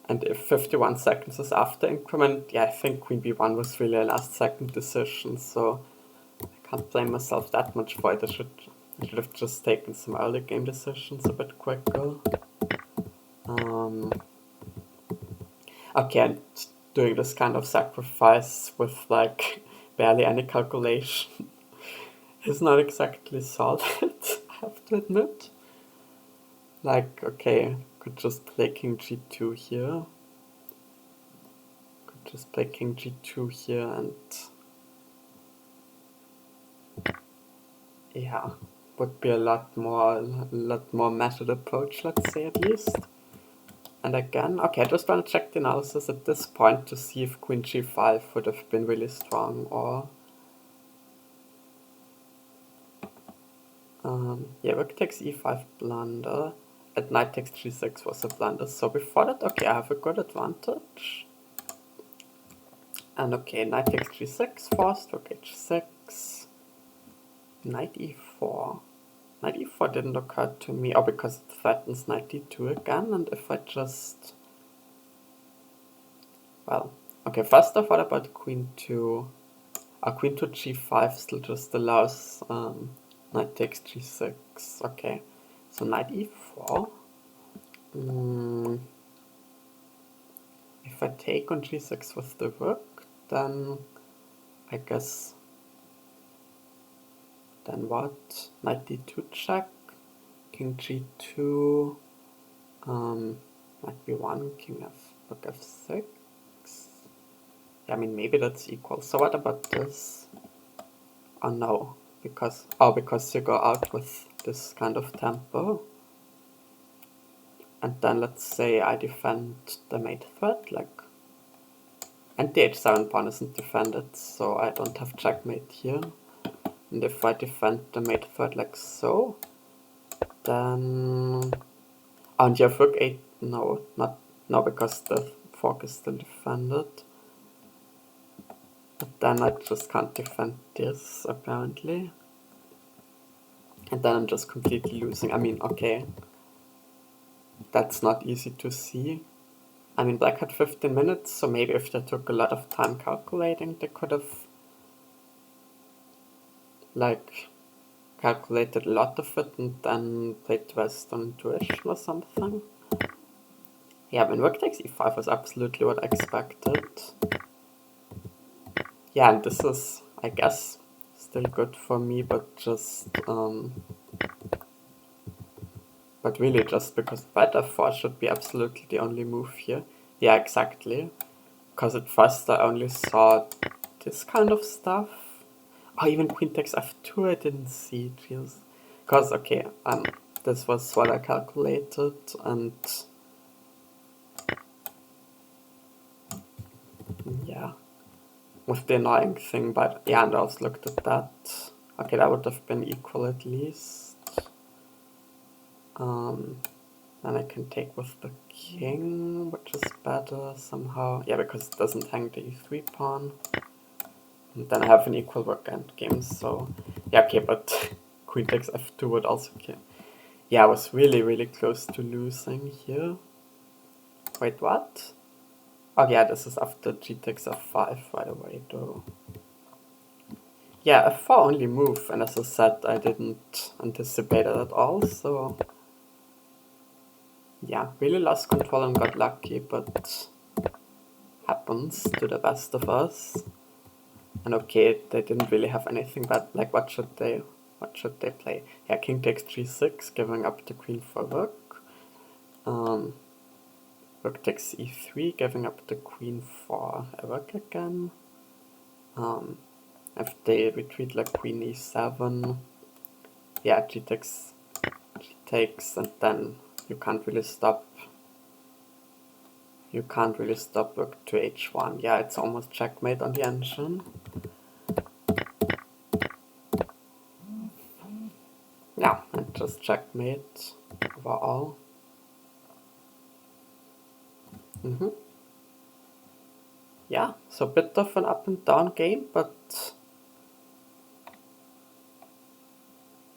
And if 51 seconds is after increment, yeah, I think queen b1 was really a last second decision, so I can't blame myself that much for it. I should have just taken some early game decisions a bit quicker. Okay, and doing this kind of sacrifice with like barely any calculation is not exactly solid, I have to admit. Like, okay, could just play king g2 here. Could just play king g2 here and yeah, would be a lot more measured approach, let's say, at least. And again, okay, I just want to check the analysis at this point to see if queen g5 would have been really strong, or yeah, rook takes e5 blunder, and knight takes g6 was a blunder. So before that, okay, I have a good advantage. And okay, knight takes g6 forced, rook h6, knight e4. Knight e4 didn't occur to me, or because it threatens knight d2 again, and if I just... Well, okay, first I thought about queen to... queen to g5 still just allows knight takes g6, okay. So knight e4. If I take on g6 with the rook, then I guess... Then what? Knight d2 check, king g2, knight b1, king f, rook f6. Yeah, I mean, maybe that's equal. So what about this? Oh no, because you go out with this kind of tempo. And then let's say I defend the mate threat, like, and the h7 pawn isn't defended, so I don't have checkmate here. And if I defend the mate threat like so, then... Oh, and you have rook 8, no, because the fork is still defended. But then I just can't defend this, apparently. And then I'm just completely losing. I mean, okay, that's not easy to see. I mean, black had 15 minutes, so maybe if they took a lot of time calculating, they could have, like, calculated a lot of it and then played Western intuition or something. Yeah, I mean, rook takes e5 was absolutely what I expected. Yeah, and this is, I guess, still good for me, but just, but really just because knight f4 should be absolutely the only move here. Yeah, exactly. Because at first I only saw this kind of stuff. Oh, even queen takes f2 I didn't see, jeez. Because, okay, this was what I calculated, and yeah, with the annoying thing, but yeah, and I also looked at that. Okay, that would have been equal at least. Then I can take with the king, which is better somehow. Yeah, because it doesn't hang the e3 pawn. And then I have an equal rook endgame, so... Yeah, okay, but queen takes f2 would also kill. Yeah, I was really, really close to losing here. Wait, what? Oh yeah, this is after g takes f5 right away, though. Yeah, a 4 only move, and as I said, I didn't anticipate it at all, so yeah, really lost control and got lucky, but happens to the best of us. And okay, they didn't really have anything bad, like what should they play? Yeah, king takes g6, giving up the queen for rook. Rook takes e3, giving up the queen for a rook again. If they retreat like queen e7, yeah, g takes, and then you can't really stop. You can't really stop rook to h1. Yeah, it's almost checkmate on the engine. Yeah, and just checkmate overall. Yeah, so a bit of an up and down game, but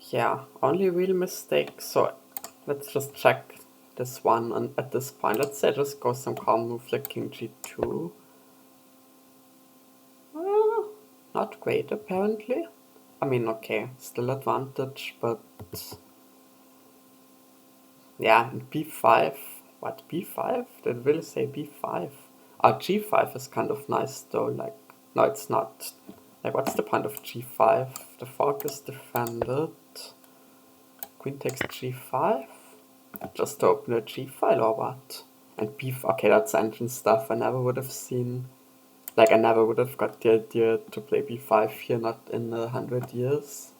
yeah, only real mistake. So let's just check this one, and at this point, let's say just go some calm move like king g2. Not great apparently. I mean, okay, still advantage, but yeah, and b5. What, b5? Did it really say b5? G5 is kind of nice though, like, no it's not. Like, what's the point of g5? The fork is defended. Queen takes g5? Just to open a g-file or what? And okay, that's engine stuff I never would have seen. Like, I never would have got the idea to play b5 here, not in 100 years.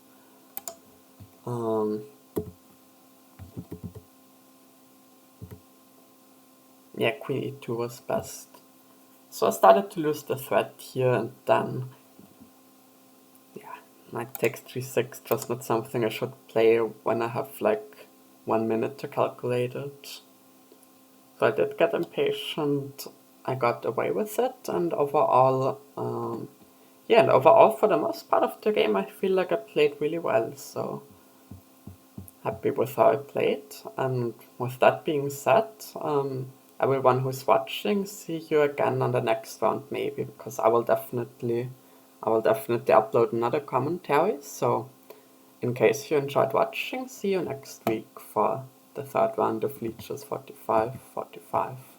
Yeah, queen e2 was best. So I started to lose the thread here, and then yeah, knight takes g6, just not something I should play when I have like 1 minute to calculate it. So I did get impatient, I got away with it, and overall, yeah, and overall for the most part of the game I feel like I played really well, so happy with how I played. And with that being said, everyone who's watching, see you again on the next round maybe, because I will definitely upload another commentary. So in case you enjoyed watching, see you next week for the third round of Lichess 4545.